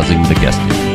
buzzing the guest in.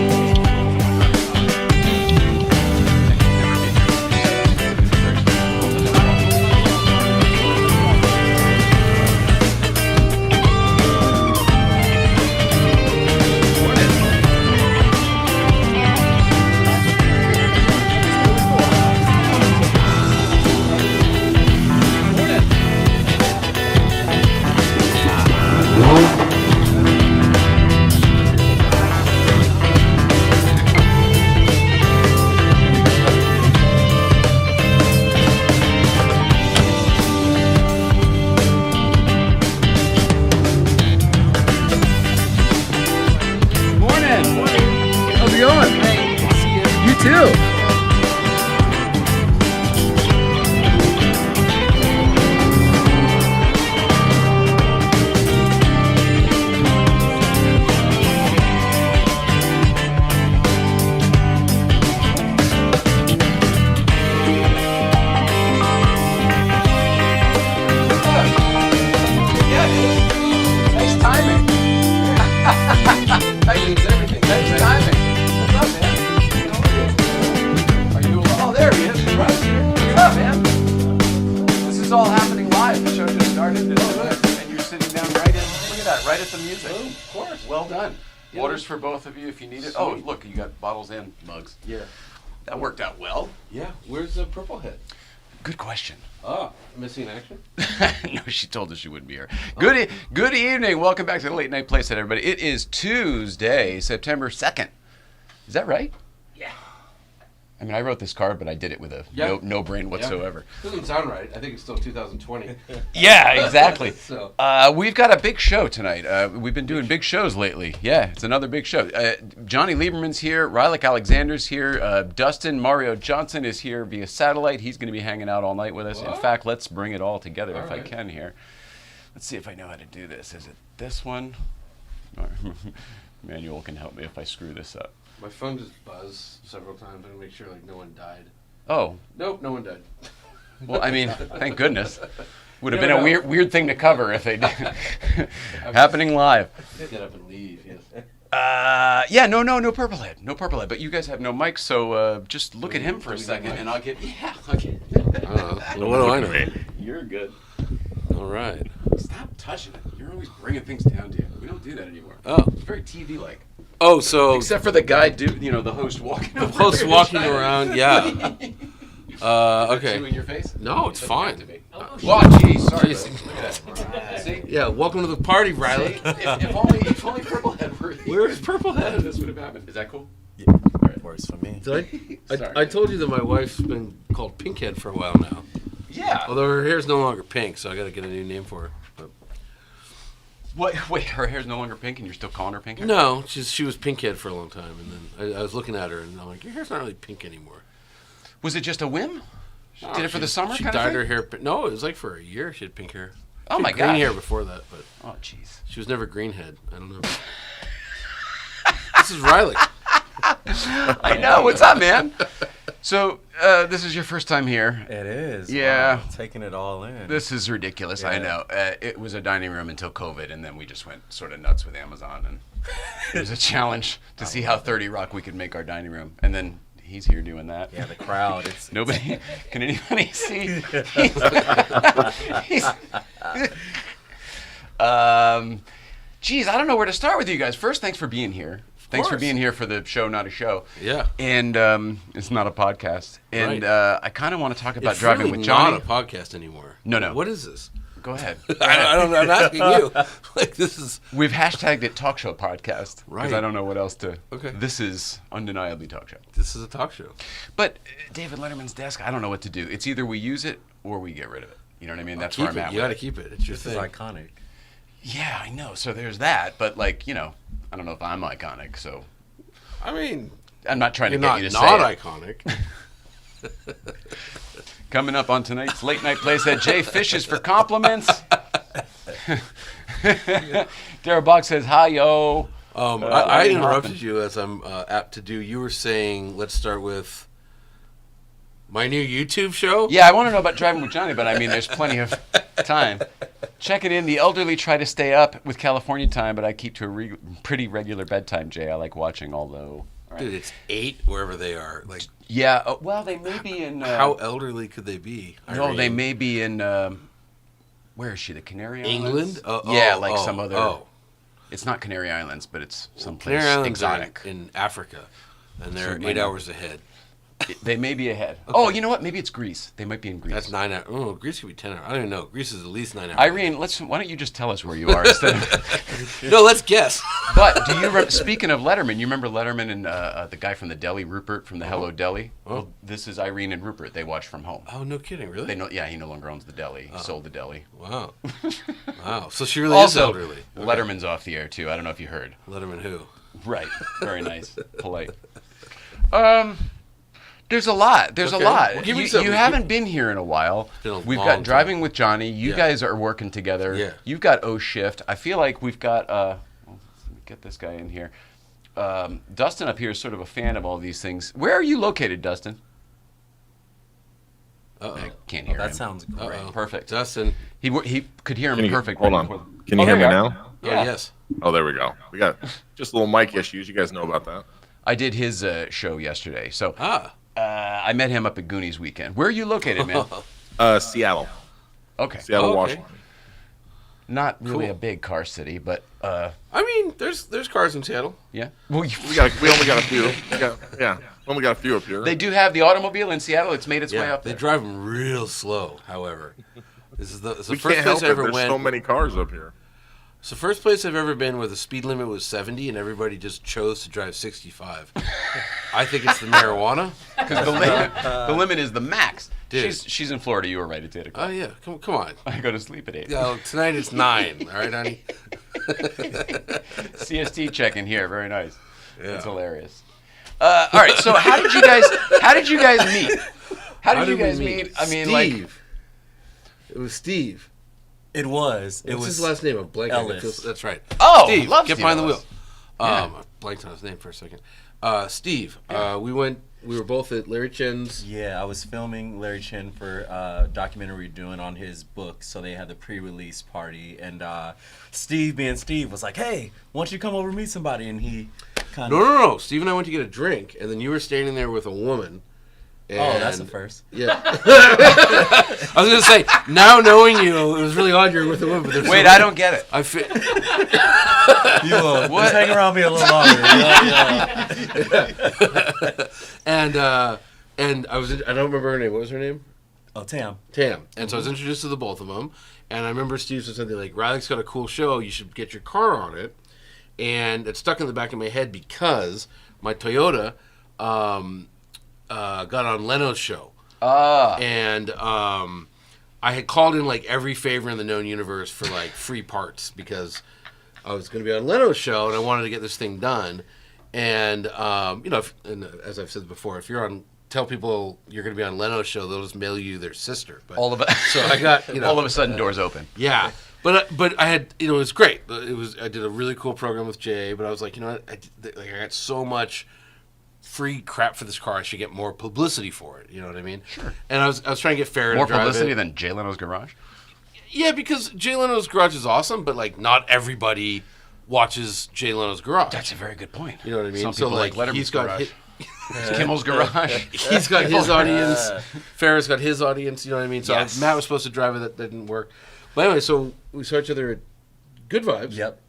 For both of you if you need it. Oh, look, you got bottles and mugs. Yeah. That worked out well. Yeah. Where's the purple head? Good question. Oh, missing action? No, she told us she wouldn't be here. Good evening. Welcome back to the Late Night Playset, everybody. It is Tuesday, September 2nd. Is that right? Yeah. I mean, I wrote this card, but I did it with a no brain whatsoever. Yeah. Doesn't sound right. I think it's still 2020. Yeah, exactly. So. We've got a big show tonight. We've been doing big shows lately. Yeah, it's another big show. Jonny Lieberman's here. Rylic Alexander's here. Dustin Mario Johnson is here via satellite. He's going to be hanging out all night with us. What? In fact, let's bring it all together I can here. Let's see if I know how to do this. Is it this one? Manuel can help me if I screw this up. My phone just buzzed several times to make sure like no one died. Oh. Nope, no one died. Well, I mean, thank goodness. Would have been a weird thing to cover if they did. Happening live. Get up and leave, yes. No purple head. No purple head. But you guys have no mics, so just look at him for a second and I'll get... Yeah, okay. What do I know? You're good. All right. Stop touching it. You're always bringing things down to you. We don't do that anymore. Oh. It's very TV-like. Oh, so... Except for the guy, the host walking around. The host walking around, yeah. Okay. Is it in your face? No, it's fine. Oh, jeez, sorry. Look at that. See? Yeah, welcome to the party, Rylic. If only Purple Head were here. Where is Purple Head? This would have happened. Is that cool? Yeah, right. Works for me. I told you that my wife's been called Pinkhead for a while now. Yeah. Although her hair's no longer pink, so I got to get a new name for her. But. What? Wait, her hair's no longer pink, and you're still calling her Pinkhead? No, she was Pinkhead for a long time, and then I was looking at her, and I'm like, your hair's not really pink anymore. Was it just a whim? She did it for the summer? She kind dyed of thing? her hair. No, it was like for a year. She had pink hair. Oh my god! Green hair before that, but jeez, she was never greenhead. I don't know. This is Rylic. I know. What's up, man? So this is your first time here. It is. Yeah. Wow, taking it all in. This is ridiculous. Yeah. I know. It was a dining room until COVID, and then we just went sort of nuts with Amazon, and it was a challenge to see how 30 Rock we could make our dining room, and then. He's here doing that. Yeah, the crowd. It's nobody. Can anybody see? Geez, I don't know where to start with you guys. First, thanks for being here. Thanks for being here for the show, not a show. Yeah. And it's not a podcast. And right. I kind of want to talk about it's driving really with Jonny. Not a podcast anymore. No. What is this? Go ahead. I don't know. I'm asking you. Like this is. We've hashtagged it talk show podcast. Right. Because I don't know what else to. Okay. This is undeniably talk show. This is a talk show. But David Letterman's desk, I don't know what to do. It's either we use it or we get rid of it. You know what I mean? That's where I'm at. You got to keep it. It's your thing. This is iconic. Yeah, I know. So there's that. But like, I don't know if I'm iconic. So. I mean, I'm not trying to get you to say not it. Iconic. Coming up on tonight's Late Night Playset, Jay fishes for compliments. Dara Bach says, hi, yo. I interrupted you as I'm apt to do. You were saying, let's start with My new YouTube show? Yeah, I want to know about Driving with Johnny, but I mean, there's plenty of time. Check it in. The elderly try to stay up with California time, but I keep to a pretty regular bedtime, Jay. I like watching, although... Right. Dude, it's 8 wherever they are. Like, yeah, well, they may be in... how elderly could they be? No, they may be in... where is she? The Canary Islands? England? Some other... Oh. It's not Canary Islands, but it's someplace exotic. In Africa, and they're 8 hours ahead. They may be ahead. Okay. Oh, you know what? Maybe it's Greece. They might be in Greece. That's 9 hours. Oh, Greece could be 10 hours. I don't even know. Greece is at least 9 hours. Irene, why don't you just tell us where you are instead of... No, let's guess. But speaking of Letterman, you remember Letterman and the guy from the deli, Rupert from the Hello Deli? Oh. Well, this is Irene and Rupert. They watch from home. Oh, no kidding. Really? He no longer owns the deli. He sold the deli. Wow. Wow. So she really is elderly. Okay. Letterman's off the air, too. I don't know if you heard. Letterman who? Right. Very nice. Polite. There's a lot. There's a lot. Well, you haven't been here in a while. We've got Driving with Johnny. You guys are working together. Yeah. You've got O Shift. I feel like we've got... let me get this guy in here. Dustin up here is sort of a fan of all these things. Where are you located, Dustin? I can't hear him. That sounds great. Perfect. Dustin. He could hear him perfect. Hold on. Can you hear me now? Yeah. Yes. Oh, there we go. We got just little mic issues. You guys know about that. I did his show yesterday. So I met him up at Goonies weekend. Where are you located, man? Seattle. Okay. Seattle, Washington. Not really a big car city, but I mean, there's cars in Seattle. Yeah. Well, we only got a few. We only got a few up here. They do have the automobile in Seattle. It's made its way up there. They drive them real slow. However, this is the we first can't place help I ever There's went. so many cars up here. It's the first place I've ever been where the speed limit was 70 and everybody just chose to drive 65. I think it's the marijuana. Because the limit is the max. Dude. She's in Florida. You were right. It's 8 o'clock. Oh, yeah. Come on. I go to sleep at 8. Yeah, tonight it's 9. All right, honey? CST check-in here. Very nice. Yeah. That's hilarious. All right. So how did you guys meet? How did you guys meet? I mean, Steve. It was Steve. It was. What's his last name? I'm blanking. Ellis. That's right. Oh, Steve, love get Steve behind the Ellis. wheel. I blanked on his name for a second. Steve. Yeah. We were both at Larry Chen's. Yeah, I was filming Larry Chen for a documentary we're doing on his book, so they had the pre-release party, and Steve, being Steve, was like, "Hey, why don't you come over and meet somebody?" And he kind of... No. Steve and I went to get a drink, and then you were standing there with a woman. Oh, that's the first. Yeah. I was going to say, now knowing you, it was really odd you're with a woman. But wait, I don't get it. You will. Just hang around me a little longer. Yeah. And I don't remember her name. What was her name? Oh, Tam. And so I was introduced to the both of them. And I remember Steve said something like, Rylic's got a cool show. You should get your car on it. And it stuck in the back of my head because my Toyota... got on Leno's show. And I had called in like every favor in the known universe for like free parts because I was going to be on Leno's show and I wanted to get this thing done. And, as I've said before, if you're tell people you're going to be on Leno's show, they'll just mail you their sister. But, so I got, all of a sudden doors open. Yeah. But I had, it was great. I did a really cool program with Jay, but I was like, I got so much free crap for this car. I should get more publicity for it. You know what I mean? Sure. And I was trying to get fair more to drive publicity it. than Jay Leno's Garage. Yeah, because Jay Leno's Garage is awesome, but like not everybody watches Jay Leno's Garage. That's a very good point. You know what I mean? Some people like Letterman's Garage. Kimmel's Garage. He's got his audience. Farrah's got his audience. You know what I mean? So yes. Matt was supposed to drive it. That didn't work. But anyway, so we saw each other at Good Vibes. Yep.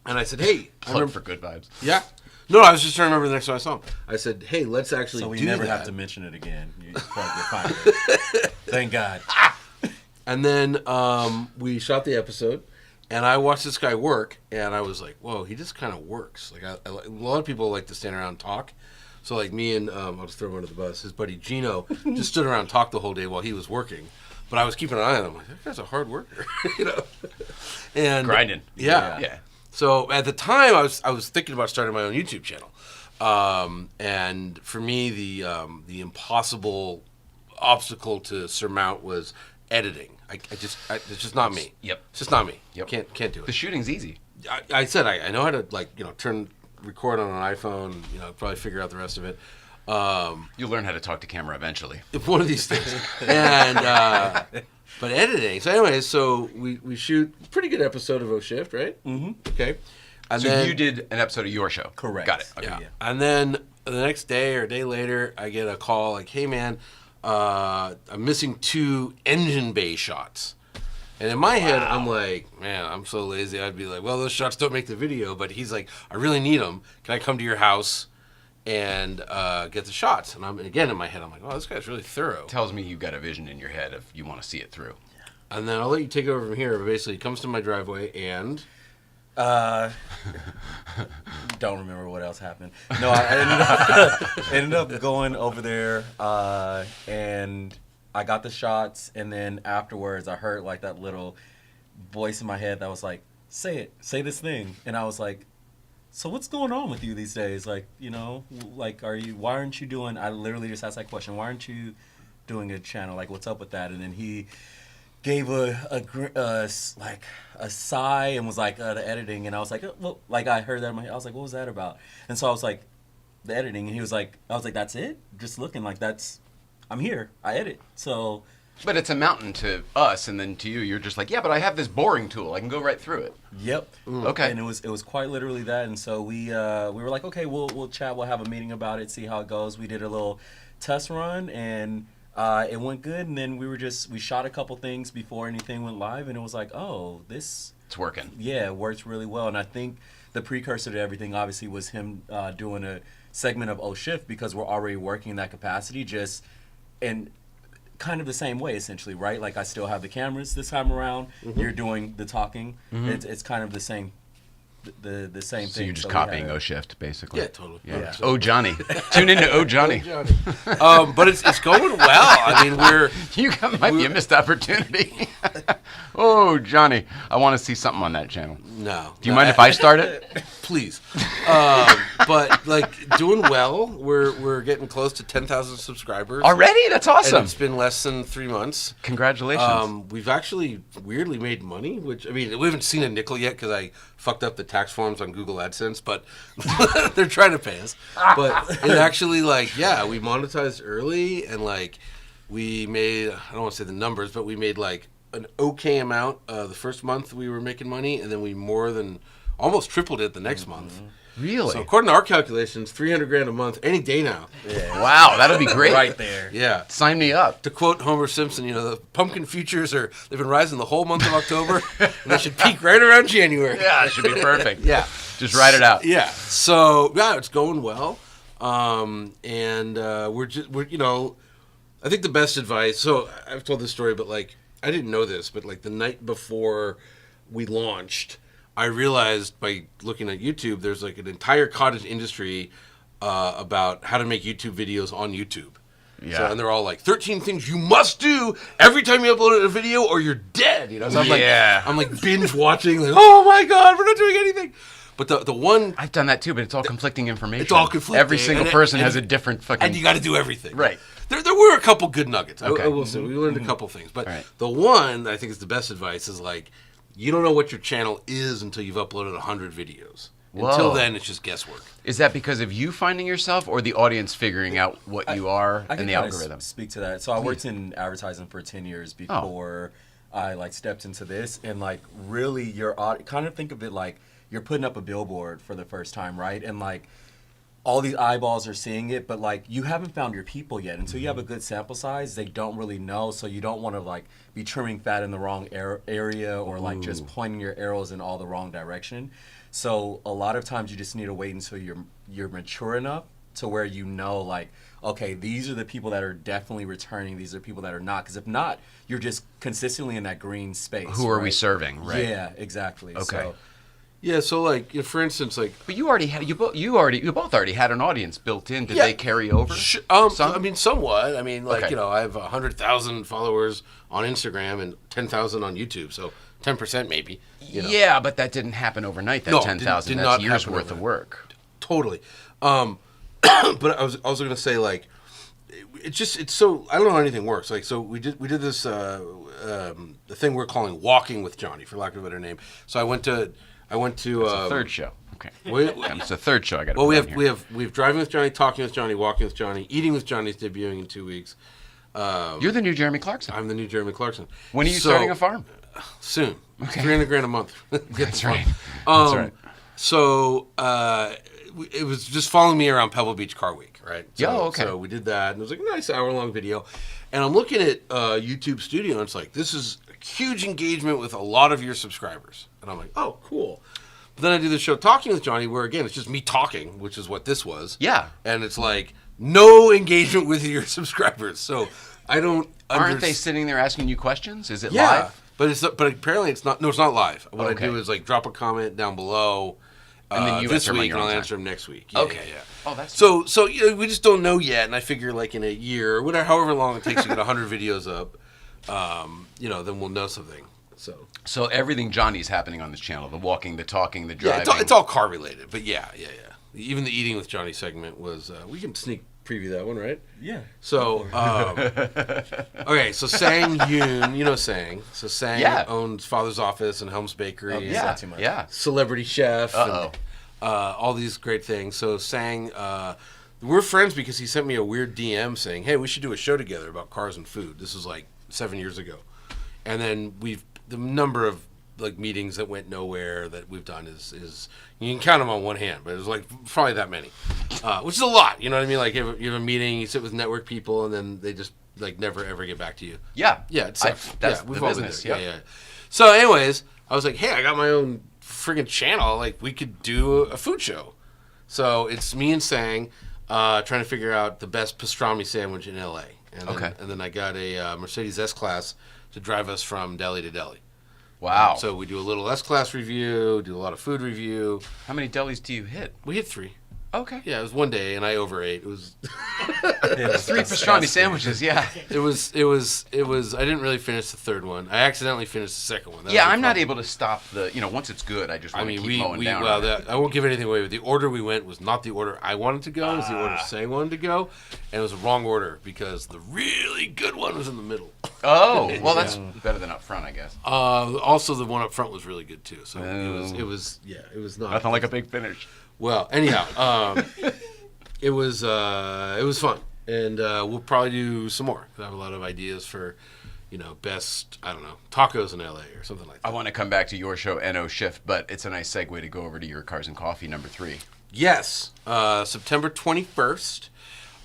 And I said, hey. Plug for Good Vibes. Yeah. No, I was just trying to remember the next time I saw him. I said, hey, let's actually do that. So we never have to mention it again. You're fine. Thank God. And then we shot the episode, and I watched this guy work, and I was like, whoa, he just kind of works. Like a lot of people like to stand around and talk. So like me and, I'll just throw him under the bus, his buddy Gino just stood around and talked the whole day while he was working. But I was keeping an eye on him. I'm like, that guy's a hard worker. And grinding. Yeah. So at the time, I was thinking about starting my own YouTube channel, and for me, the impossible obstacle to surmount was editing. It's just not me. Yep. It's just not me. Yep. Can't do it. The shooting's easy. I said I know how to record on an iPhone. Probably figure out the rest of it. You'll learn how to talk to camera eventually. One of these things. And but editing. So anyway, so we shoot a pretty good episode of O Shift, right? Mm-hmm. Okay. And So then you did an episode of your show. Correct. Got it. Okay. yeah. And then the next day or a day later, I get a call like, "Hey man, I'm missing 2 engine bay shots." And in my head, I'm like, man, I'm so lazy. I'd be like, well, those shots don't make the video. But he's like, I really need them. Can I come to your house and get the shots? And again, in my head, I'm like, oh, this guy's really thorough. Tells me you've got a vision in your head if you want to see it through. And then I'll let you take over from here. But basically, he comes to my driveway and... Don't remember what else happened. No, I ended up going over there, and I got the shots, and then afterwards I heard like that little voice in my head that was like, say this thing. And I was like, so what's going on with you these days? Like, you know, like, why aren't you doing, I literally just asked that question, why aren't you doing a channel? Like, what's up with that? And then he gave a sigh and was like, the editing. And I was like, well, like I heard that in my head. I was like, what was that about? And so I was like, the editing. And he was like, I was like, that's it? Just looking like I'm here. I edit. So. But it's a mountain to us, and then to you, you're just like, yeah, but I have this boring tool. I can go right through it. Yep. Okay. And it was quite literally that. And so we were like, okay, we'll chat. We'll have a meeting about it, see how it goes. We did a little test run, and it went good. And then we shot a couple things before anything went live, and it was like, oh, it's working. Yeah, it works really well. And I think the precursor to everything obviously was him doing a segment of O Shift, because we're already working in that capacity, just and kind of the same way essentially, right? Like I still have the cameras this time around. Mm-hmm. You're doing the talking. Mm-hmm. It's kind of the same. The same thing. So you're just copying O Shift, basically. Yeah, totally. Yeah. Oh, Johnny. Tune into Oh, Johnny. But it's going well. I mean, might be a missed opportunity. Oh, Johnny. I want to see something on that channel. No. Do you mind if I start it? Please. But like doing well. We're getting close to 10,000 subscribers already. That's awesome. And it's been less than 3 months. Congratulations. We've actually weirdly made money, which I mean we haven't seen a nickel yet because I fucked up the tax forms on Google AdSense, but they're trying to pay us. But it actually we monetized early, and like we made, I don't want to say the numbers, but we made like an okay amount the first month we were making money, and then we more than almost tripled it the next month. Really? So according to our calculations, $300,000 a month any day now. Yeah. Wow, that'll be great. Right there. Yeah. Sign me up. To quote Homer Simpson, the pumpkin futures they've been rising the whole month of October, and they should peak right around January. Yeah, it should be perfect. Yeah. Just write it out. Yeah. So it's going well, and we're I think the best advice. So I've told this story, but like I didn't know this, but like the night before we launched, I realized by looking at YouTube, there's like an entire cottage industry about how to make YouTube videos on YouTube. Yeah. So, and they're all like 13 things you must do every time you upload a video or you're dead. So I'm like binge watching, like, oh my God, we're not doing anything. But the one I've done that too, but it's all conflicting information. It's all conflicting. Every single person has a different fucking. And you got to do everything. Right. There were a couple good nuggets. Okay. I will say we learned a couple things, but the one that I think is the best advice is like, you don't know what your channel is until you've uploaded 100 videos. Whoa. Until then, it's just guesswork. Is that because of you finding yourself, or the audience figuring out what you are and the algorithm? Speak to that. So I worked in advertising for 10 years before I stepped into this, and like really, kind of think of it like you're putting up a billboard for the first time, right? And like all these eyeballs are seeing it, but like you haven't found your people yet. Until you have a good sample size, they don't really know. So you don't want to like be trimming fat in the wrong area, or like just pointing your arrows in all the wrong direction. So a lot of times you just need to wait until you're mature enough to where like, okay, these are the people that are definitely returning. These are people that are not. Because if not, you're just consistently in that green space. Who are we serving? Right. Yeah, exactly. Okay. So, yeah, so like for instance, like. But you both already had an audience built in. Did they carry over? I mean, somewhat. I mean, like I have 100,000 followers on Instagram and 10,000 on YouTube, so 10% maybe. Yeah, but that didn't happen overnight. That 10,000. That's years worth of work. Totally. But I was also gonna say like, it's so I don't know how anything works. Like, so we did this the thing we're calling Walking with Johnny, for lack of a better name. So I went to It's a third show. Okay. We- It's the third show I got to Well, put we on have Driving with Johnny, Talking with Johnny, Walking with Johnny, Eating with Johnny is debuting in 2 weeks. You're the new Jeremy Clarkson. I'm the new Jeremy Clarkson. When are you starting a farm? Soon. Okay. $300,000 a month. That's right. That's right. So it was just following me around Pebble Beach Car Week, right? So, Oh, okay. So we did that, and it was like a nice hour-long video. And I'm looking at YouTube Studio, and it's like, this is a huge engagement with a lot of your subscribers. And I'm like, oh, cool. But then I do the show Talking with Johnny, where, again, it's just me talking, which is what this was. Yeah. And it's like, no engagement with your subscribers. So I don't... Aren't they sitting there asking you questions? Is it Yeah. live? But apparently it's not. No, it's not live. What Okay. I do is like drop a comment down below. And then you this answer 'em on week, your and own I'll time. answer them next week. Yeah, Okay. yeah. Oh, that's So we just don't know yet, and I figure like in a year, or whatever, however long it takes to get 100 videos up, then we'll know something. So everything Johnny's happening on this channel: the walking, the talking, the Yeah, driving. it's all car related, but yeah. Even the Eating with Johnny segment was. We can sneak preview that one, right? Yeah. So, okay, so Sang Yoon, you know Sang. So Sang owns Father's Office and Helm's Bakery. Oh, and yeah, not too much. yeah. Celebrity Chef. Uh-oh. And, all these great things. So Sang, we're friends because he sent me a weird DM saying, hey, we should do a show together about cars and food. This was like 7 years ago. And then the number of like meetings that went nowhere that we've done is you can count them on one hand, but it was like probably that many, which is a lot. You know what I mean? Like you have a meeting, you sit with network people, and then they just like never ever get back to you. Yeah. Yeah, it sucks. That's we've the all been business. there. Yep. Yeah. So, anyways, I was like, hey, I got my own friggin' channel. Like, we could do a food show. So it's me and Sang trying to figure out the best pastrami sandwich in LA. And then I got a Mercedes S-Class to drive us from deli to deli. Wow. So we do a little S-Class review, do a lot of food review. How many delis do you hit? We hit 3. Okay. Yeah, it was one day, and I overate. It was 3 pastrami sandwiches. Yeah. It was. I didn't really finish the third one. I accidentally finished the second one. That Yeah, was the I'm not problem. able to stop the. Once it's good, I just I want to mean, keep mowing down. well, on it. I won't give anything away, but the order we went was not the order I wanted to go. It was the order Sang wanted to go, and it was the wrong order because the really good one was in the middle. Oh, well, that's better than up front, I guess. Also, the one up front was really good too. So Oh. it was not Nothing like a big finish. Well, anyhow, it was fun, and we'll probably do some more. I have a lot of ideas for, best, I don't know, tacos in LA or something like that. I want to come back to your show, NO Shift, but it's a nice segue to go over to your Cars and Coffee number 3. Yes, September 21st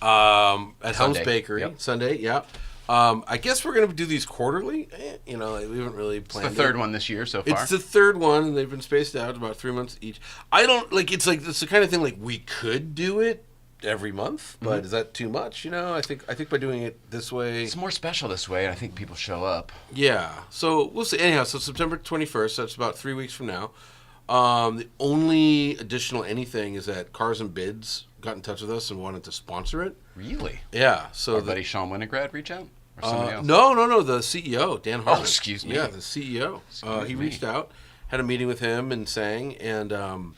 at Helm's Bakery. Yep. Sunday, yeah. I guess we're going to do these quarterly. We haven't really planned It's the third one this year so far. It's the third one, and they've been spaced out about 3 months each. I don't, it's the kind of thing, we could do it every month, but is that too much? I think by doing it this way... It's more special this way, and I think people show up. Yeah, so we'll see. Anyhow, so September 21st, that's about 3 weeks from now. The only additional anything is that Cars and Bids got in touch with us and wanted to sponsor it. Really? Yeah. So Our buddy Sean Winograd reach out? Or somebody else? No, the CEO, Dan Harmon. Oh, excuse me. Yeah, the CEO. He reached out, had a meeting with him and Sang, and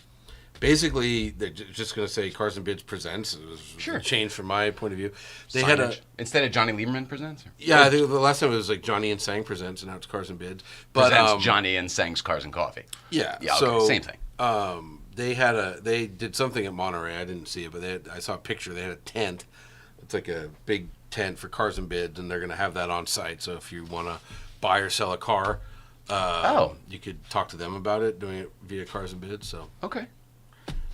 basically they're just going to say Cars and Bids presents. It was Sure. a change from my point of view. They Signage. had a... Instead of Jonny Lieberman presents? Or? Yeah, I think the last time it was like Jonny and Sang presents, and now it's Cars and Bids. But, Presents Johnny and Sang's Cars and Coffee. Yeah. Yeah, okay, so, same thing. They did something at Monterey. I didn't see it, but I saw a picture. They had a tent. It's like a big tent for Cars and Bids, and they're going to have that on site. So if you want to buy or sell a car, you could talk to them about it, doing it via Cars and Bids. So, Okay.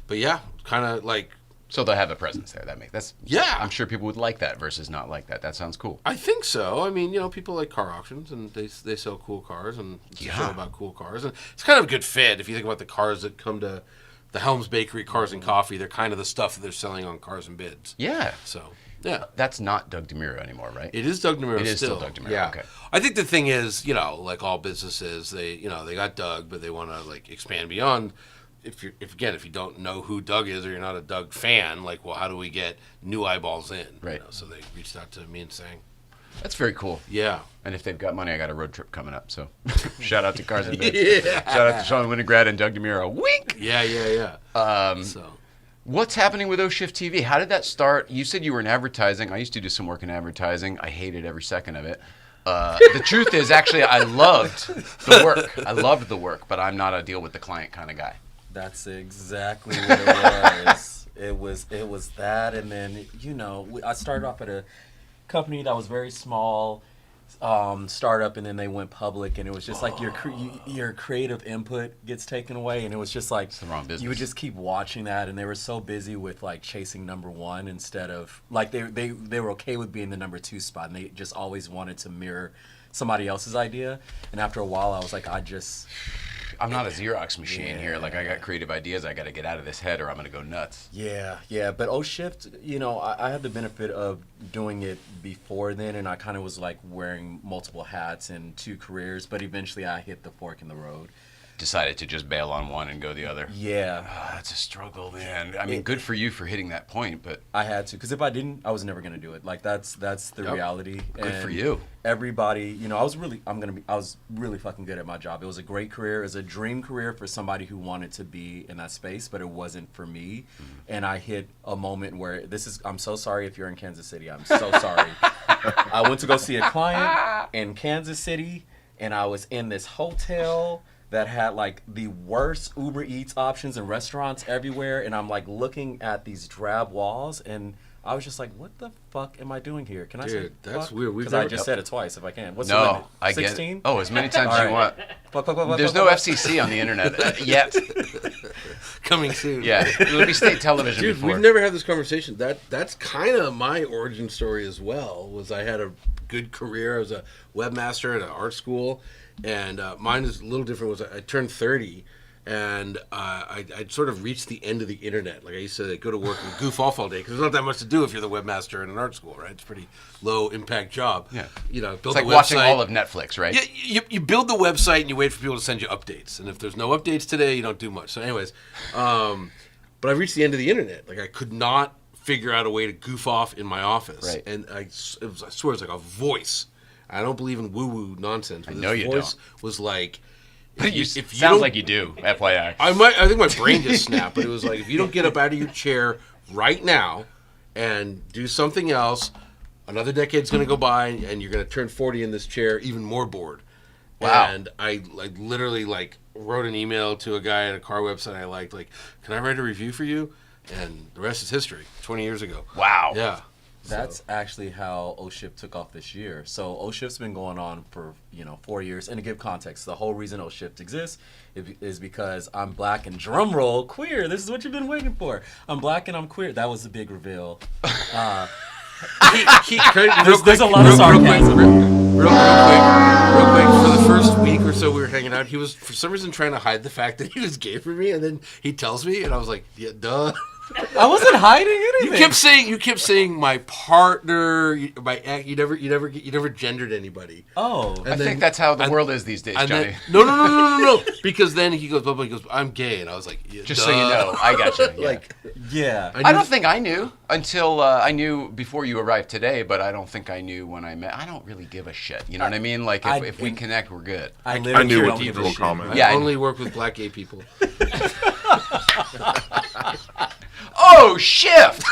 but yeah, kind of like... So they'll have a presence there. That's Yeah. I'm sure people would like that versus not like that. That sounds cool. I think so. I mean, people like car auctions, and they sell cool cars, and it's a show about cool cars. And it's kind of a good fit if you think about the cars that come to the Helm's Bakery Cars and Coffee. They're kind of the stuff that they're selling on Cars and Bids. Yeah. So, yeah. That's not Doug DeMuro anymore, right? It is Doug DeMuro. It is still Doug DeMuro, Yeah. okay. I think the thing is, like all businesses, they got Doug, but they want to expand beyond. If you don't know who Doug is or you're not a Doug fan, how do we get new eyeballs in? Right. So they reached out to me and Sang. That's very cool. Yeah. And if they've got money, I got a road trip coming up. So shout out to Cars and Bids. Shout out to Sean Winograd and Doug DeMuro. Wink! Yeah. So. What's happening with O Shift TV? How did that start? You said you were in advertising. I used to do some work in advertising. I hated every second of it. The truth is, actually, I loved the work. But I'm not a deal with the client kind of guy. That's exactly what it was. It was that, and then I started off at a company that was very small, startup, and then they went public, and it was just like your creative input gets taken away, and it was just like It's the wrong business. you would just keep watching that, and they were so busy with like chasing number one instead of like they were okay with being the number two spot, and they just always wanted to mirror somebody else's idea. And after a while, I was like, I'm not a Xerox machine here. Like, I got creative ideas. I got to get out of this head or I'm going to go nuts. Yeah. But O-Shift, I had the benefit of doing it before then, and I kind of was like wearing multiple hats and two careers, but eventually I hit the fork in the road. Decided to just bail on one and go the other. Yeah. Oh, that's a struggle, man. I mean, good for you for hitting that point, but I had to, because if I didn't, I was never going to do it. Like, that's the reality. Good for you. Everybody, I was really fucking good at my job. It was a great career. It was a dream career for somebody who wanted to be in that space, but it wasn't for me. Mm-hmm. And I hit a moment where I'm so sorry if you're in Kansas City. I'm so sorry. I went to go see a client in Kansas City, and I was in this hotel that had like the worst Uber Eats options and restaurants everywhere, and I'm like looking at these drab walls, and I was just like, what the fuck am I doing here? Can I say that's fuck? weird. Because I just said it twice if I can. What's the no, limit? I 16? get it. Oh, as many times as you want. Fuck, There's no FCC on the internet yet. Coming soon. Yeah, it'll be state television Dude, before. we've never had this conversation. That's kind of my origin story as well. Was I had a good career. I was a webmaster at an art school, and mine is a little different. Was I turned 30, and I'd sort of reached the end of the internet. Like, I used to go to work and goof off all day because there's not that much to do if you're the webmaster in an art school, right? It's a pretty low impact job. Yeah, build it's like the website. watching all of Netflix, right? You build the website and you wait for people to send you updates. And if there's no updates today, you don't do much. So anyways, but I reached the end of the internet. Like, I could not figure out a way to goof off in my office. Right. And I swear it's like a voice. I don't believe in woo-woo nonsense. But I know this you voice don't. was like... If you don't- sounds like you do, FYI. I think my brain just snapped, but it was like, if you don't get up out of your chair right now and do something else, another decade's going to go by and you're going to turn 40 in this chair even more bored. Wow. And I literally wrote an email to a guy at a car website I liked, like, can I write a review for you? And the rest is history, 20 years ago. Wow. Yeah. That's actually how O-Shift took off this year. So O-Shift's been going on for 4 years. And to give context, the whole reason O-Shift exists is because I'm black and drumroll queer. This is what you've been waiting for. I'm black and I'm queer. That was the big reveal. There's a lot of sarcasm. Real quick, for the first week or so we were hanging out, he was for some reason trying to hide the fact that he was gay from me, and then he tells me, and I was like, yeah, duh. I wasn't hiding anything. You kept saying my partner, my ex. You never gendered anybody. Oh, I think that's how the world is these days, Johnny. No. Because then he goes, I'm gay, and I was like, yeah, Just duh. so you know, I got you. Yeah. yeah. I don't think I knew until I knew before you arrived today, but I don't think I knew when I met. I don't really give a shit. You know what I mean? Like, if we connect, we're good. I knew don't what give a you will shit. comment. I only work with black gay people. Oh, shift!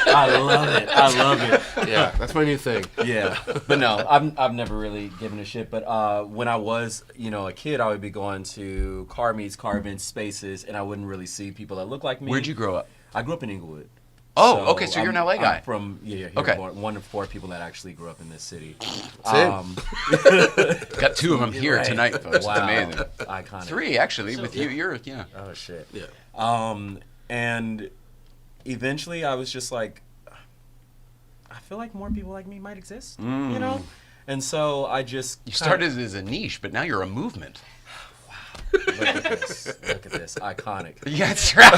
I love it. Yeah, that's my new thing. Yeah, but no, I've never really given a shit. But when I was, a kid, I would be going to car meets, car events, spaces, and I wouldn't really see people that look like me. Where'd you grow up? I grew up in Inglewood. Oh, okay, so you're an LA guy. I'm from here, Okay. one of 4 people that actually grew up in this city. Same. Got 2 of them here Right. tonight, folks. Wow. It's amazing. Iconic. 3, actually, with you. You're, Oh shit. Yeah. And eventually I was just like, I feel like more people like me might exist, And so I just You started as a niche, but now you're a movement. Look at this, iconic. Yeah, that's right.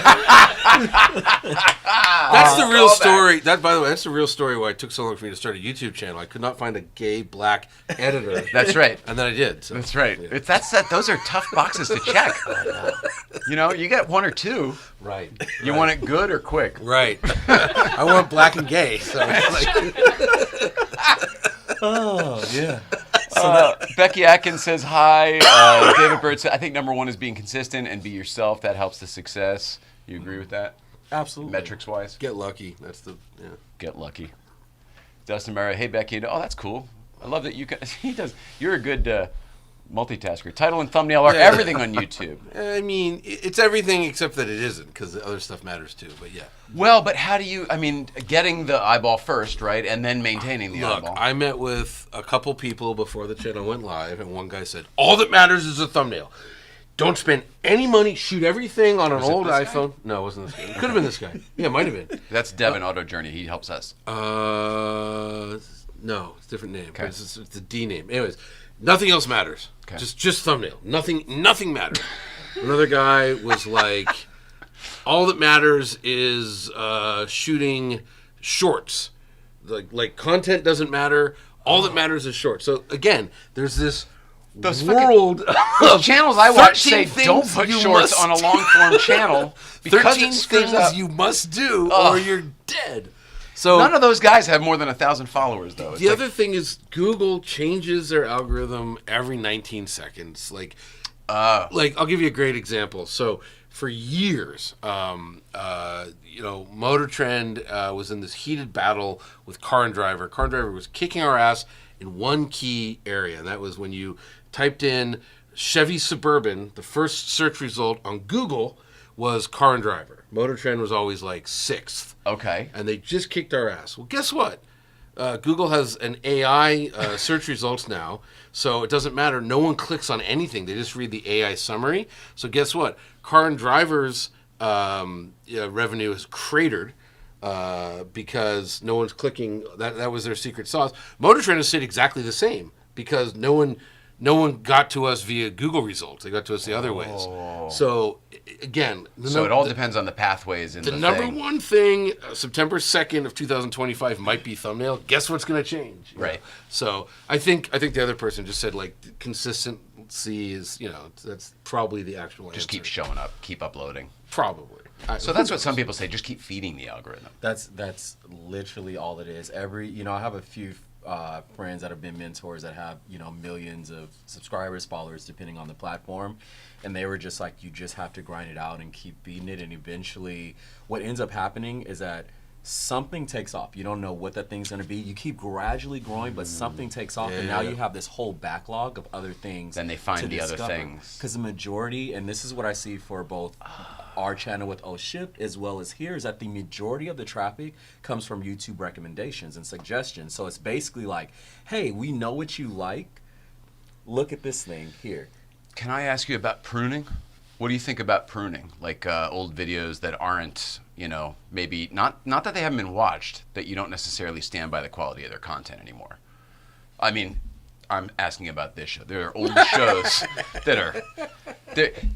That's the real callback. story. By the way, that's the real story why it took so long for me to start a YouTube channel. I could not find a gay black editor. That's right. And then I did. So. That's right. Yeah. Those are tough boxes to check. You get 1 or 2. Right. You want it good or quick? Right. I want black and gay. So it's like, Oh yeah. Becky Atkins says hi. David Bird said, I think number 1 is being consistent and be yourself. That helps the success. You agree with that? Absolutely. Metrics wise? get lucky. That's the Get lucky. Dustin Murray, hey Becky. Oh, that's cool. I love that you can. He does. You're a good multitasker. Title and thumbnail are everything on YouTube. I mean, it's everything except that it isn't, because the other stuff matters too. But yeah. Well, but how do you? I mean, getting the eyeball first, right, and then maintaining the Look, eyeball. I met with a couple people before the channel went live, and one guy said, "All that matters is a thumbnail. Don't spend any money. Shoot everything on an old iPhone." No, it wasn't this guy. It could have been this guy. Yeah, it might have been. That's Devin Auto Journey. He helps us. No, it's a different name. Okay. It's a D name. Anyways, nothing else matters. Okay. Just thumbnail. Nothing matters. Another guy was like, all that matters is shooting shorts. Like content doesn't matter. All that matters is shorts. So again, there's this world Those channels I watch 13 say don't put you shorts must- on a long form channel because 13 it screws things up. you must do Ugh. or you're dead. So None of those guys have more than 1,000 followers, though. It's the like- other thing is Google changes their algorithm every 19 seconds. Like I'll give you a great example. So for years, Motor Trend was in this heated battle with Car and Driver. Car and Driver was kicking our ass in one key area, and that was when you typed in Chevy Suburban, the first search result on Google was Car and Driver. Motor Trend was always like 6th. Okay. And they just kicked our ass. Well, guess what? Google has an AI search results now, so it doesn't matter. No one clicks on anything. They just read the AI summary. So guess what? Car and Driver's revenue has cratered because no one's clicking. That was their secret sauce. Motor Trend has stayed exactly the same because no one got to us via Google results. They got to us the other ways. So again, It all depends on the pathways in the number thing. one thing, September 2nd of 2025 might be thumbnail. Guess what's going to change? Right. So I think the other person just said like consistency is, that's probably the actual answer. Just keep showing up. Keep uploading. Probably. So that's what some people say. Just keep feeding the algorithm. That's literally all it is. I have a few friends that have been mentors that have millions of subscribers, followers, depending on the platform, and they were just like, you just have to grind it out and keep beating it, and eventually, what ends up happening is that something takes off. You don't know what that thing's going to be. You keep gradually growing, but something takes off, and now you have this whole backlog of other things. Then they find the other things. Because the majority, and this is what I see for both our channel with Oh Shipped as well as here, is that the majority of the traffic comes from YouTube recommendations and suggestions. So it's basically like, hey, we know what you like. Look at this thing here. Can I ask you about pruning? What do you think about pruning? Like old videos that aren't, maybe not that they haven't been watched, that you don't necessarily stand by the quality of their content anymore. I mean, I'm asking about this show. There are old shows that are...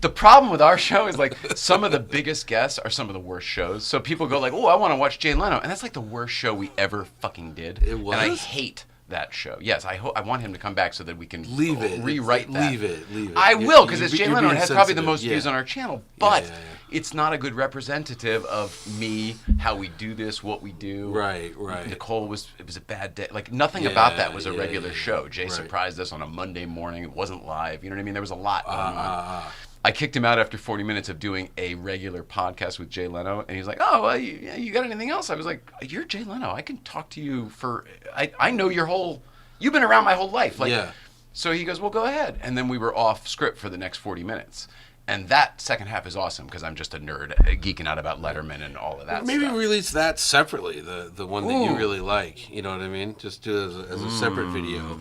The problem with our show is like some of the biggest guests are some of the worst shows. So people go like, oh, I want to watch Jay Leno. And that's like the worst show we ever fucking did. It was? And I hate that show. Yes, I want him to come back so that we can Leave rewrite that. Leave it. I will, because it's Jay you're Leno. It being has probably the sensitive. most views on our channel. But yeah. it's not a good representative of me, how we do this, what we do. Right. Nicole it was a bad day. Like nothing about that was a Yeah, regular yeah. show. Jay Right. surprised us on a Monday morning. It wasn't live. You know what I mean? There was a lot going on. I kicked him out after 40 minutes of doing a regular podcast with Jay Leno, and he's like, "Oh, you got anything else?" I was like, "You're Jay Leno. I can talk to you for. I know your whole. You've been around my whole life. Like, Yeah. So he goes, "Well, go ahead." And then we were off script for the next 40 minutes. And that second half is awesome because I'm just a nerd geeking out about Letterman and all of that Maybe stuff. release that separately, the one that you really like. You know what I mean? Just do it as a separate video.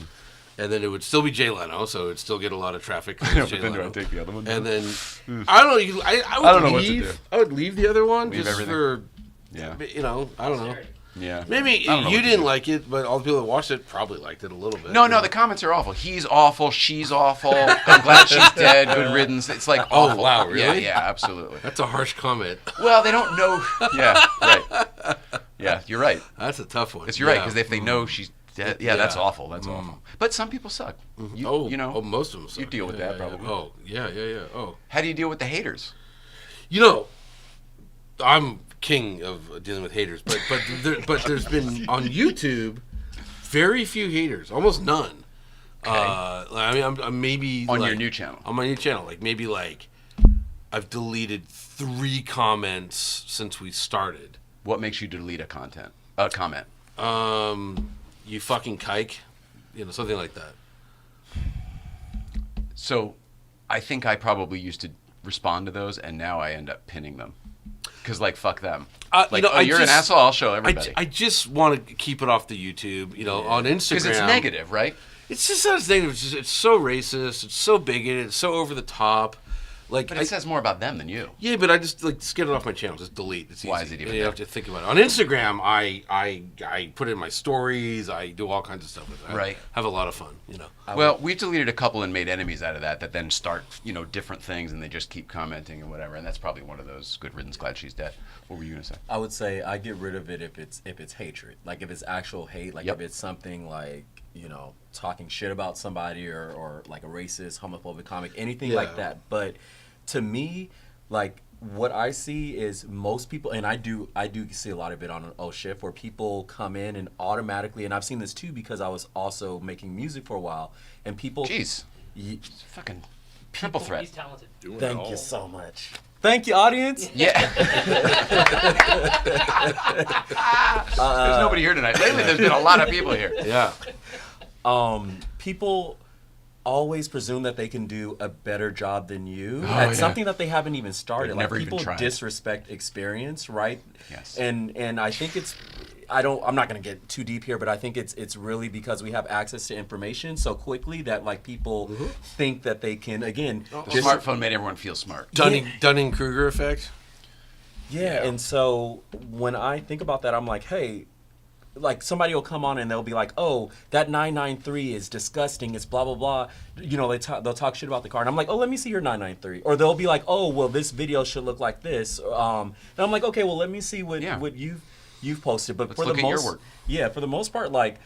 And then it would still be Jay Leno, so it would still get a lot of traffic. But then do I take the other one? And then I don't know. I would don't know what to leave. do. I would leave the other one Leave just everything? for, Yeah. I don't know. Yeah. Maybe I don't know you what to didn't do. like it, but all the people that watched it probably liked it a little bit. No, the comments are awful. He's awful. She's awful. I'm glad she's dead. Good riddance. It's like Oh, awful. wow, really? Yeah, absolutely. That's a harsh comment. Well, they don't know. Yeah, right. Yeah, you're right. That's a tough one. You're right, because if they know she's dead, that's awful. That's awful. But some people suck. You know, most of them suck. you deal with that Yeah. probably. Oh, yeah. Oh. How do you deal with the haters? I'm king of dealing with haters, but there's been on YouTube very few haters, almost none. Okay. I mean, I'm maybe On your new channel. On my new channel, maybe I've deleted 3 comments since we started. What makes you delete a comment? You fucking kike, something like that. So I think I probably used to respond to those, and now I end up pinning them. Because, like, fuck them. Like, you're an asshole, I'll show everybody. I just want to keep it off the YouTube, on Instagram. Because it's negative, right? It's just not negative. It's so racist. It's so bigoted. It's so over the top. Like, But it says more about them than you. Yeah, but I just get it off my channel. Just delete. It's easy. Why is it even You there? have to think about it. On Instagram, I put it in my stories. I do all kinds of stuff with it. Right. Have a lot of fun. Well, we deleted a couple and made enemies out of that then start, different things, and they just keep commenting and whatever. And that's probably one of those good riddance, glad she's dead. What were you going to say? I would say I get rid of it if it's hatred. Like if it's actual hate, like if it's something like, talking shit about somebody or like a racist, homophobic comic, anything like that. But to me, like what I see is most people, and I do see a lot of it on O Shift, where people come in and automatically, and I've seen this too because I was also making music for a while, and people... Jeez. Fucking triple threat. He's talented. Thank you so much. Thank you, audience. Yeah. There's nobody here tonight. Lately, there's been a lot of people here. Yeah. People always presume that they can do a better job than you at something that they haven't even started. They've Like never even people tried. disrespect experience, right? Yes. And I think I'm not going to get too deep here, but I think it's really because we have access to information so quickly that like people think that they can again. The smartphone made everyone feel smart. Dunning-Kruger effect. Yeah, and so when I think about that, I'm like, hey, like somebody will come on and they'll be like, oh, that 993 is disgusting, it's blah blah blah, they'll talk shit about the car, and I'm like, oh, let me see your 993. Or they'll be like, oh, well, this video should look like this, and I'm like, okay, well, let me see what you've posted. But Let's look at your work. For the most part, like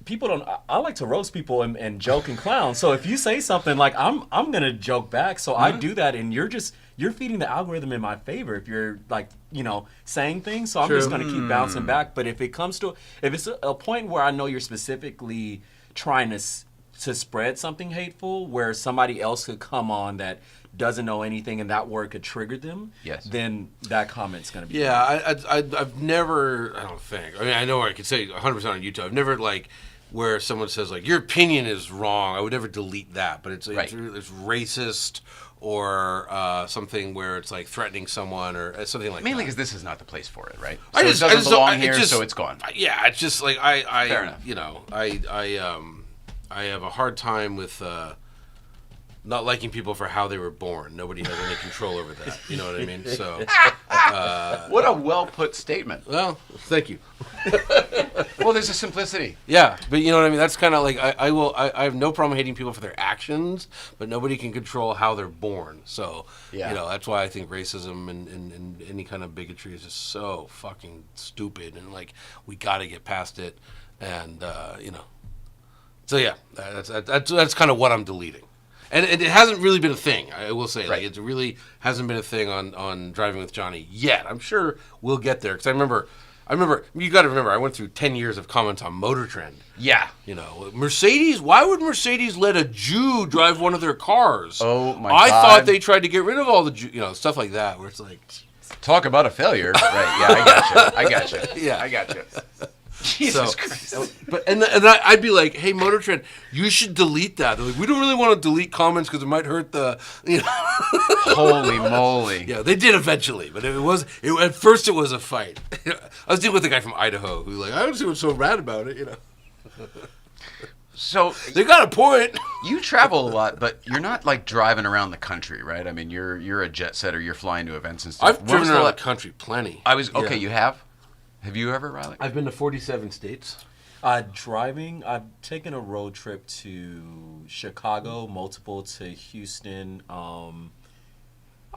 people don't. I like to roast people and joke and clown. So if you say something like I'm gonna joke back, so I do that, and you're feeding the algorithm in my favor if you're like saying things. So I'm just gonna keep bouncing back. But if it's a point where I know you're specifically trying to spread something hateful, where somebody else could come on that doesn't know anything and that word could trigger them, then that comment's gonna be I've never, I don't think, I know I could say 100% on YouTube, I've never like where someone says like your opinion is wrong, I would never delete that, but it's racist or something where it's like threatening someone or something like Mainly that. because this is not the place for it, right? I So just- it I doesn't just belong don't- it here, just- so it's gone. Yeah, it's just like Fair enough. I have a hard time with not liking people for how they were born. Nobody has any control over that. You know what I mean? So, What a well put statement. well, thank you. Well, there's a simplicity. Yeah, but you know what I mean? That's kind of like, I have no problem hating people for their actions, but nobody can control how they're born. So, that's why I think racism and any kind of bigotry is just so fucking stupid, and like, we got to get past it, and, So yeah, that's kind of what I'm deleting. And it hasn't really been a thing, I will say. Like, it really hasn't been a thing on Driving with Jonny yet. I'm sure we'll get there, because I remember, you got to remember, I went through 10 years of comments on Motor Trend. Yeah. Mercedes, why would Mercedes let a Jew drive one of their cars? Oh, my I God. thought they tried to get rid of all the Jews, stuff like that, where it's like... Talk about a failure. Right, yeah, I got you. Yeah. I got you. Jesus Christ. But I'd be like, hey, Motor Trend, you should delete that. They're like, we don't really want to delete comments because it might hurt the, Holy moly. Yeah, they did eventually, but at first it was a fight. I was dealing with a guy from Idaho who's like, I don't see what's so bad about it, So They got a point. you travel a lot, but you're not like driving around the country, right? I mean, you're a jet setter. You're flying to events and stuff. I've driven around the country plenty. Okay, Yeah. you have? Have you ever, Rylic? I've been to 47 states. Driving, I've taken a road trip to Chicago, multiple to Houston.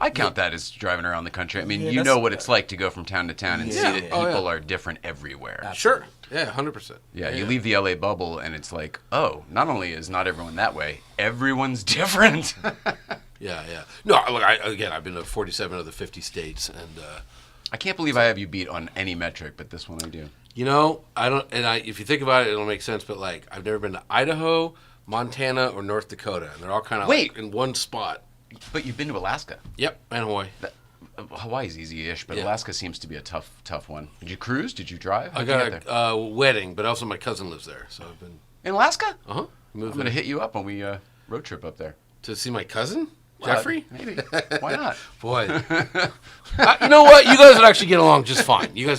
I count that as driving around the country. I mean, Yeah, you know what it's like to go from town to town and see Yeah. that Oh, people yeah. are different everywhere. Sure. Yeah, 100%. Yeah, you leave the LA bubble and it's like, oh, not only is not everyone that way, everyone's different. Yeah. No, look, I've been to 47 of the 50 states, and I can't believe I have you beat on any metric, but this one I do. if you think about it, it'll make sense, but like, I've never been to Idaho, Montana, or North Dakota, and they're all kind of Wait. like in one spot. But you've been to Alaska. Yep, and Hawaii. Hawaii's easy-ish, but Yeah. Alaska seems to be a tough one. Did you cruise? Did you drive? I How'd you got get there? a wedding, but also my cousin lives there, so I've been. In Alaska? Uh huh. I'm going to hit you up when we road trip up there. To see my cousin? Jeffrey? Maybe. Why not? Boy. You know what? You guys would actually get along just fine. He's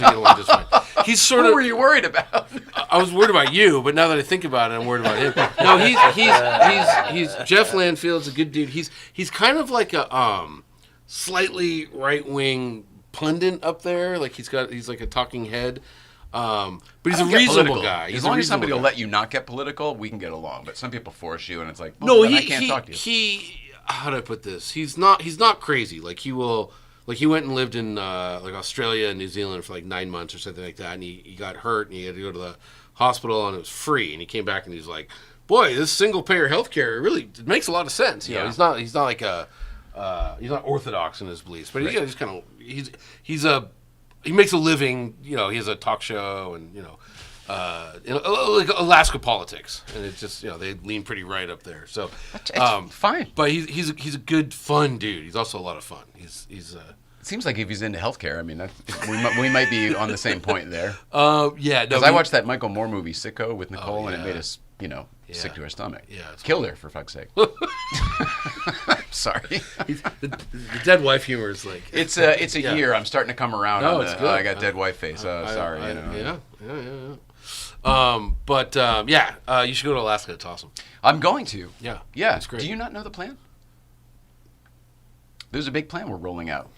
sort Who of... were you worried about? I was worried about you, but now that I think about it, I'm worried about him. No, he's Jeff Landfield's a good dude. He's kind of like a slightly right-wing pundit up there. Like he's like a talking head. But he's a reasonable guy. As long as somebody will let you not get political, we can get along. But some people force you, and it's like, no, I can't talk to you. How do I put this? He's not crazy. Like he will. Like he went and lived in like Australia and New Zealand for like 9 months or something like that, and he got hurt and he had to go to the hospital and it was free. And he came back and he's like, "Boy, this single payer healthcare it makes a lot of sense." You know, he's not like he's not orthodox in his beliefs, but he's kind of he makes a living. You know, he has a talk show and like Alaska politics, and it's just they lean pretty right up there. So it's fine. But he's a good fun dude. He's also a lot of fun. He's It seems like if he's into healthcare, I mean, we might be on the same point there. Yeah, because I watched that Michael Moore movie Sicko with Nicole, and it made us sick to our stomach. Yeah, killed her for fuck's sake. Sorry. The dead wife humor is like it's a year. I'm starting to come around. No, on it's the, good. I got dead wife face. Sorry. Yeah. You should go to Alaska. It's awesome. I'm going to. Yeah. It's great. Do you not know the plan? There's a big plan we're rolling out.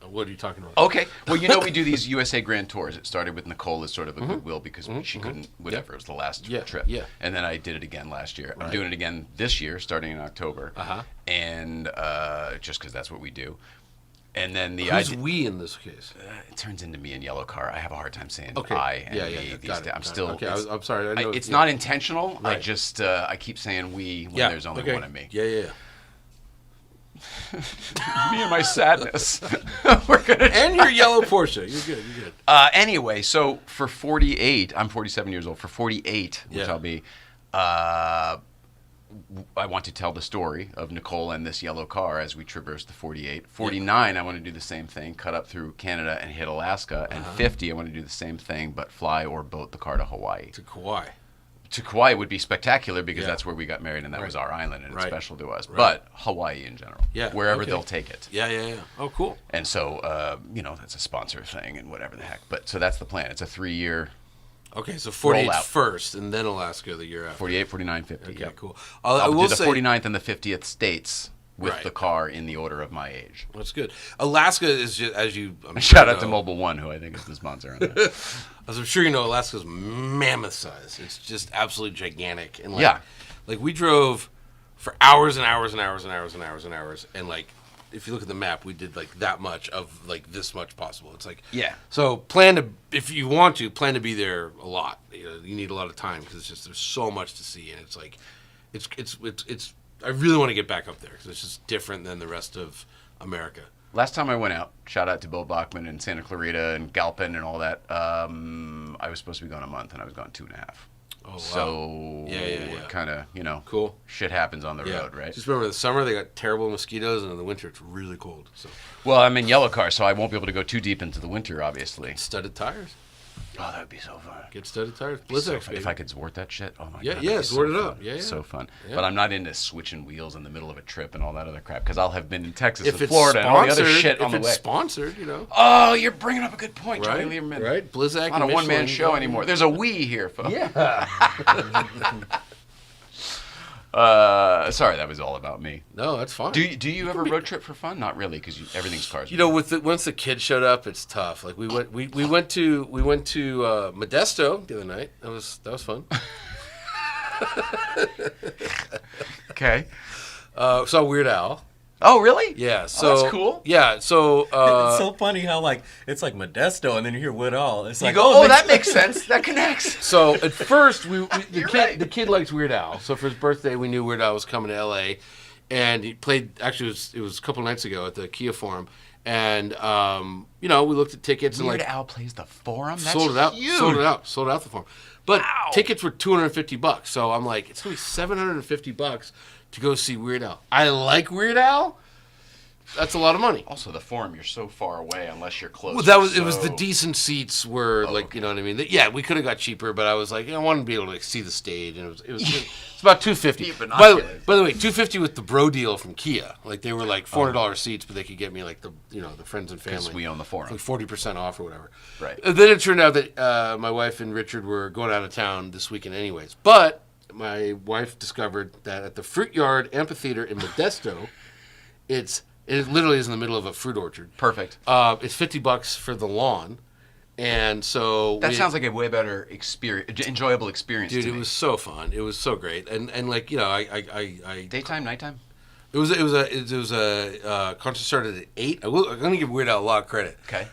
What are you talking about? Okay. Well, we do these USA Grand Tours. It started with Nicole as sort of a goodwill because she couldn't, whatever. It was the last trip. Yeah. And then I did it again last year. Right. I'm doing it again this year, starting in October. Uh-huh. And just because that's what we do. And then Who's we in this case? It turns into me and Yellow Car. I have a hard time saying Okay. I and Yeah, me. got it. I'm still. Okay, I'm sorry. I know, it's not intentional. Right. I just I keep saying we when there's only one of me. Yeah. Me and my sadness. And your yellow Porsche. You're good. Anyway, so for 48, I'm 47 years old. For 48, which I'll be, I want to tell the story of Nicole and this yellow car as we traverse the 48. 49, I want to do the same thing, cut up through Canada and hit Alaska. And 50, I want to do the same thing, but fly or boat the car to Hawaii. To Kauai. To Kauai would be spectacular because that's where we got married and that was our island and it's special to us. But Hawaii in general, wherever they'll take it. Yeah. Oh, cool. And so, that's a sponsor thing and whatever the heck. But so that's the plan. It's a 3-year. Okay, so 48 rollout. First, and then Alaska the year after. 48, 49, 50. Okay, yep. cool. I'll will do the say, 49th and the 50th states with the car in the order of my age. That's good. Alaska is just, as you... Shout out to Mobile One, who I think is the sponsor on that. As I'm sure you know, Alaska's mammoth size. It's just absolutely gigantic. And like we drove for hours and hours and hours and hours and hours and hours. And like, if you look at the map, we did like that much of like this much possible. It's like So if you want to plan to be there a lot. You need a lot of time because it's just there's so much to see, and it's like it's. I really want to get back up there because it's just different than the rest of America. Last time I went out, shout out to Bill Bachman and Santa Clarita and Galpin and all that. I was supposed to be gone a month, and I was gone 2.5. Oh, wow. So kind of, cool. Shit happens on the road, right? Just remember, the summer they got terrible mosquitoes, and in the winter it's really cold. So. Well, I'm in yellow car, so I won't be able to go too deep into the winter, obviously. Studded tires. Oh, that would be so fun. Get studded tires. So if I could zwart that shit, oh my god. Yeah, zwart it up. Fun. Yeah. So fun. Yeah. But I'm not into switching wheels in the middle of a trip and all that other crap because I'll have been in Texas and Florida and all the other shit on the way. If it's sponsored, Oh, you're bringing up a good point, Jonny Lieberman. Right? Blizzak. Not a one-man show anymore. There's a we here, folks. Yeah. Sorry, that was all about me. No, that's fine. Do you ever road trip for fun? Not really, because everything's cars. Once the kids showed up, it's tough. Like we went to Modesto the other night. That was fun. Okay. Saw Weird Al. Oh, really? Yeah. So that's cool. Yeah. So it's so funny how it's like Modesto, and then you hear Weird Al. It's like, that makes sense. That connects. So at first, the kid likes Weird Al. So for his birthday, we knew Weird Al was coming to L.A. And he played. Actually, it was a couple nights ago at the Kia Forum. And we looked at tickets Weird and Al plays the Forum. That's sold it out. Huge. Sold out the Forum. But tickets were $250. So I'm like, it's gonna be $750 to go see Weird Al. I like Weird Al. That's a lot of money. Also, the Forum, you're so far away unless you're close. Well, it was the decent seats were like, okay. you know what I mean? Yeah, we could have got cheaper, but I was like, I wanted to be able to see the stage, and it's about $250. By the way, $250 with the bro deal from Kia. Like they were like $400 seats, but they could get me like the friends and family. Because we own the Forum. Like 40% off or whatever. Right. And then it turned out that my wife and Richard were going out of town this weekend anyways. But my wife discovered that at the Fruit Yard Amphitheater in Modesto, it literally is in the middle of a fruit orchard. Perfect. It's $50 for the lawn, and so That sounds like a way better enjoyable experience. dude. To It me. was so fun. It was so great, and like I Daytime, nighttime. it was a concert started at 8. I'm gonna give Weird Al a lot of credit. Okay.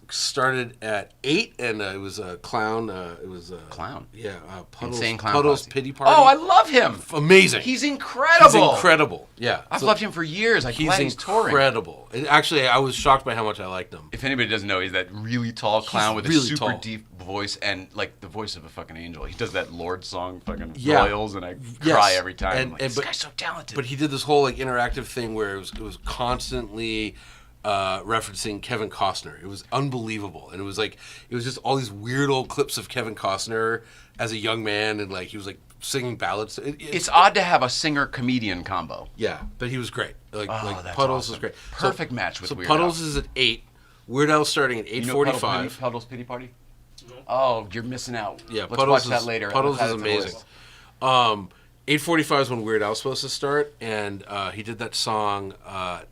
Started at 8, and it was a clown. It was Clown. Yeah, Puddles, Insane Clown Puddles Posse. Pity Party. Oh, I love him. Amazing. He's incredible. He's incredible. Yeah, I've loved him for years. I'm glad he's touring. Incredible. And actually, I was shocked by how much I liked him. If anybody doesn't know, he's that really tall clown with a really super tall. deep voice and like the voice of a fucking angel. He does that Lord song, fucking Yeah. Royals, and I Yes. cry every time. And- I'm like, and- this but- guy's so talented. But he did this whole like interactive thing where it was constantly referencing Kevin Costner. It was unbelievable, and it was just all these weird old clips of Kevin Costner as a young man, and like he was like singing ballads. It's odd to have a singer-comedian combo. Yeah, but he was great. Like that's Puddles awesome. was great. Perfect match with so Weird Puddles Al. is at 8. Weird Al starting at 8:45. Puddles Pity Party? Oh, you're missing out. Yeah, Let's Puddles watch that later. Puddles Add is it to the amazing. list. 8:45 is when Weird Al's supposed to start, and he did that song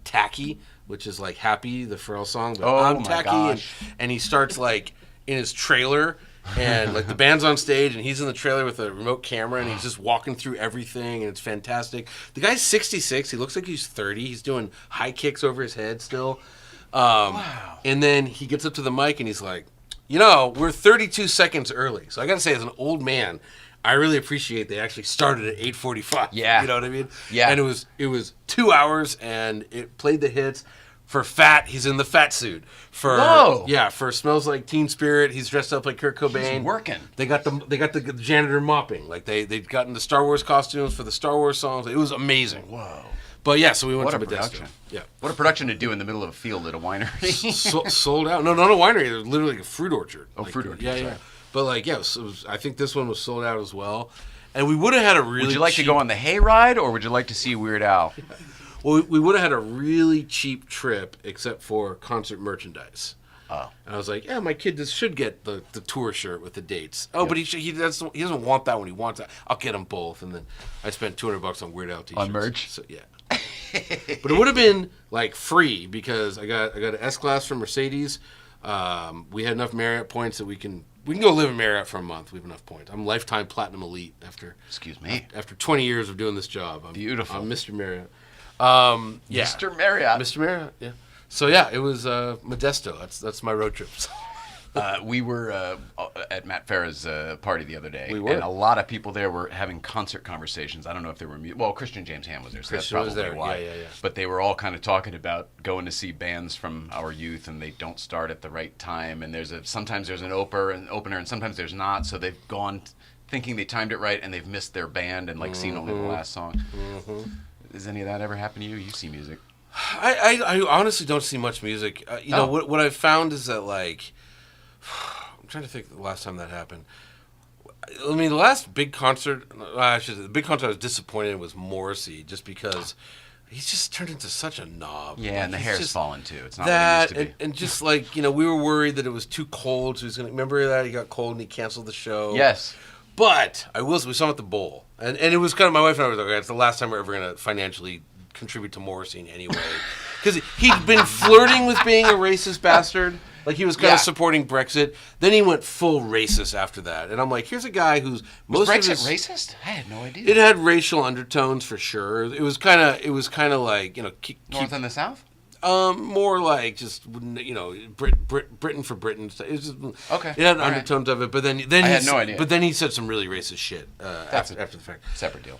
"Tacky," which is like "Happy," the Pharrell song. But Oh, I'm my tacky, gosh. and he starts like in his trailer, and like the band's on stage, and he's in the trailer with a remote camera, and he's just walking through everything, and it's fantastic. The guy's 66. He looks like he's 30. He's doing high kicks over his head still. Wow. And then he gets up to the mic, and he's like, we're 32 seconds early. So I got to say, as an old man, I really appreciate they actually started at 8:45. Yeah. You know what I mean? Yeah. And it was 2 hours, and it played the hits. For Fat, he's in the fat suit. Whoa. For Smells Like Teen Spirit, he's dressed up like Kurt Cobain. He's working. They got the janitor mopping. Like they'd gotten the Star Wars costumes for the Star Wars songs. It was amazing. Whoa. But yeah, so we went What to a Modesto. production. Yeah. What a production to do in the middle of a field at a winery. Sold out. No, not a winery. It was literally like a fruit orchard. Oh, fruit orchard, Yeah, sorry. yeah. But like, yeah, I think this one was sold out as well. And we would have had a really Would you like to go on the hayride, or would you like to see Weird Al? Well, we would have had a really cheap trip except for concert merchandise. Oh. And I was like, yeah, my kid should get the tour shirt with the dates. Oh, but he doesn't want that one. He wants that. I'll get them both. And then I spent $200 on Weird Al t-shirts. On merch? So, yeah. But it would have been like free because I got an S-Class from Mercedes. We had enough Marriott points that we can go live in Marriott for a month. We have enough points. I'm lifetime platinum elite after. Excuse me. After 20 years of doing this job. Beautiful. I'm Mr. Marriott. Yeah. Mr. Marriott. Mr. Marriott, yeah. So yeah, it was Modesto. That's my road trips. We were at Matt Farah's party the other day, We were. and a lot of people there were having concert conversations. I don't know if they were well, Christian James Ham was there, so Christian that's was probably there. why. Yeah. But they were all kind of talking about going to see bands from our youth, and they don't start at the right time. And sometimes there's an opener, and sometimes there's not. So they've gone thinking they timed it right, and they've missed their band and seen only the last song. Does any of that ever happen to you? You see music. I honestly don't see much music. You know what I've found is that like I'm trying to think the last time that happened. I mean, the last big concert, the big concert I was disappointed in was Morrissey, just because he's just turned into such a knob. Yeah, Like, and the he's hair's just- fallen too. It's not That what it used to be. and just like we were worried that it was too cold, so he's gonna remember that he got cold and he canceled the show. Yes. But we saw him at the Bowl, and it was kind of my wife and I was like, okay, it's the last time we're ever gonna financially contribute to Morrissey in any way, because he'd been flirting with being a racist bastard. Like he was kind of supporting Brexit. Then he went full racist after that, and I'm like, here's a guy who's Was Brexit racist? I had no idea. It had racial undertones for sure. It was kind of like North and the South. more like just Britain for Britain. It was just, Okay. It had All right. undertones of it, but then I had no idea. But then he said some really racist shit after the fact. Separate deal.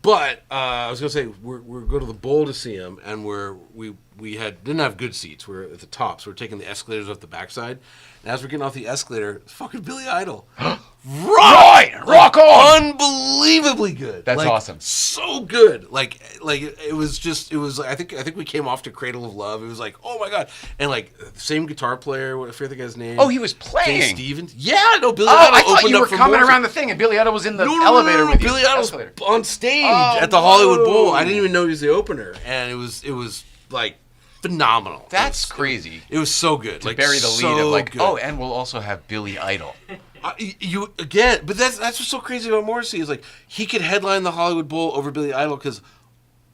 But I was gonna say we're going to the Bowl to see him, and we didn't have good seats. We're at the top, so we're taking the escalators off the backside. And as we're getting off the escalator, it's fucking Billy Idol, Rock on! Unbelievably good. That's awesome. So good. Like it was. I think we came off to Cradle of Love. It was like, oh my god, and like same guitar player. I forget the guy's name. Oh, he was playing. Jay Stevens. Yeah, no, Billy Oh, Idol I thought opened you up were for coming Morrissey. around the thing, and Billy Idol was in the No, elevator with you. Billy Idol's Escalator. on stage Oh, at the Hollywood Bowl. whoa. I didn't even know he was the opener, and it was like phenomenal. That's crazy. It was so good. To like bury the lead of so like, good. oh, and we'll also have Billy Idol. You again, but that's what's so crazy about Morrissey is like he could headline the Hollywood Bowl over Billy Idol because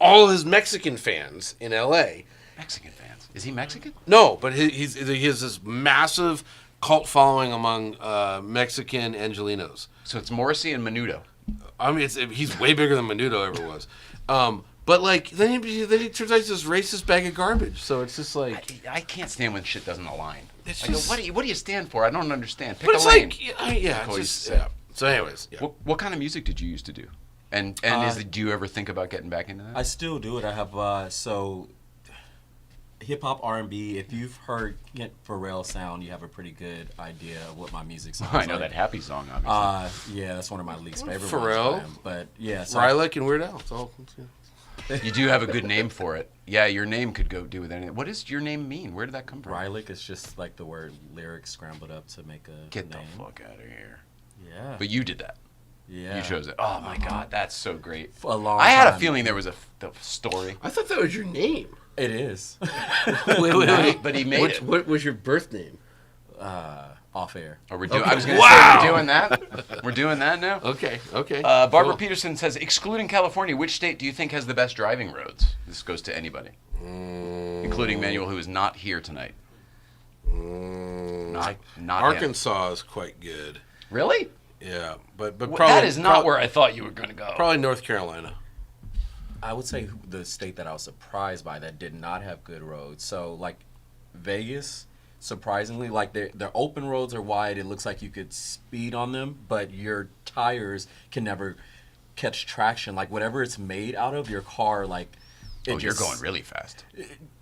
all his Mexican fans in L.A. Mexican fans. Is he Mexican? No, but he has this massive cult following among Mexican Angelinos. So it's Morrissey and Menudo. I mean, he's way bigger than Menudo ever was. But like then he turns out he's this racist bag of garbage. So it's just like I can't stand when shit doesn't align. It's I go, just- what do you stand for? I don't understand. Pick but a it's lane. like yeah, Always it's just, say. yeah. So anyways, yeah. What kind of music did you used to do? And do you ever think about getting back into that? I still do it. I have so hip hop R&B. If you've heard Pharrell sound, you have a pretty good idea of what my music sounds I know like. that happy song, obviously. Yeah, that's one of my least favorite Pharrell? ones. But yeah, so Rylic and Weird Al. It's all. You do have a good name for it. Yeah, your name could go do with anything. What does your name mean? Where did that come from? Rylic is just like the word lyric scrambled up to make a Get name. the fuck out of here. Yeah. But you did that. Yeah. You chose it. Oh my God, that's so great. For a long I had a time. feeling there was the story. I thought that was your name. It is. Wait. But he made it. What was your birth name? Off air. Are we doing? I was going to Wow. say we're doing that. We're doing that now. Okay. Barbara Cool. Peterson says, excluding California, which state do you think has the best driving roads? This goes to anybody, including Manuel, who is not here tonight. Not him. Arkansas is quite good. Really? Yeah, but Well, probably that is not where I thought you were going to go. Probably North Carolina. I would say the state that I was surprised by that did not have good roads. So like Vegas, surprisingly, like their open roads are wide. It looks like you could speed on them, but your tires can never catch traction. Like whatever it's made out of, your car like. Oh, you're going really fast.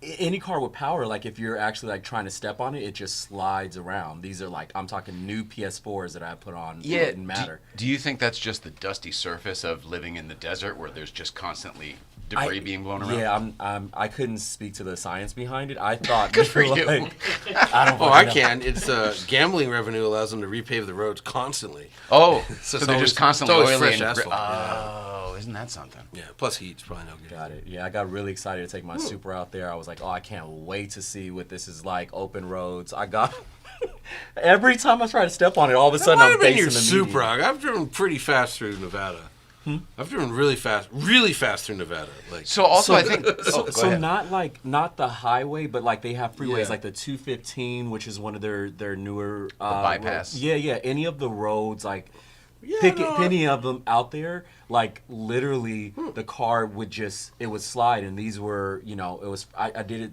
Any car with power, like if you're actually like trying to step on it, it just slides around. These are like I'm talking new PS4s that I put on. Yeah. It didn't matter. Do you think that's just the dusty surface of living in the desert, where there's just constantly debris being blown around? Yeah, I couldn't speak to the science behind it. I thought Good for you. I don't. Oh, I know. can. It's gambling revenue allows them to repave the roads constantly. Oh, so it's they're always- just constantly it's always oily fresh and asphalt, Oh, isn't that something? Yeah. Plus heat's probably no good. Got it. Yeah, I got really excited to take my Supra out there. I was like, oh, I can't wait to see what this is like. Open roads. I got every time I try to step on it, all of a That sudden might I'm have been facing your the Supra. median. I've driven pretty fast through Nevada. I've driven really fast through Nevada. Like So also, I think. So, go so ahead. not the highway, but like they have freeways Yeah. like the 215, which is one of their newer bypass. roads. Yeah. Any of the roads, like Yeah, pick no, any of them out there, like literally the car would would slide, and these were it was I did it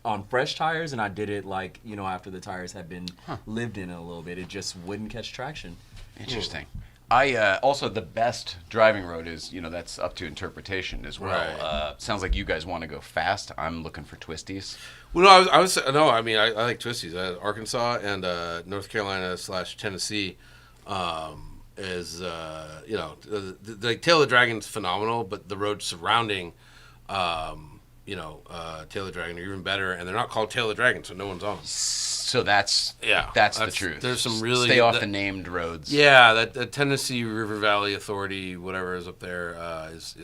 on fresh tires, and I did it like after the tires had been lived in a little bit. It just wouldn't catch traction. Interesting. I also the best driving road is that's up to interpretation as well. Right. Sounds like you guys want to go fast. I'm looking for twisties. Well, no, I mean, I like twisties. Arkansas and North Carolina / Tennessee is the Tail of the Dragon's phenomenal, but the roads surrounding Tail of the Dragon are even better, and they're not called Tail of the Dragon, so no one's on them. So that's the truth. There's some really stay off the named roads. Yeah, that Tennessee River Valley Authority, whatever is up there, is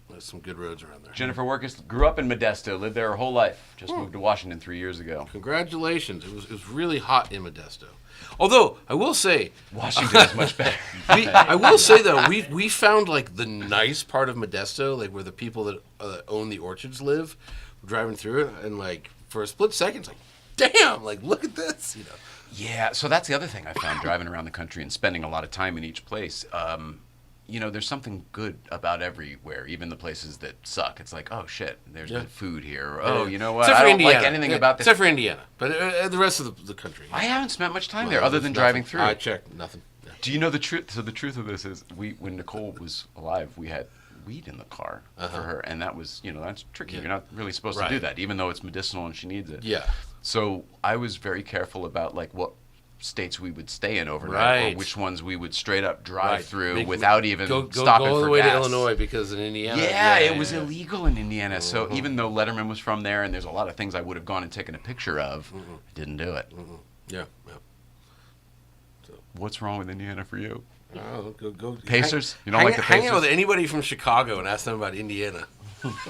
there's some good roads around there. Jennifer Workis grew up in Modesto, lived there her whole life. Just moved to Washington 3 years ago. Congratulations! It was really hot in Modesto. Although I will say, Washington is much better. I will say though, we found like the nice part of Modesto, like where the people that own the orchards live. We're driving through it, and like for a split second, it's like, damn! Like look at this, Yeah, so that's the other thing I found driving around the country and spending a lot of time in each place. There's something good about everywhere, even the places that suck. It's like, oh shit, there's good food here. Or, oh, you know what? Except I for don't Indiana. like anything about this. Except for Indiana, but the rest of the country. I haven't spent much time there other than Nothing. driving through. I checked nothing. Yeah. Do you know the truth? So the truth of this is, when Nicole was alive, we had weed in the car for her, and that was, that's tricky. Yeah. You're not really supposed to do that, even though it's medicinal and she needs it. Yeah. So I was very careful about like what states we would stay in overnight, or Right. which ones we would straight up drive Right. through without even go stopping all for the way gas. to Illinois because in Indiana. Yeah, it was illegal in Indiana. So even though Letterman was from there, and there's a lot of things I would have gone and taken a picture of, I didn't do it. Yeah. What's wrong with Indiana for you? Oh, go. Pacers? You don't like the Hang Pacers? out with anybody from Chicago and ask them about Indiana.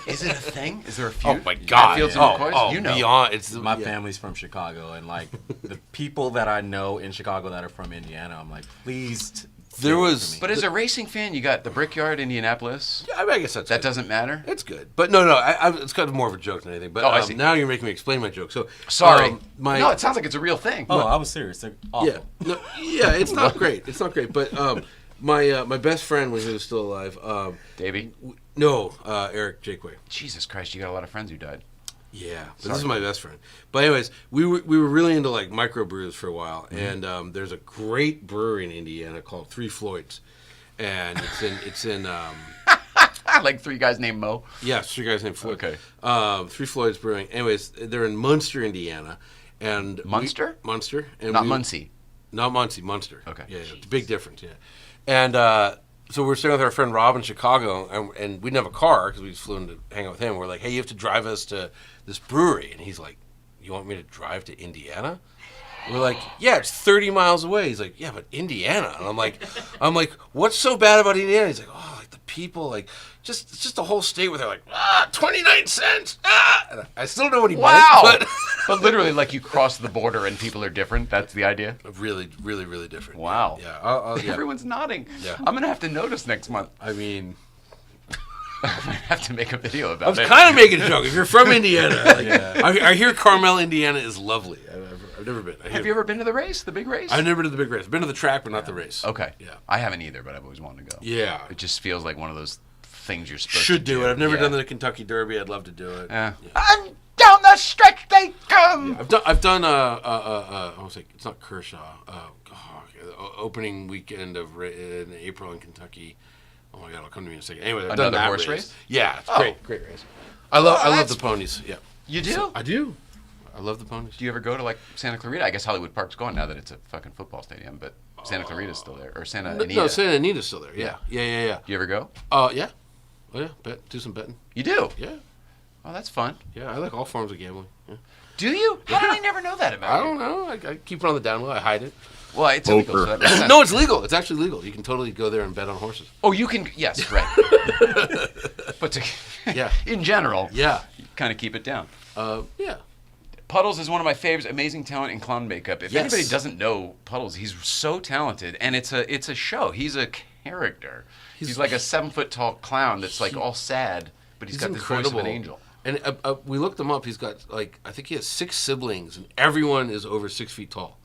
Is it a thing? Is there a feud? Oh my God! Hatfields and McCoys? Oh, You know. beyond. It's My family's from Chicago, and like the people that I know in Chicago that are from Indiana, I'm like, please. There was, But as a racing fan, you got the Brickyard, Indianapolis. I guess that's That good. doesn't matter. It's good, but no. It's kind of more of a joke than anything. But I see. now you're making me explain my joke. So Sorry. my No, it sounds like it's a real thing. Oh, I was serious. They're awful. it's not great. It's not great. But my best friend when he was still alive. Davey? Eric Jakeway. Jesus Christ, you got a lot of friends who died. Yeah, but this is my best friend. But anyways, we were really into like microbrews for a while, and there's a great brewery in Indiana called Three Floyds, and it's in Like three guys named Mo. yeah, three guys named Floyd. Okay. Three Floyds Brewing. Anyways, they're in Munster, Indiana, and Munster? Munster, and Not Muncie. Not Muncie, Munster. Okay. Yeah, it's a big difference. Yeah, and so we're staying with our friend Rob in Chicago, and we didn't have a car because we just flew in to hang out with him. We're like, hey, you have to drive us to this brewery, and he's like, you want me to drive to Indiana? We're like, yeah, it's 30 miles away. He's like, yeah, but Indiana. And I'm like, what's so bad about Indiana? He's like, oh, like the people, like it's just a whole state where they're like, 29 cents. And I still don't know what he Wow. meant, But literally, like you cross the border and people are different. That's the idea. but really, really, really different. Wow. Yeah. I'll Everyone's nodding. Yeah. I'm gonna have to notice next month. I mean, I might have to make a video I about was it. kind of making a joke. If you're from Indiana, I hear Carmel, Indiana is lovely. I've never been. Have you ever been to the race, the big race? I've never been to the big race. I've been to the track, but not the race. Okay. Yeah. I haven't either, but I've always wanted to go. Yeah. It just feels like one of those things you're supposed Should to do it. I've never Yeah. done the Kentucky Derby. I'd love to do it. Yeah. And down the stretch they come. I've done I was like, it's not Kershaw. Opening weekend in April in Kentucky. Oh my God, it'll come to me in a second. Anyway, I've done Another that horse race? Yeah, it's Oh. great race. I love that's- the ponies. Yeah, You do? I do. I love the ponies. Do you ever go to like Santa Clarita? I guess Hollywood Park's gone now that it's a fucking football stadium, but Santa Clarita's still there, or Santa Anita. No, Santa Anita's still there. Yeah. Do you ever go? Yeah. Oh yeah, do some betting. You do? Yeah, Oh, that's fun. yeah. I like all forms of gambling. Yeah. Do you? How did I never know that about I you? don't know. I keep it on the down low. I hide it. Well, it's illegal. So Poker. that makes sense. No, it's legal. It's actually legal. You can totally go there and bet on horses. Oh, you can. Yes, right. But to, Yeah. in general, Yeah. kind of keep it down. Yeah. Puddles is one of my favorites. Amazing talent in clown makeup. If Yes. anybody doesn't know Puddles, he's so talented, and it's a show. He's a character. He's like a 7 foot tall clown that's like all sad, but he's got this voice of an angel. And we looked him up. He's got I think he has 6 siblings, and everyone is over 6 feet tall.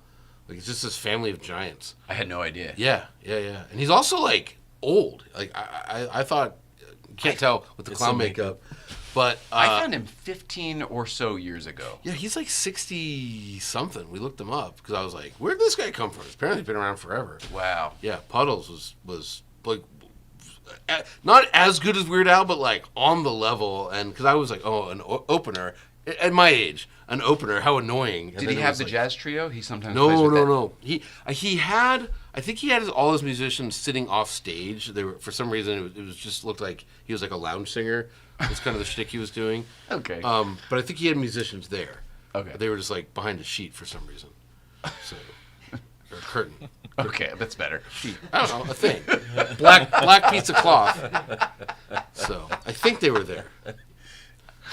Like it's just this family of giants. I had no idea. Yeah. And he's also like old. Like I thought, you can't tell with the clown makeup, but I found him 15 or so years ago. yeah, he's like 60 something. We looked him up because I was like, where did this guy come from? Apparently, he's been around forever. Wow. Yeah, Puddles was like not as good as Weird Al, but like on the level. And because I was like, oh, an opener at my age, an opener, how annoying. And Did then he it have was the like, jazz trio? He sometimes plays with that. No. He had. I think he had all his musicians sitting off stage. They were for some reason it was just looked like he was like a lounge singer. That's kind of the shtick he was doing. Okay. But I think he had musicians there. Okay. They were just like behind a sheet for some reason. So or a curtain. Okay, that's better. I don't know, a thing. Black piece of cloth. So I think they were there. I'm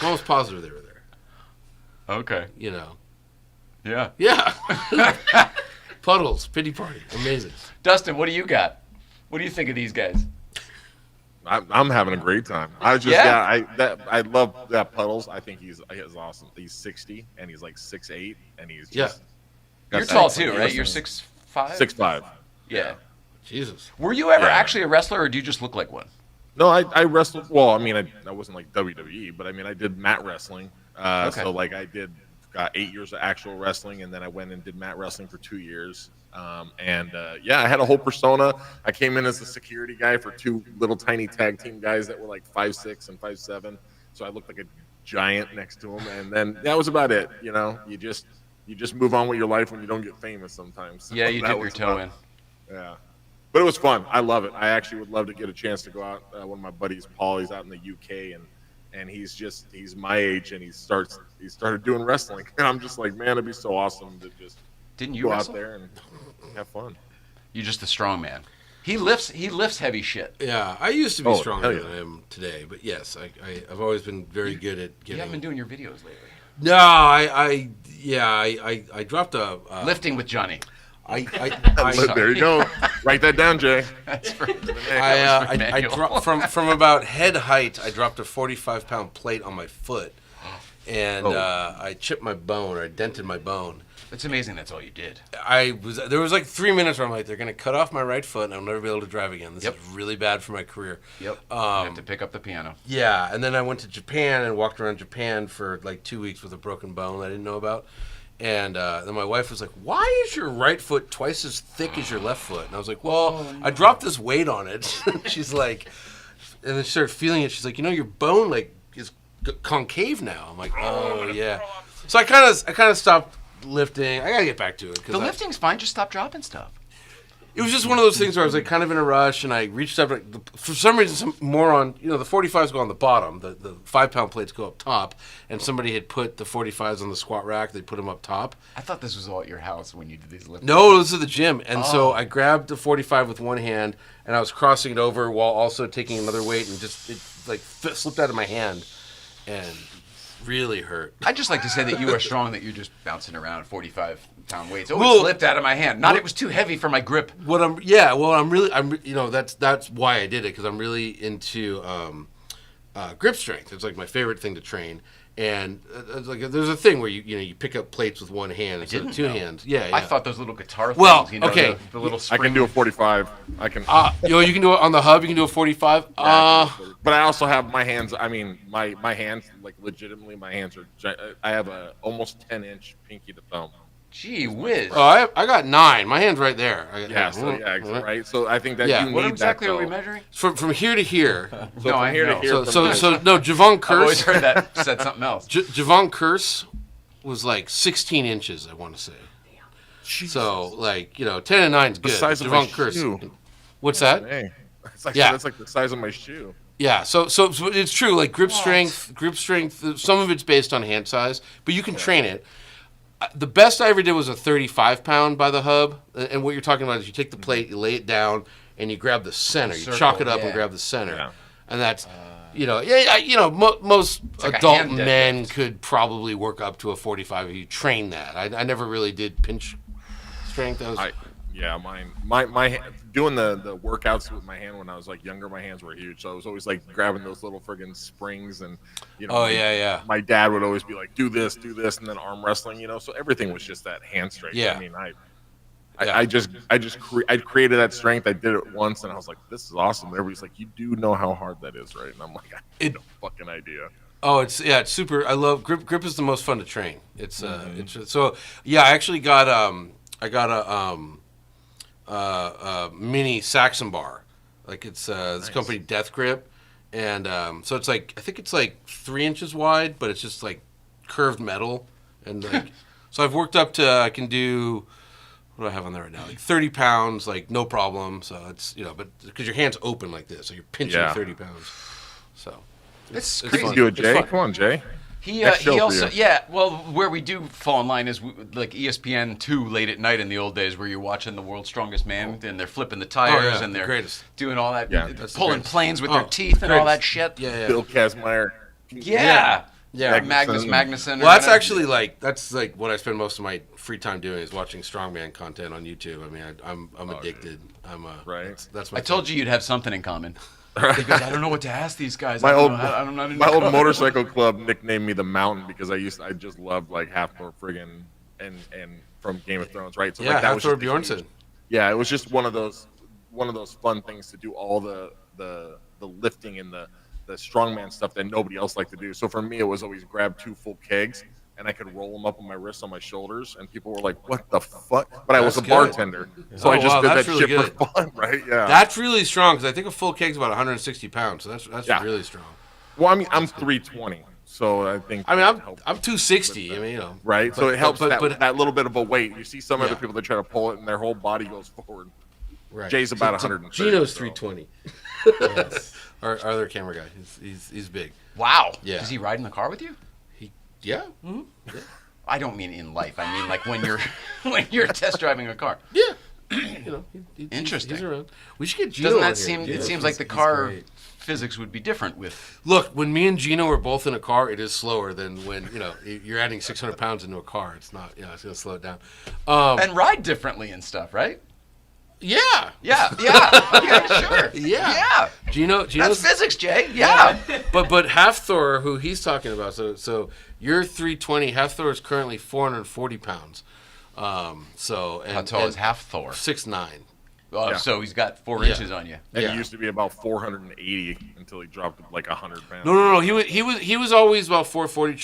almost positive they were there. Okay. You know. Yeah. Yeah. Puddles, pity party. Amazing. Dustin, what do you got? What do you think of these guys? I'm having a great time. I just Yeah? I love that Puddles. I think he's awesome. He's 60 and he's like 6'8" and he's just You're tall too, right? You're 6'5"? 6'5". Yeah. Jesus. Were you ever Yeah. actually a wrestler, or do you just look like one? No, I wrestled. Well, I mean, I wasn't like WWE, but I mean, I did mat wrestling. Okay. So like I did 8 years of actual wrestling, and then I went and did mat wrestling for 2 years. Yeah, I had a whole persona. I came in as the security guy for 2 little tiny tag team guys that were like 5'6" and 5'7". So I looked like a giant next to them, and then that was about it. You know, you just you just move on with your life when you don't get famous sometimes. So Yeah, you that dip your was toe fun. in. Yeah. But it was fun. I love it. I actually would love to get a chance to go out. One of my buddies, Paul, he's out in the UK, and he's my age, and he started doing wrestling. And I'm just like, man, it'd be so awesome to just Didn't you go wrestle? out there and have fun. You're just a strong man. He lifts heavy shit. Yeah, I used to be stronger hell yeah. than I am today, but yes, I've always been very good at You getting. haven't been doing your videos lately. No, I dropped a Lifting with Johnny. There you go. Write that down, Jay. That's for I dropped from about head height. I dropped a 45-pound plate on my foot, and I chipped my bone, or I dented my bone. It's amazing that's all you did. There was like 3 minutes where I'm like, they're gonna cut off my right foot, and I'll never be able to drive again. This Yep. is really bad for my career. Yep. You have to pick up the piano. Yeah, and then I went to Japan and walked around Japan for like 2 weeks with a broken bone I didn't know about. And then my wife was like, why is your right foot twice as thick as your left foot? And I was like, well, I dropped this weight on it. She's like, and then she started feeling it. She's like, your bone like is concave now. I'm like, oh yeah. So I kind of stopped lifting. I gotta get back to it. The lifting's fine. Just stop dropping stuff. It was just one of those things where I was like kind of in a rush, and I reached up. For some reason, some moron, the 45s go on the bottom, the 5-pound plates go up top, and somebody had put the 45s on the squat rack. They put them up top. I thought this was all at your house when you did these lifts. No, this is the gym, and so I grabbed the 45 with one hand, and I was crossing it over while also taking another weight, and just it like slipped out of my hand, and really hurt. I'd just like to say that you are strong, that you're just bouncing around 45-pound weights. Oh, it slipped out of my hand. It was too heavy for my grip. I'm that's why I did it, because I'm really into grip strength. It's like my favorite thing to train. And it's like there's a thing where you pick up plates with one hand instead of two hands. Yeah, I thought those little guitar things. Well, okay, the little I can do a 45. I can. You can do it on the hub. You can do a 45. But I also have my hands. I mean, my hands, like legitimately, my hands are. I have a almost 10-inch pinky to thumb. Gee whiz. Oh, I got 9. My hand's right there. Right. So I think that you need What exactly that, are we though. measuring? From here to here. So from here to here. So no, Javon I've always Curse. heard that said something else. Javon Curse was like 16 inches, I want to say. Jesus. So 10 and 9 is good. The size of my Javon Curse. shoe. What's that? Hey, it's like, Yeah. that's like the size of my shoe. Yeah, so it's true. Like grip strength. Some of it's based on hand size, but you can train it. The best I ever did was a 35-pound by the hub, and what you're talking about is you take the plate, you lay it down, and you grab the center. You chalk it up and grab the center, and that's most like a adult hand men deadlift. could probably work up to a 45 if you train that. I never really did pinch strength. My doing the workouts with my hand when I was like younger, my hands were huge. So I was always like grabbing those little friggin' springs, and my dad would always be like, do this, and then arm wrestling, So everything was just that hand strength. Yeah. I mean, I created that strength. I did it once, and I was like, this is awesome. And everybody's like, you do know how hard that is, right? And I'm like, I had no fucking idea. Oh, it's super. I love grip. Grip is the most fun to train. It's so yeah. I actually got a mini Saxon bar, like it's this company Death Grip, and so it's like I think it's like 3 inches wide, but it's just like curved metal, and like so I've worked up to I can do what do I have on there right now, like 30 pounds, like no problem. So it's but because your hand's open like this, so you're pinching 30 pounds. So It's You crazy. can do it, It's Jay. fun. Come on, Jay. He Next show for also you. well, where we do fall in line is like ESPN 2 late at night in the old days, where you're watching the World's Strongest Man and they're flipping the tires and the they're greatest. doing all that, Yeah, that's the pulling greatest. planes with their Oh, teeth and all that greatest. shit. Yeah. Bill Kazmaier. Yeah. Yeah. Magnus Magnuson. Well, that's like what I spend most of my free time doing is watching strongman content on YouTube. I mean, I'm addicted. Right. That's my I told you you'd have something in common. Because I don't know what to ask these guys. My I old don't know. my old motorcycle club nicknamed me the Mountain because I just loved like Halfthor friggin' and from Game of Thrones, right? So Yeah, like, that was Halfthor just a Bjornsson. huge- Yeah, it was just one of those fun things to do all the lifting and the strongman stuff that nobody else liked to do. So for me, it was always grab 2 full kegs and I could roll them up on my wrists on my shoulders, and people were like, "What the fuck?" But I was a That's good. bartender, so Oh, I just wow, did that's that really shit for fun, right? Yeah. That's really strong because I think a full keg's about 160 pounds, so that's Yeah. really strong. Well, I mean, I'm 320, So I think. I mean, that helps I'm 260. I mean, you know. right. So it helps but- that little bit of a weight. You see some Yeah. other people that try to pull it and their whole body goes forward. Right. Jay's about 130. Gino's so. 320. our other camera guy. He's big. Wow. Yeah. Does he ride in the car with you? Yeah. I don't mean in life. I mean like when you're test driving a car. Yeah. You know, Interesting. He's around. We should get Gino. Doesn't on that here. seem? Yeah. It seems like the car physics would be different with. Look, when me and Gino were both in a car, it is slower than when you're adding 600 pounds into a car. It's not. It's gonna slow it down. And ride differently and stuff, right? Yeah. Yeah. Okay, sure. Yeah. Gino's That's physics, Jay. Yeah. but Hafthor, who he's talking about, so you're 320. Hafthor is currently 440 pounds. So and, How tall is Hafthor? 6'9". So he's got 4 inches on you. And Yeah. he used to be about 480 until he dropped like 100 pounds. No. He was always about 440.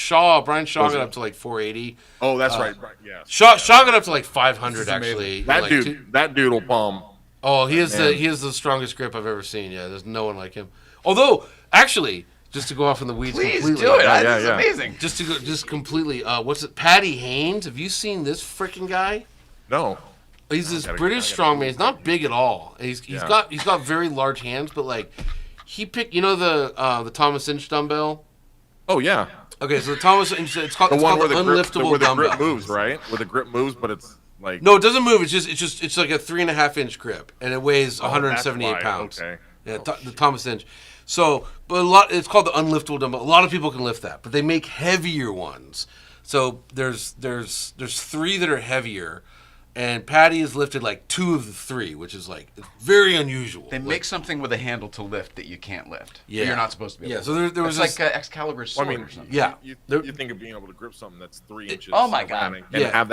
Brian Shaw got up to like 480. Oh, that's right. Yeah. Shaw got up to like 500 actually. That dude will palm. Oh, he is the strongest grip I've ever seen. Yeah, there's no one like him. Although, actually, just to go off in the weeds Please completely. do it. Yeah, This is yeah. amazing. Just completely. What's it? Patty Haynes. Have you seen this freaking guy? No. He's this gotta- British I gotta- strongman. He's not big at all. And he's got very large hands, but like he picked. You know the Thomas Inch dumbbell. Oh yeah. Okay, so the Thomas Inch. It's called The one where the the unliftable grip, dumbbell. grip moves, right? Where the grip moves, but it's like No, it doesn't move. It's like a 3.5 inch grip, and it weighs 178 that's why. pounds. Okay. Yeah, the Thomas Inch. So, but it's called the unliftable dumbbell. A lot of people can lift that, but they make heavier ones. So there's 3 that are heavier, and Patty has lifted like 2 of the 3, which is like very unusual. They make something with a handle to lift that you can't lift. Yeah. You're not supposed to be able to. So there was It's this, like Excalibur sword Well, I mean, or something. Yeah. You There- think of being able to grip something that's 3 inches. Oh my God. and Yeah. have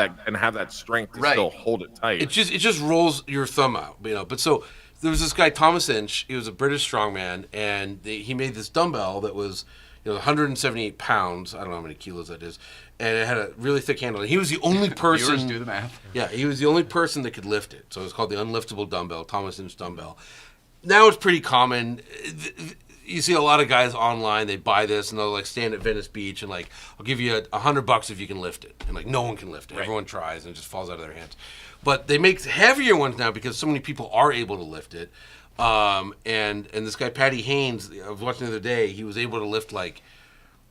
that strength to Right. still hold it tight. it just rolls your thumb out, But so there was this guy Thomas Inch. He was a British strongman, and he made this dumbbell that was 178 pounds. I don't know how many kilos that is, and it had a really thick handle. And he was the only person. Viewers do the math. Yeah, he was the only person that could lift it. So it's called the unliftable dumbbell, Thomas Inch dumbbell. Now it's pretty common. You see a lot of guys online, they buy this and they'll like stand at Venice Beach and like, I'll give you $100 if you can lift it. And like no one can lift it. Right. Everyone tries and it just falls out of their hands. But they make heavier ones now because so many people are able to lift it. And this guy, Patty Haynes, I was watching the other day, he was able to lift like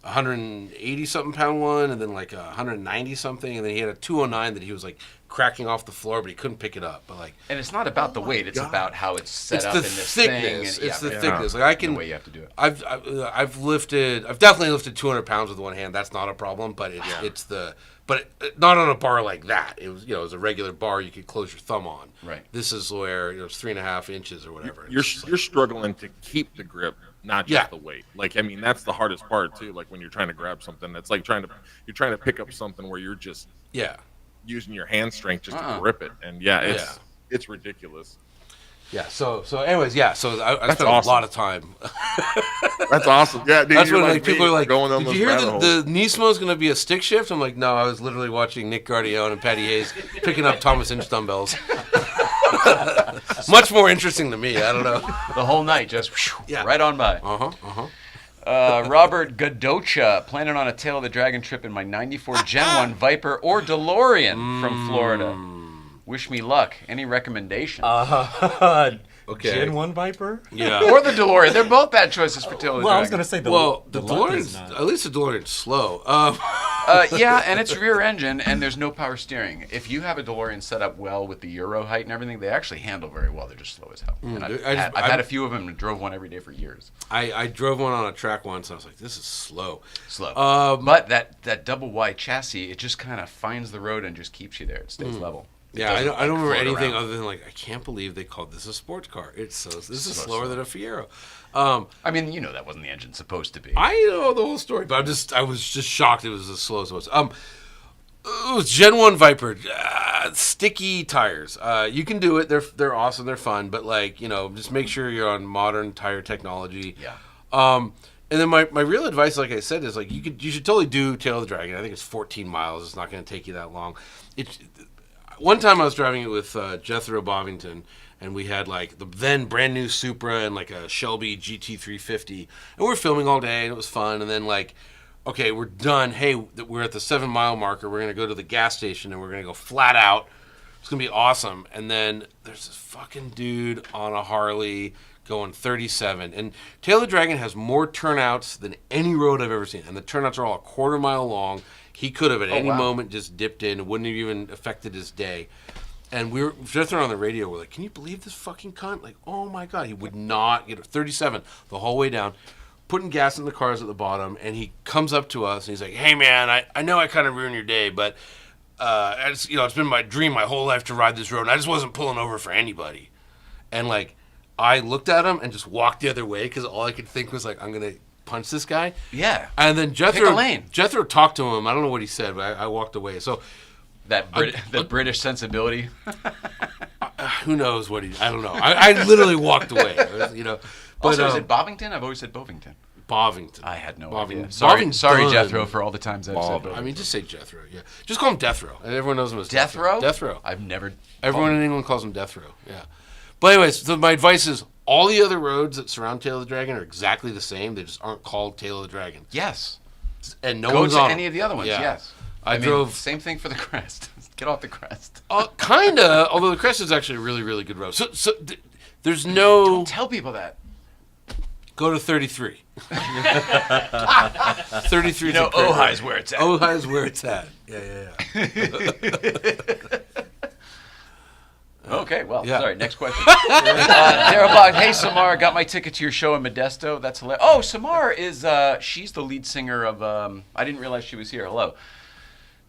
180 something pound one, and then like 190 something, and then he had a 209 that he was like cracking off the floor, but he couldn't pick it up. But like, And it's not about the weight; it's about how it's set it's up the in this thickness. thing. And, It's the yeah, thickness. Like I can, the way you have to do it. I've definitely lifted 200 pounds with one hand. That's not a problem, but not on a bar like that. It was, it was a regular bar you could close your thumb on. Right. This is where it's 3.5 inches or whatever. You're It's just you're struggling to keep the grip, not just Yeah. the weight. Like I mean, that's the hardest part too. Like when you're trying to grab something, that's like you're trying to pick up something where you're just yeah. using your hand strength just to grip it, and it's ridiculous. Yeah. So anyways, yeah. So I That's spent awesome. a lot of time. That's awesome. Yeah, dude, That's you're when like me, people are like, going on "Did those you hear rabbit holes." the Nismo is going to be a stick shift?" I'm like, "No, I was literally watching Nick Guardione and Patty Hayes picking up Thomas Inch dumbbells." Much more interesting to me. I don't know. The whole night, just Yeah. right on by. Robert Gadocha, planning on a Tail of the Dragon trip in my 94 Gen 1 Viper or DeLorean from Florida. Wish me luck. Any recommendations? Okay. Gen 1 Viper? Yeah. Or the DeLorean. They're both bad choices for Tail of the Well, I Dragon. was going to say the The luck is DeLorean's not. at least the DeLorean's slow. Yeah, and it's rear engine, and there's no power steering. If you have a DeLorean set up well with the Euro height and everything, they actually handle very well. They're just slow as hell. And I've had a few of them and drove one every day for years. I drove one on a track once, and I was like, "This is slow." Slow. But that double wide chassis, it just kind of finds the road and just keeps you there. It stays level. Yeah, I don't remember float anything around. other than like, I can't believe they called this a sports car. This is So slower slow. than a Fiero. I mean, that wasn't the engine supposed to be. I know the whole story, but I was just shocked it was as slow as it was. It was Gen 1 Viper, sticky tires. You can do it. They're awesome. They're fun, but like, just make sure you're on modern tire technology. Yeah. And then my real advice, like I said, is like you should totally do Tail of the Dragon. I think it's 14 miles. It's not going to take you that long. One time I was driving it with Jethro Bovington, and we had like the then brand new Supra and like a Shelby GT350, and we were filming all day, and it was fun. And then like okay, we're done. Hey, we're at the 7 mile marker. We're going to go to the gas station and we're going to go flat out. It's going to be awesome. And then there's this fucking dude on a Harley going 37. And Tail of the Dragon has more turnouts than any road I've ever seen. And the turnouts are all a quarter mile long. He could have at any moment just dipped in. It wouldn't have even affected his day. And we were just on the radio. We're like, can you believe this fucking cunt? Like, oh my God. He would not get 37 the whole way down, putting gas in the cars at the bottom. And he comes up to us and he's like, hey man, I know I kind of ruined your day, but it's been my dream my whole life to ride this road. And I just wasn't pulling over for anybody. And like, I looked at him and just walked the other way because all I could think was like, I'm going to punch this guy. Yeah. And then Pick a lane. Jethro talked to him. I don't know what he said, but I walked away. So the British sensibility. Who knows what he? I don't know. I literally walked away. But Also, is it Bovington? I've always said Bovington. Bovington. I had no Bovington. idea. Sorry, Bovington. Jethro, for all the times I've said Bovington. I mean, just say Jethro. Yeah, just call him Death Row, and everyone knows him as Death Row. Death Row. I've never. Everyone in England calls him Death Row. Yeah. But anyways, so my advice is all the other roads that surround Tail of the Dragon are exactly the same. They just aren't called Tail of the Dragon. Yes. And no Go one's to on any of the other ones. Yeah. Yes. I mean, drove. Same thing for the Crest. Get off the Crest. Kinda. Although the Crest is actually a really, really good road. So there's no. Don't tell people that. Go to 33. 33. You know, Ojai's where it's at. Ojai's where it's at. Yeah. Okay, well, Yeah. sorry, next question. Darabog, hey, Samar, got my ticket to your show in Modesto. That's hilarious. Oh, Samar is, she's the lead singer of, I didn't realize she was here. Hello.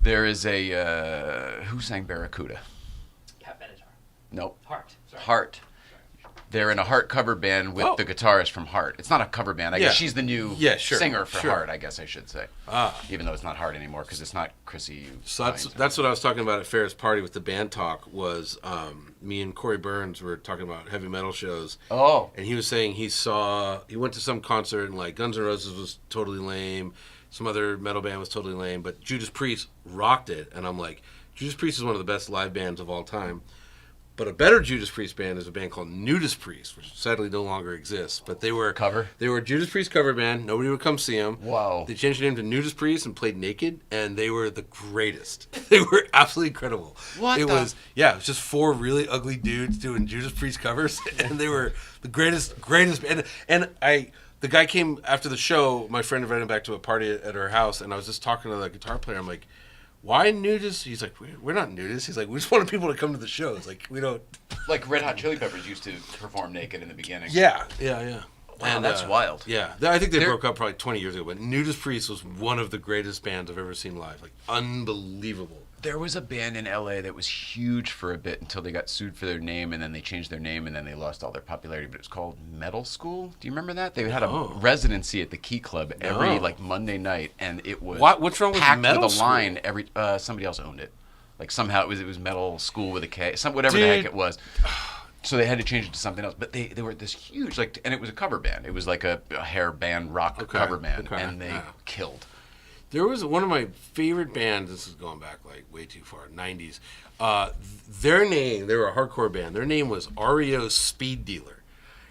There is a, who sang Barracuda? Pat Benatar. Nope. Heart. Sorry. Heart. They're in a Heart cover band with the guitarist from Heart. It's not a cover band. I guess she's the new singer for Heart, I guess I should say. Even though it's not Heart anymore because it's not Chrissy. So that's what I was talking about at Ferris Party with the band talk was me and Corey Burns were talking about heavy metal shows. Oh. And he was saying he went to some concert and like Guns N' Roses was totally lame. Some other metal band was totally lame. But Judas Priest rocked it. And I'm like, Judas Priest is one of the best live bands of all time. But a better Judas Priest band is a band called Nudist Priest, which sadly no longer exists. But they were They were a Judas Priest cover band. Nobody would come see them. Wow. They changed their name to Nudist Priest and played naked, and they were the greatest. They were absolutely incredible. It was just 4 really ugly dudes doing Judas Priest covers, and they were the greatest band. And the guy came after the show. My friend invited him back to a party at her house, and I was just talking to the guitar player. I'm like, why nudists? He's like, we're not nudists. He's like, we just wanted people to come to the shows. Like, we don't. Like Red Hot Chili Peppers used to perform naked in the beginning. Yeah. Wow, and that's wild. Yeah, I think they broke up probably 20 years ago. But Nudist Priest was one of the greatest bands I've ever seen live. Like, unbelievable. There was a band in LA that was huge for a bit until they got sued for their name, and then they changed their name, and then they lost all their popularity. But it was called Metal School. Do you remember that? They had a residency at the Key Club every Monday night, and it was what's wrong with packed Metal with a School? line. Somebody else owned it. Like somehow it was Metal School with a K, whatever the heck it was. So they had to change it to something else. But they were this huge, and it was a cover band. It was like a hair band rock cover band, and they killed. There was one of my favorite bands, this is going back like way too far, 90s. Their name, they were a hardcore band. Their name was REO Speed Dealer.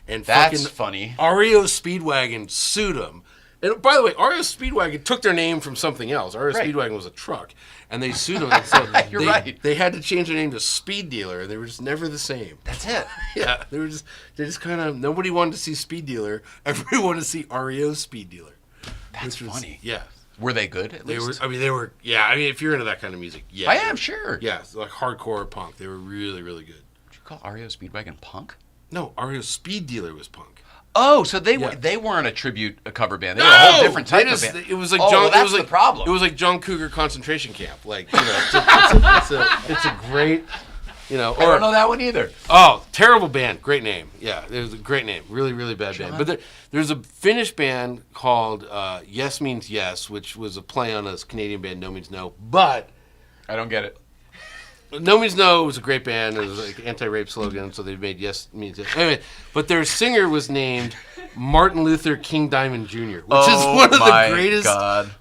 And that's funny. REO Speedwagon sued them. And by the way, REO Speedwagon took their name from something else. REO Speedwagon was a truck. And they sued them. And so You're right. They had to change their name to Speed Dealer. They were just never the same. That's it. Yeah. They just kind of, nobody wanted to see Speed Dealer. Everybody wanted to see REO Speed Dealer. That's funny. Yeah. Were they good? At least? They were. Yeah, I mean, if you're into that kind of music, yeah. I am, sure. Yeah, it's like hardcore punk. They were really, really good. Did you call REO Speedwagon punk? No, REO Speed Dealer was punk. Oh, so they weren't a cover band. They were a whole different type of band. It was like that's the problem. It was like John Cougar concentration camp. Like, it's a great. I don't know that one either. Oh, terrible band. Great name. Yeah, it was a great name. Really, really bad band. But there's a Finnish band called Yes Means Yes, which was a play on a Canadian band, No Means No. But I don't get it. No Means No was a great band. It was like an anti-rape slogan, so they made Yes Means Yes. Anyway, but their singer was named Martin Luther King Diamond Jr., which is one of the greatest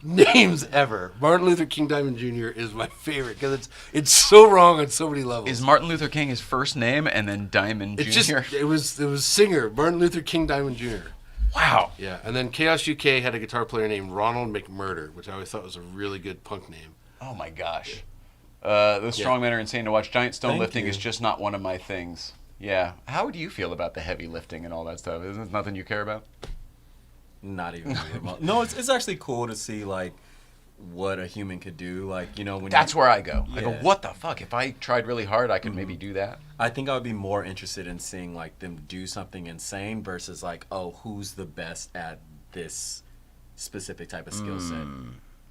names ever. Martin Luther King Diamond Jr. is my favorite because it's so wrong on so many levels. Is Martin Luther King his first name and then Diamond Jr.? It was singer Martin Luther King Diamond Jr. Wow. Yeah, and then Chaos UK had a guitar player named Ronald McMurder, which I always thought was a really good punk name. Oh my gosh. The strongmen are insane to watch. Giant stone Thank lifting you. is just not one of my things. Yeah. How do you feel about the heavy lifting and all that stuff? Isn't it nothing you care about? Not even. No, it's actually cool to see like what a human could do. Like when That's where I go. I go, Yeah. what the fuck? If I tried really hard, I could maybe do that. I think I would be more interested in seeing like them do something insane versus like, oh, who's the best at this specific type of skill set.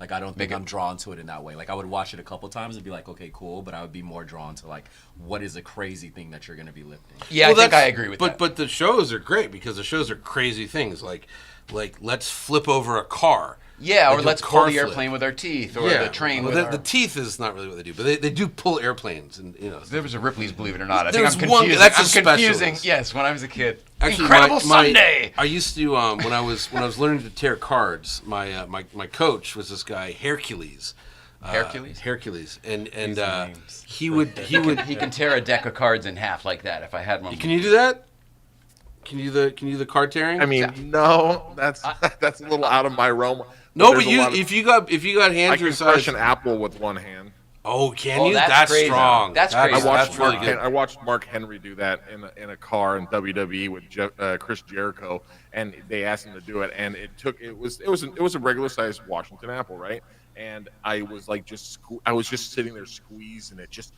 Like I don't think I'm drawn to it in that way. Like I would watch it a couple times and be like, okay, cool, but I would be more drawn to like, what is a crazy thing that you're going to be lifting? Yeah, I think I agree with that. But the shows are great because the shows are crazy things like let's flip over a car. Yeah, Like or do let's a pull car the flip. airplane with our teeth, or the train Well, with the teeth is not really what they do, but they do pull airplanes, and There was a Ripley's, believe it or not. I There's think I'm one- confusing. that's a I'm confusing. specialist. Yes, when I was a kid. Actually, Incredible Sunday. I used to when I was learning to tear cards. My coach was this guy Hercules. Hercules? and names. he would He can tear a deck of cards in half like that. If I had one. Can you do that? Can you do the card tearing? I mean, no, that's a little out of my realm. no, There's but a lot of- if you got hand I your can size. crush an apple with one hand. Oh, can Oh, you? that's crazy. strong. That's crazy. I watched That's really good. I watched Mark Henry do that in a car in WWE with Chris Jericho, and they asked him to do it, and it was a regular sized Washington apple, right? And I was like I was just sitting there squeezing it, just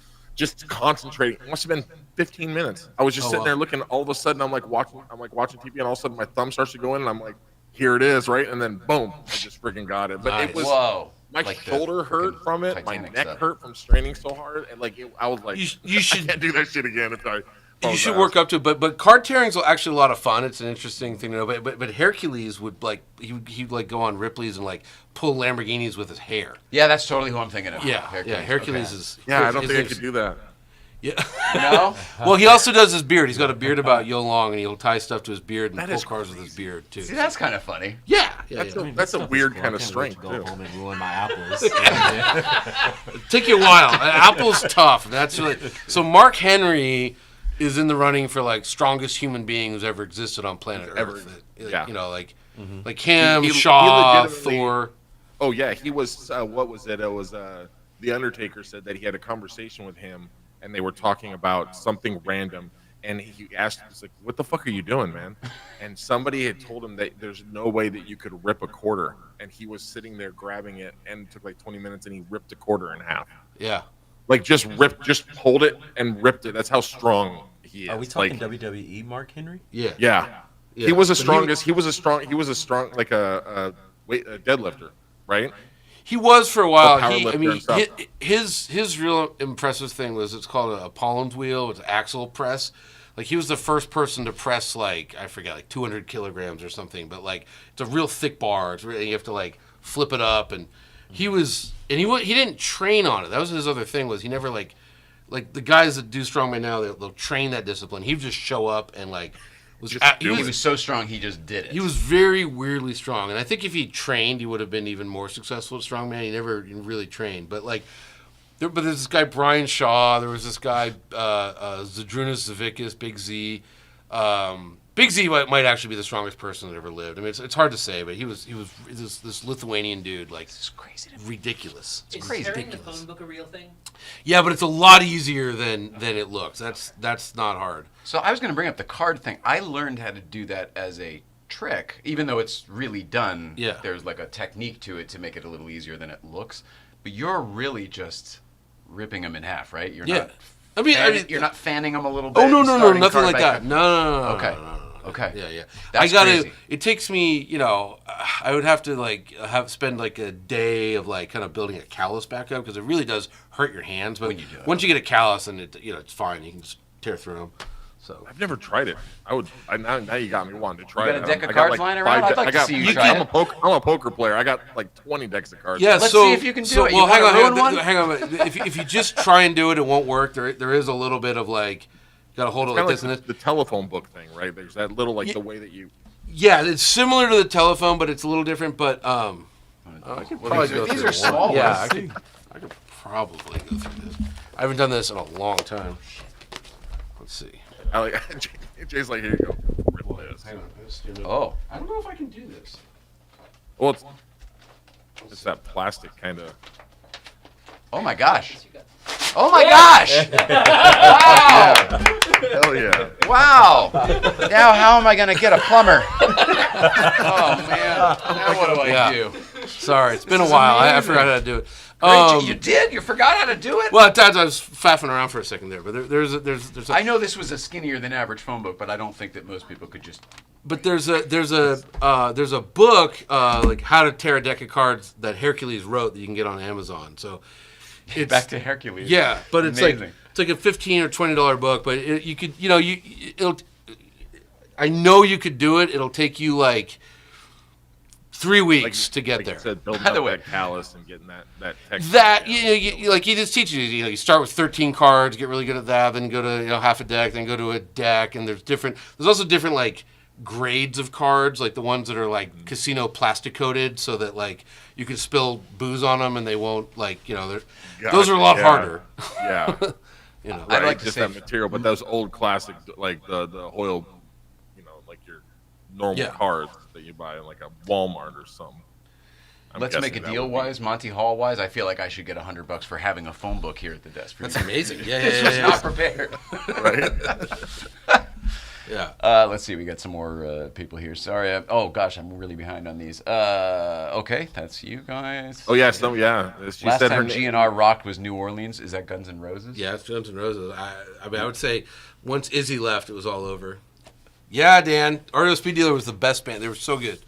concentrating. It must have been 15 minutes. I was just sitting there looking. All of a sudden, I'm like watching TV, and all of a sudden my thumb starts to go in, and I'm like, here it is, right? And then boom, I just freaking got it. But Nice. it was. Whoa. My Like the shoulder hurt fucking from it. My Titanic neck stuff. hurt from straining so hard, and I was like, You should- I can't do that shit again. You should work up to it, but card tearing's actually a lot of fun. It's an interesting thing to know. But Hercules would he'd like go on Ripley's and like pull Lamborghinis with his hair. Yeah, that's totally who I'm thinking of. Yeah, Hercules Okay. is. Yeah, I don't his think I name's- could do that. Yeah. No? Well, he also does his beard. He's got a beard about yo long, and he'll tie stuff to his beard and That pull is cars with his beard too. See, that's kind of funny. Yeah. That's a weird kind of I can't wait strength to go too. home and ruin my apples. Take you a while. Apple's tough. That's really so. Mark Henry is in the running for like strongest human being who's ever existed on planet Ever. Earth. Yeah. You know, like him, He Shaw, legitimately- Thor. Oh yeah, he was. What was it? It was the Undertaker said that he had a conversation with him, and they were talking about something random. And he asked him, he's like, "What the fuck are you doing, man?" And somebody had told him that there's no way that you could rip a quarter. And he was sitting there grabbing it, and it took like 20 minutes, and he ripped a quarter in half. Yeah. Like just hold it and ripped it. That's how strong he is. Are we talking like, WWE Mark Henry? Yeah. Yeah. Yeah. He was the But strongest. He was a strong like a deadlifter, right? He was for a while. power He, I lifter mean, and stuff. his real impressive thing was it's called a Pollen's wheel. It's axle press. Like he was the first person to press like I forget like 200 kilograms or something. But like it's a real thick bar. It's really you have to like flip it up. And he didn't train on it. That was his other thing was he never like the guys that do strongman now they'll train that discipline. He would just show up and like was Just He was so strong, he just did it. he was very weirdly strong, and I think if he trained, he would have been even more successful at strongman. He never really trained, but there's this guy Brian Shaw. There was this guy Zadrunas Zavickas, Big Z. Big Z might actually be the strongest person that ever lived. I mean, it's hard to say, but he was this Lithuanian dude, like It's crazy. ridiculous. Is crazy. tearing the Ridiculous. phone book a real thing? Yeah, but it's a lot easier than it looks. That's not hard. So I was going to bring up the card thing. I learned how to do that as a trick, even though it's really done. Yeah. There's like a technique to it to make it a little easier than it looks. But you're really just ripping them in half, right? You're Yeah. not. I mean, You're not fanning them a little bit. Oh no, starting nothing card like by that. card. No. Okay. No. Okay. Yeah. That's I gotta. crazy. It takes me. I would have to spend like a day of like kind of building a callus back up because it really does hurt your hands. But When you do it. once you get a callus, and it's fine. You can just tear through them. So I've never tried it. Now you got me wanting to try You it. got a deck of I got, cards lying around? I'd like to see you try I'm it. I'm a poker player. I got like 20 decks of cards. yeah. Let's so see if you can do so, it. You Well, hang wanna on, ruin one? hang on. If you just try and do it, it won't work. There is a little bit of like. Got to hold it Kind like of this and like this. the telephone book thing, right? There's that little the way that you. Yeah, it's similar to the telephone, but it's a little different. But I could Well, these are small Yeah, ones. I could probably go through this. I haven't done this in a long time. Let's see. Jay's like, here you go. Rip this. Hang on. this. You know? Oh. I don't know if I can do this. Well, it's that plastic kind of. Oh my gosh. Oh my gosh! Wow! Hell yeah! Wow! Now how am I gonna get a plumber? Oh man! Now what do I do? Sorry, it's been a while. I forgot how to do it. You did? You forgot how to do it? Well, at times I was faffing around for a second there, but there's a, I know this was a skinnier than average phone book, but I don't think that most people could just. But there's a book like how to tear a deck of cards that Hercules wrote that you can get on Amazon. So it's Back to Hercules. Yeah, but it's amazing. like a $15 or $20 book, but you could it'll. I know you could do it. It'll take you like 3 weeks to get there. You said, building By the up way- that callus and getting that text. That like he just teaches you. You start with 13 cards, get really good at that, then go to half a deck, then go to a deck, and there's also different like grades of cards, like the ones that are like casino plastic coated, so that like you can spill booze on them and they won't those are a lot harder. Yeah. Right, I'd like to just say- that material, but those old classic, like the Hoyle, like your normal cards that you buy in like a Walmart or something. Let's make a deal wise, Monty Hall wise. I feel like I should get $100 for having a phone book here at the desk. For That's you. amazing. This was not prepared. Right? Yeah. Let's see. We got some more people here. Sorry. Oh gosh, I'm really behind on these. Okay, that's you guys. Oh yeah, She Last said her time name. GNR rocked was New Orleans. Is that Guns N' Roses? Yeah, it's Guns N' Roses. I mean, I would say once Izzy left, it was all over. Yeah, Dan. REO Speed Dealer was the best band. They were so good.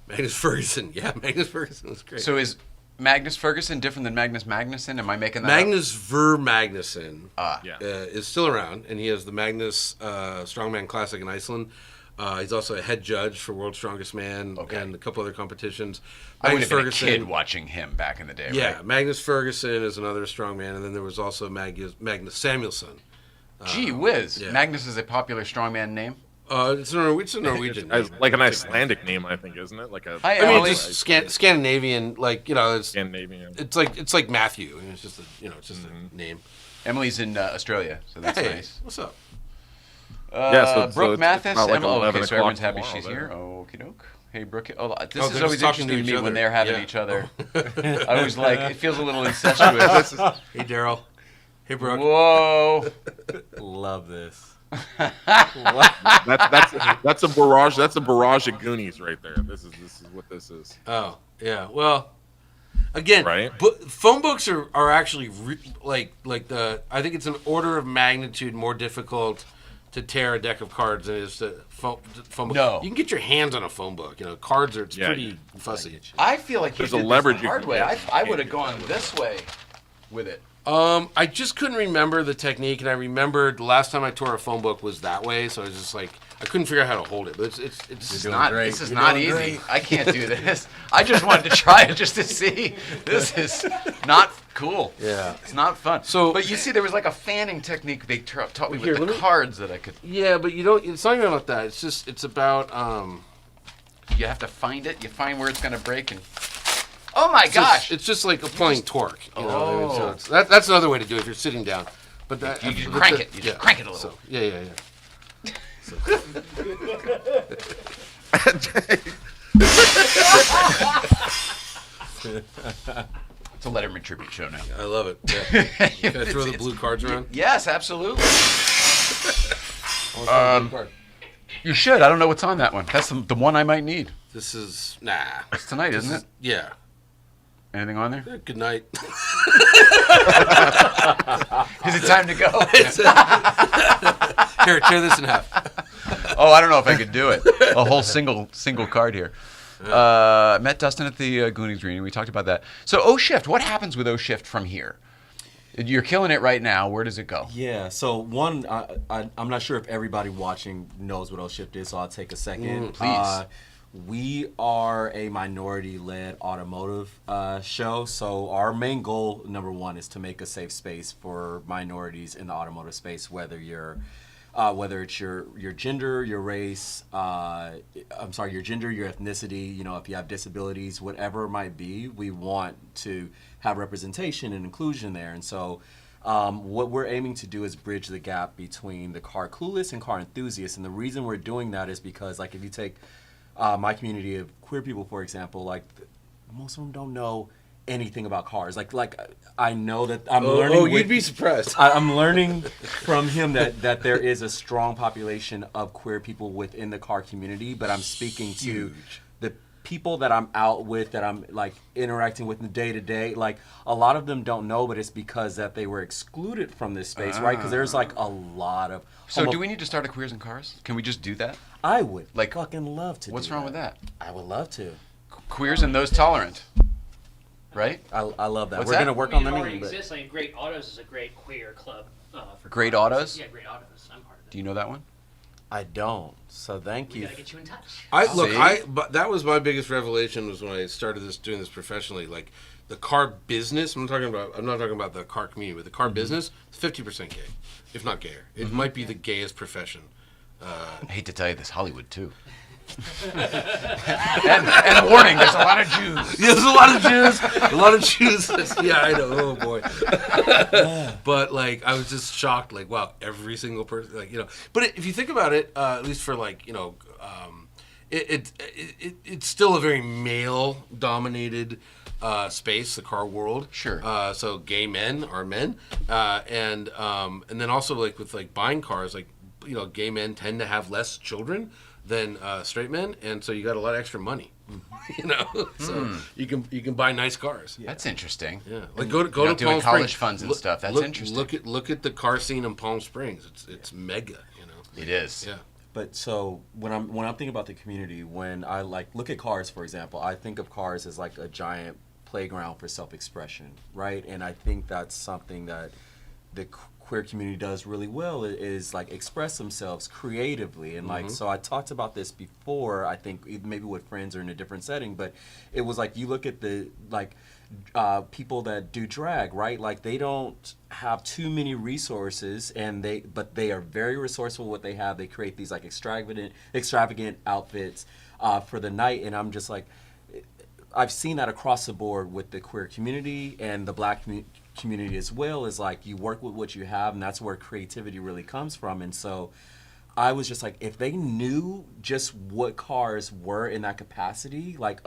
Magnus Ferguson. Yeah, Magnus Ferguson was great. So is Magnus Ferguson different than Magnus Magnuson? Am I making that Magnus Ver Magnuson Yeah. is still around, and he has the Magnus Strongman Classic in Iceland. He's also a head judge for World's Strongest Man and a couple other competitions. I would Magnus have been a kid watching him back in the day. Yeah, Right? Magnus Ferguson is another strongman, and then there was also Magnus Samuelsson. Gee whiz. yeah. Magnus is a popular strongman name. It's a Norwegian. It's like an Icelandic name, I think, isn't it? Like a. Hi, I mean, Emily. just Scandinavian, like it's Scandinavian. it's like Matthew. And it's just a name. Emily's in Australia, so that's Hey, nice. what's up? So Brooke it's Mathis. about like 11 Okay, so o'clock everyone's happy tomorrow she's there. here. Okie doke. Hey, Brooke. Oh, this they're is just always talking interesting to to each me when other. they're having Yeah. each other. I always like, it feels a little incestuous. Hey, Daryl. Hey, Brooke. Whoa. Love this. That's a barrage. That's a barrage of Goonies right there. This is what this is. Oh, yeah. Well, again, Right. phone books are actually I think it's an order of magnitude more difficult to tear a deck of cards than it is to phone book. No. You can get your hands on a phone book. Cards are Yeah, pretty fussy. I feel like There's you a did leverage this you the hard can way. get. I would have gone this way with it. I just couldn't remember the technique, and I remembered the last time I tore a phone book was that way, so I was just like, I couldn't figure out how to hold it. But it's This is not easy. I can't do this. I just wanted to try it just to see. This is not cool. Yeah. It's not fun. So- but you see, there was like a fanning technique they taught me Here, with the let me- cards that I could. Yeah, but you don't. It's not even about that. It's about You have to find it. You find where it's going to break and. Oh my gosh! It's just like applying torque. Oh. So that's another way to do it if you're sitting down. But that You just but crank it. You just crank it a little. So, yeah. It's a Letterman tribute show now. I love it. Yeah. Can I throw the blue cards around? Yes, absolutely. Blue card. You should. I don't know what's on that one. That's the one I might need. This is nah. It's tonight, isn't it? Yeah. Anything on there? Good night. Is it time to go? Here, tear this in half. Oh, I don't know if I could do it. A whole single card here. Met Dustin at the Goonies reunion. We talked about that. So O-Shift, what happens with O-Shift from here? You're killing it right now. Where does it go? Yeah, so one, I'm not sure if everybody watching knows what O-Shift is, so I'll take a second. Please. We are a minority-led automotive show, so our main goal, number one, is to make a safe space for minorities in the automotive space, whether it's your gender, your race, your gender, your ethnicity, if you have disabilities, whatever it might be, we want to have representation and inclusion there. And so What we're aiming to do is bridge the gap between the car clueless and car enthusiasts. And the reason we're doing that is because, like, if you take my community of queer people, for example, like, most of them don't know anything about cars. Like I know that I'm learning. Oh, you'd be surprised. I'm learning from him that there is a strong population of queer people within the car community, but I'm speaking to the people that I'm out with, that I'm like interacting with in the day to day. Like, a lot of them don't know, but it's because that they were excluded from this space, right? Because there's like a lot of. So do we need to start a Queers in Cars? Can we just do that? I would Like, fucking love to. What's do wrong with that? I would love to. Queers and those tolerant. Right? I love that. What's We're that? gonna work I on mean, the it already name. But exists. Like, Great Autos is a great queer club. For Great cars. Autos? Yeah, Great Autos. I'm part of it. Do you know that one? I don't. So thank We you. gotta get you in touch. But that was my biggest revelation was when I started doing this professionally. Like, the car business. I'm not talking about the car community, but the car business is 50% gay, if not gayer. It might be the gayest profession. I hate to tell you this, Hollywood too. and a warning, there's a lot of Jews. Yeah, there's a lot of Jews. A lot of Jews. Yeah, I know. Oh boy. But like, I was just shocked. Like, wow, every single person. Like, you know. But if you think about it, at least for like, you know, it's still a very male-dominated space, the car world. Sure. So gay men are men, and then also like with like buying cars, like, you know, gay men tend to have less children than straight men, and so you got a lot of extra money, you know. So you can buy nice cars. Yeah. That's interesting. Yeah, like go to doing Palm college Springs. funds and stuff. That's interesting. Look at the car scene in Palm Springs. It's mega, you know. It is. Yeah. But so when I'm thinking about the community, when I like look at cars, for example, I think of cars as like a giant playground for self-expression, right? And I think that's something that the queer community does really well, is like express themselves creatively. And like, so I talked about this before, I think maybe with friends or in a different setting, but it was like, you look at the like people that do drag, right? Like, they don't have too many resources, but they are very resourceful with what they have. They create these like extravagant outfits for the night. And I'm just like, I've seen that across the board with the queer community and the black community as well. Is like, you work with what you have, and that's where creativity really comes from. And so I was just like, if they knew just what cars were in that capacity, like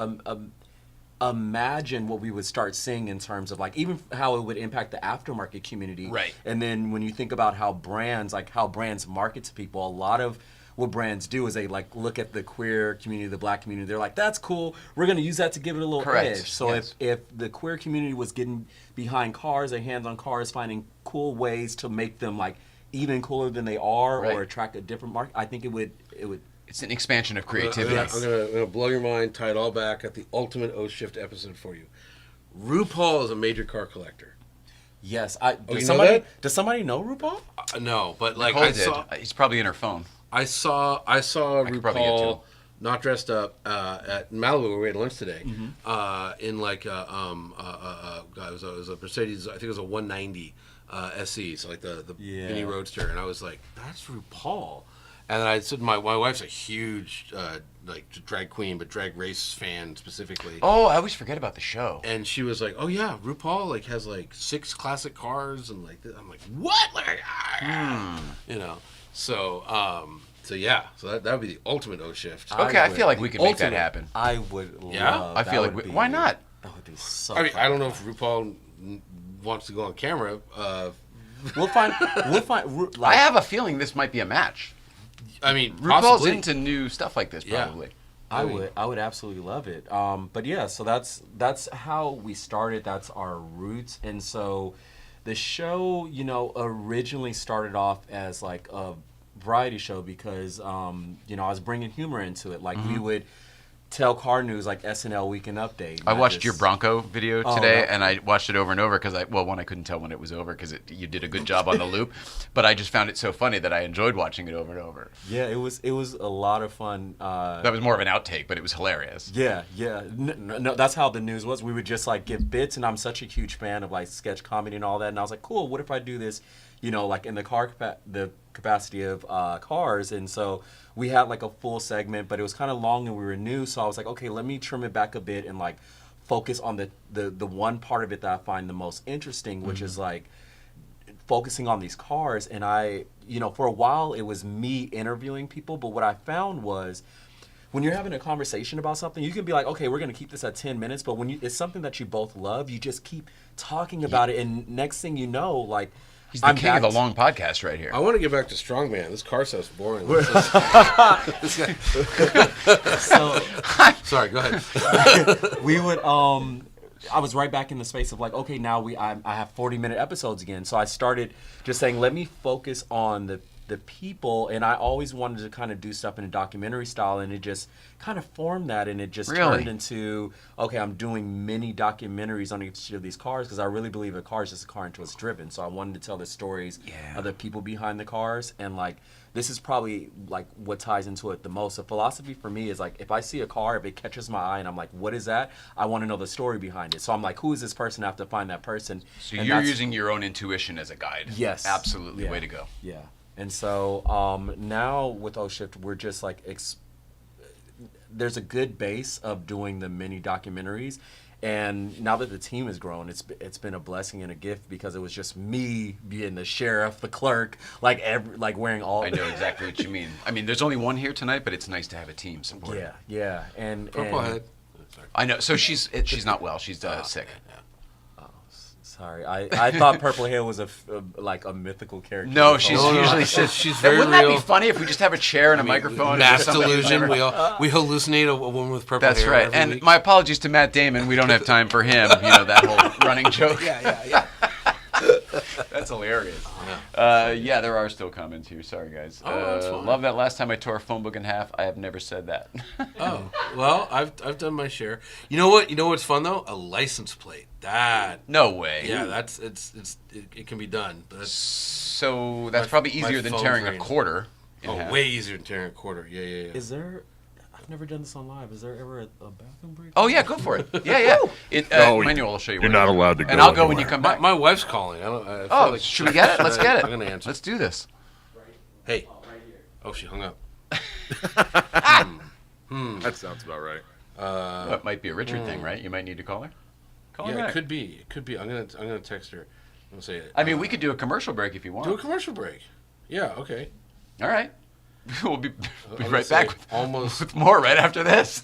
imagine what we would start seeing in terms of like even how it would impact the aftermarket community. Right. And then when you think about how brands market to people, a lot of what brands do is they like look at the queer community, the black community. They're like, that's cool. We're going to use that to give it a little Correct. edge. So Yes. if the queer community was getting behind cars, their hands on cars, finding cool ways to make them like even cooler than they are, Right. or attract a different market, I think it would. It's an expansion of creativity. I'm gonna blow your mind, tie it all back at the ultimate O Shift episode for you. RuPaul is a major car collector. Yes. you know that? Does somebody know RuPaul? No, but like Nicole I did. saw He's probably in her phone. I saw could probably get to him. RuPaul not dressed up at Malibu where we had lunch today. In like it was a Mercedes. I think it was a 190 SE, so like the mini roadster, and I was like, that's RuPaul. And then I said, my wife's a huge like drag queen, but drag race fan specifically. Oh, I always forget about the show. And she was like, "Oh yeah, RuPaul like has like 6 classic cars and like I'm like, what? Like, you know." So yeah, so that would be the ultimate O Shift. Okay, I feel like we could make that ultimate. happen. I would. Yeah? Love, I feel that like would why be- not? That would be so. I mean, fun. I don't know if RuPaul wants to go on camera. We'll find. Like, I have a feeling this might be a match. I mean, RuPaul's possibly. into new stuff like this, Yeah. probably. I would absolutely love it. But yeah, so that's how we started. That's our roots. And so the show, you know, originally started off as like a variety show because, you know, I was bringing humor into it. Like we would tell car news like SNL Weekend Update. I watched your Bronco video Oh, today, no. and I watched it over and over because I couldn't tell when it was over because you did a good job on the loop, but I just found it so funny that I enjoyed watching it over and over. Yeah, it was a lot of fun. That was more of an outtake, but it was hilarious. Yeah. No, that's how the news was. We would just like get bits, and I'm such a huge fan of like sketch comedy and all that. And I was like, cool. What if I do this, you know, like in the the capacity of cars? And so we had like a full segment, but it was kind of long and we were new. So I was like, okay, let me trim it back a bit and like focus on the one part of it that I find the most interesting, which is like focusing on these cars, and I, for a while it was me interviewing people, but what I found was when you're having a conversation about something, you can be like, okay, we're going to keep this at 10 minutes, but when it's something that you both love, you just keep talking about it, and next thing you know, like, He's the king of the long podcast right here. I want to get back to Strongman. This car stuff's boring. So, sorry, go ahead. we would I was right back in the space of like, okay, now I have 40-minute episodes again. So I started just saying, let me focus on the people, and I always wanted to kind of do stuff in a documentary style, and it just kind of formed that, and it just turned into, okay, I'm doing mini documentaries on each of these cars, because I really believe a car is just a car until it's driven. So I wanted to tell the stories of the people behind the cars, and like, this is probably like what ties into it the most. The philosophy for me is like, if I see a car, if it catches my eye and I'm like, what is that? I want to know the story behind it. So I'm like, who is this person? I have to find that person. So you're using your own intuition as a guide. Yes. Absolutely. Yeah. Way to go. Yeah. And so now with O-Shift, we're just like, there's a good base of doing the mini documentaries. And now that the team has grown, it's been a blessing and a gift, because it was just me being the sheriff, the clerk, like wearing all. I know exactly what you mean. I mean, there's only one here tonight, but it's nice to have a team support. Yeah. And Purple head. Sorry. I know. So she's not well. She's sick. Sorry, I thought Purple Hail was like a mythical character. No, she's usually sits. She's very Wouldn't real. that be funny if we just have a chair and a microphone? Mass and delusion. We hallucinate a woman with purple That's hair. right. every And week. my apologies to Matt Damon. We don't have time for him. That whole running joke. Yeah. That's hilarious. There are still comments here. Sorry, guys. That's fine. Love that last time I tore a phone book in half. I have never said that. Oh, well, I've done my share. You know what? You know what's fun though? A license plate. That. No way. Yeah, it can be done. But So that's probably easier than phone's tearing a ringing. quarter in half. way easier than tearing a quarter. Yeah. Is there? I've never done this on live. Is there ever a bathroom break? Oh yeah, go for it. Yeah. Manuel will show you. You're where not to go. allowed to go. And I'll go when you anywhere. come back. My wife's calling. I feel like should we get it? Let's get it. I'm gonna answer. Let's do this. Hey. Oh, she hung up. That sounds about right. That might be a Richard thing, right? You might need to call her. Call her Yeah, back. it could be. I'm gonna text her. I'm gonna say. I mean, we could do a commercial break if you want. do a commercial break. Yeah. Okay. All right. We'll be gonna right say back almost. with more right after this.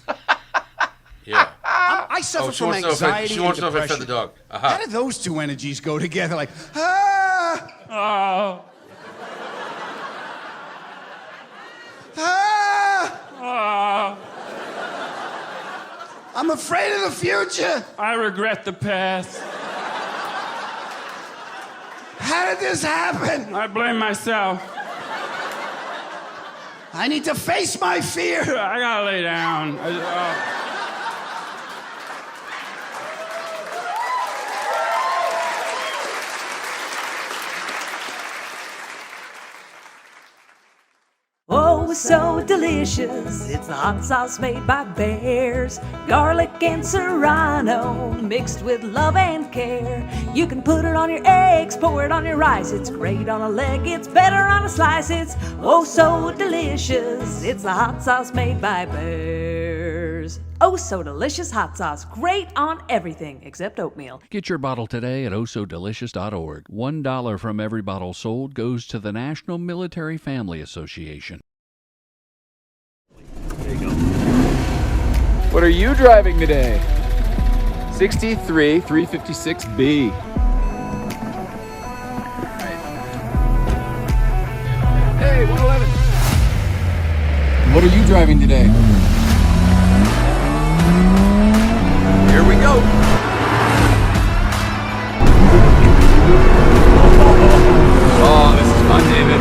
Yeah. I suffer She from wants to know if anxiety she wants to and know if I fed depression. the dog. How Aha. do those two energies go together? Like, ah, ah. I'm afraid of the future. I regret the past. How did this happen? I blame myself. I need to face my fear. I gotta lay down. Oh, so delicious. It's the hot sauce made by bears. Garlic and serrano mixed with love and care. You can put it on your eggs, pour it on your rice. It's great on a leg, it's better on a slice. It's oh so delicious. It's the hot sauce made by bears. Oh, so delicious hot sauce. Great on everything except oatmeal. Get your bottle today at osodelicious.org. $1 from every bottle sold goes to the National Military Family Association. What are you driving today? 63 356B. Hey, 111. What are you driving today? Here we go. Oh, this is fun, David.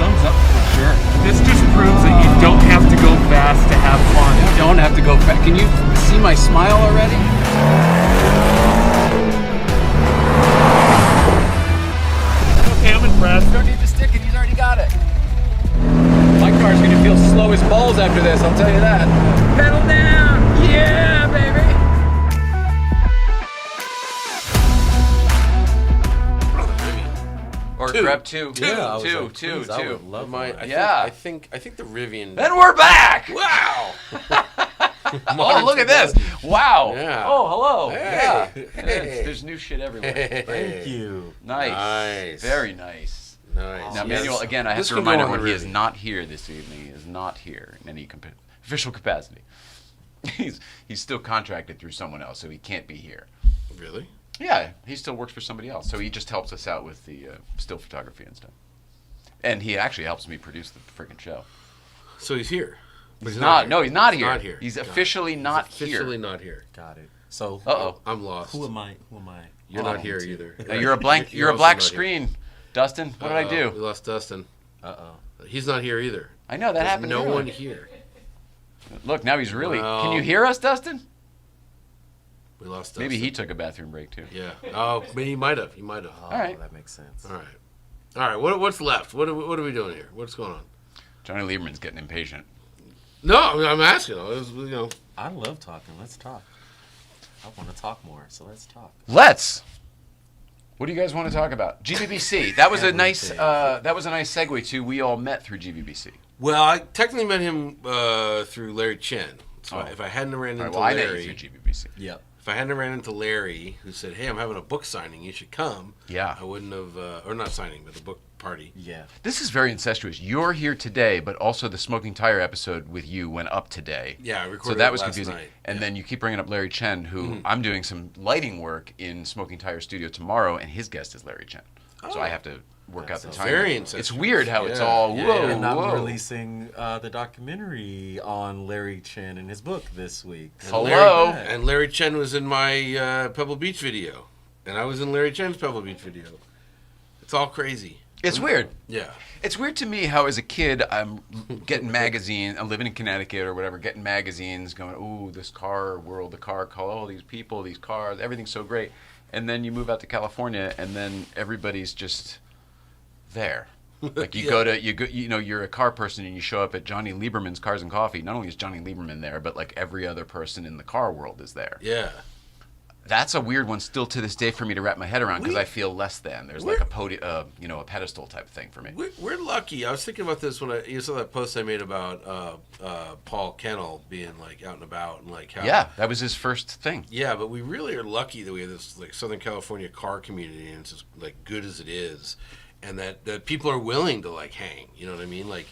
Thumbs up for sure. This just proves that you don't have to go fast to have fun. You don't have to go fast. Can you see my smile already? Okay, I'm impressed. Don't need to stick it. He's already got it. My car's gonna feel slow as balls after this, I'll tell you that. Pedal down! Yeah, baby! Or grab two. Yeah, I was two, like, two, please, I two. would love My, one. I Yeah. think the Rivian. And we're back. Wow. Oh, look at this! Wow! Yeah. Oh, hello! Hey. Yeah. Hey. There's new shit everywhere. Thank you. Nice. Very nice. Nice. Now, Yes. Manuel, again, I have This to could remind go on everyone the he is Ruby. not here this evening. He is not here in any official capacity. He's still contracted through someone else, so he can't be here. Really? Yeah, he still works for somebody else, so he just helps us out with the still photography and stuff. And he actually helps me produce the freaking show. So he's here. But He's not. here. No, he's not here. Not here. He's Got it. officially not He's officially not here. Got it. So Uh-oh. I'm lost. who am I? You're not here either. Now you're a blank. You're a also black not here. screen, Dustin. What did I We do? lost Dustin. Uh-oh. He's not here either. I know that There's happened. no earlier. one here. Look, now he's really. Well- Can you hear us, Dustin? We lost Dustin. Maybe he took a bathroom break too. Yeah. Oh, maybe he might have. He might have. Oh, All right. that makes sense. All right. All right. What's left? What are we doing here? What's going on? Jonny Lieberman's getting impatient. No, I'm asking. It was, I love talking. Let's talk. I want to talk more, so let's talk. Let's. What do you guys want to talk about? GBBC. That was a nice. That was a nice segue to we all met through GBBC. Well, I technically met him through Larry Chen. So Oh. if I hadn't ran All into right, well, I met Larry, you through GBBC. Yep. if I hadn't ran into Larry, who said, "Hey, I'm having a book signing. You should come." Yeah. I wouldn't have, or not signing, but the book party. Yeah. This is very incestuous. You're here today, but also the Smoking Tire episode with you went up today. Yeah, I So recorded that it was last confusing. night. And Yeah. then you keep bringing up Larry Chen, who I'm doing some lighting work in Smoking Tire Studio tomorrow, and his guest is Larry Chen. So I have to work out the time. very It's incestuous. weird how it's Yeah. all Yeah, whoa, yeah. And I'm whoa. releasing the documentary on Larry Chen and his book this week. Hello. And Larry Chen was in my Pebble Beach video, and I was in Larry Chen's Pebble Beach video. It's all crazy. It's weird. Yeah. It's weird to me how, as a kid, I'm getting magazines. I'm living in Connecticut or whatever, getting magazines, going, "Ooh, this car world, the car, all these people, these cars, everything's so great." And then you move out to California, and then everybody's just there. Like you go, you're a car person, and you show up at Jonny Lieberman's Cars and Coffee. Not only is Jonny Lieberman there, but like every other person in the car world is there. Yeah. That's a weird one still to this day for me to wrap my head around because I feel less than. There's like a a pedestal type thing for me. We're lucky. I was thinking about this when you saw that post I made about Paul Kennel being like out and about and like how. Yeah, that was his first thing. Yeah, but we really are lucky that we have this like Southern California car community and it's as like good as it is, and that people are willing to like hang. You know what I mean? Like,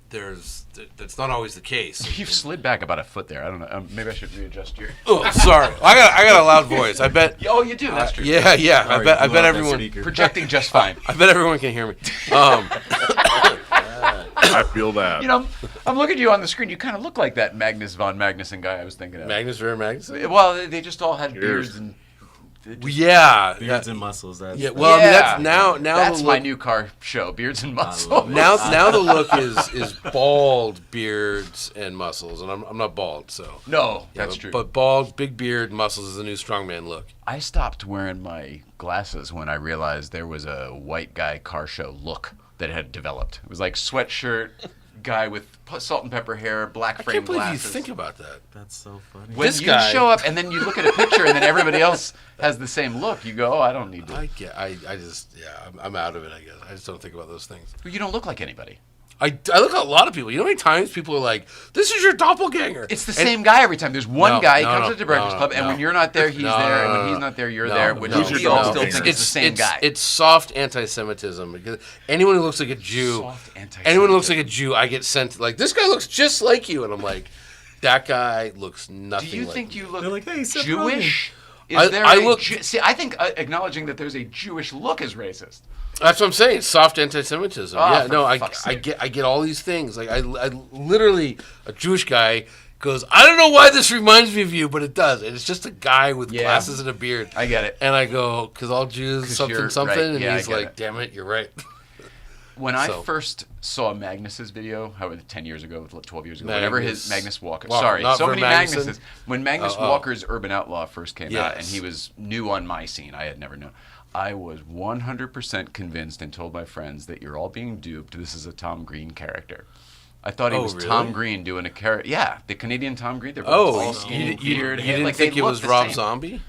that's not always the case. You've slid back about a foot there. I don't know. Maybe I should readjust your. Oh, sorry. I got a loud voice. I bet. Oh, you do. That's true. Yeah. I bet everyone Projecting just fine. I bet everyone can hear me. I feel that. You know, I'm looking at you on the screen. You kind of look like that Magnus von Magnuson guy I was thinking of. Magnus Vera Magnuson? Well, they just all had Cheers. beards and. Yeah. Beards and muscles. That's Yeah. Well, I mean, that's now that's the my look, new car show, Beards and Muscles. now the look is bald beards and muscles, and I'm not bald, so No, yeah, that's true. But bald, big beard, muscles is the new strongman look. I stopped wearing my glasses when I realized there was a white guy car show look that had developed. It was like sweatshirt, guy with salt and pepper hair, black I frame can't believe glasses. you think about that. That's so funny. When This you guy- show up and then you look at a picture and then everybody else has the same look, you go, "Oh, I don't need to." I just I'm out of it. I guess I just don't think about those things. You don't look like anybody. I look at a lot of people. You know how many times people are like, "This is your doppelganger." It's the same guy every time. There's one No, guy, he no, comes no, to the Breakfast no, Club, and no. when you're not there, he's No, there, and no, when no, he's not there, you're no, there. no, Which no. is Who's we your all still doppelganger? think it's the same guy. It's soft anti-Semitism. Because anyone who looks like a Jew, Soft anti-Semitism. anyone who looks like a Jew, I get sent like, this guy looks just like you, and I'm like, that guy looks nothing. Do you like think me. you look They're like, "Hey, Seth Jewish? Is I- there I a look- See, I think acknowledging that there's a Jewish look is racist. That's what I'm saying. Soft anti-Semitism. Oh, Yeah, for no, fuck's I sake. get all these things. Like I literally a Jewish guy goes, I don't know why this reminds me of you, but it does. And it's just a guy with Yeah. glasses and a beard. I get it. And I go, because all Jews 'Cause something you're something, right. and Yeah, I he's get like, it. damn it, you're right. When I So- first saw Magnus's video, 10 years ago, 12 years ago, Magnus whenever his Magnus Walker. Walker, Sorry, not so for many Magnuson? Magnuses. When Magnus Walker's Urban Outlaw first came out, and Yes. he was new on my scene, I had never known. I was 100% convinced and told my friends that you're all being duped. This is a Tom Green character. I thought he Oh, was really? Tom Green doing a character. Yeah, the Canadian Tom Green. They're both Oh, tall, you skinny, beard, hair, didn't like, think they it look was the Rob same. Zombie?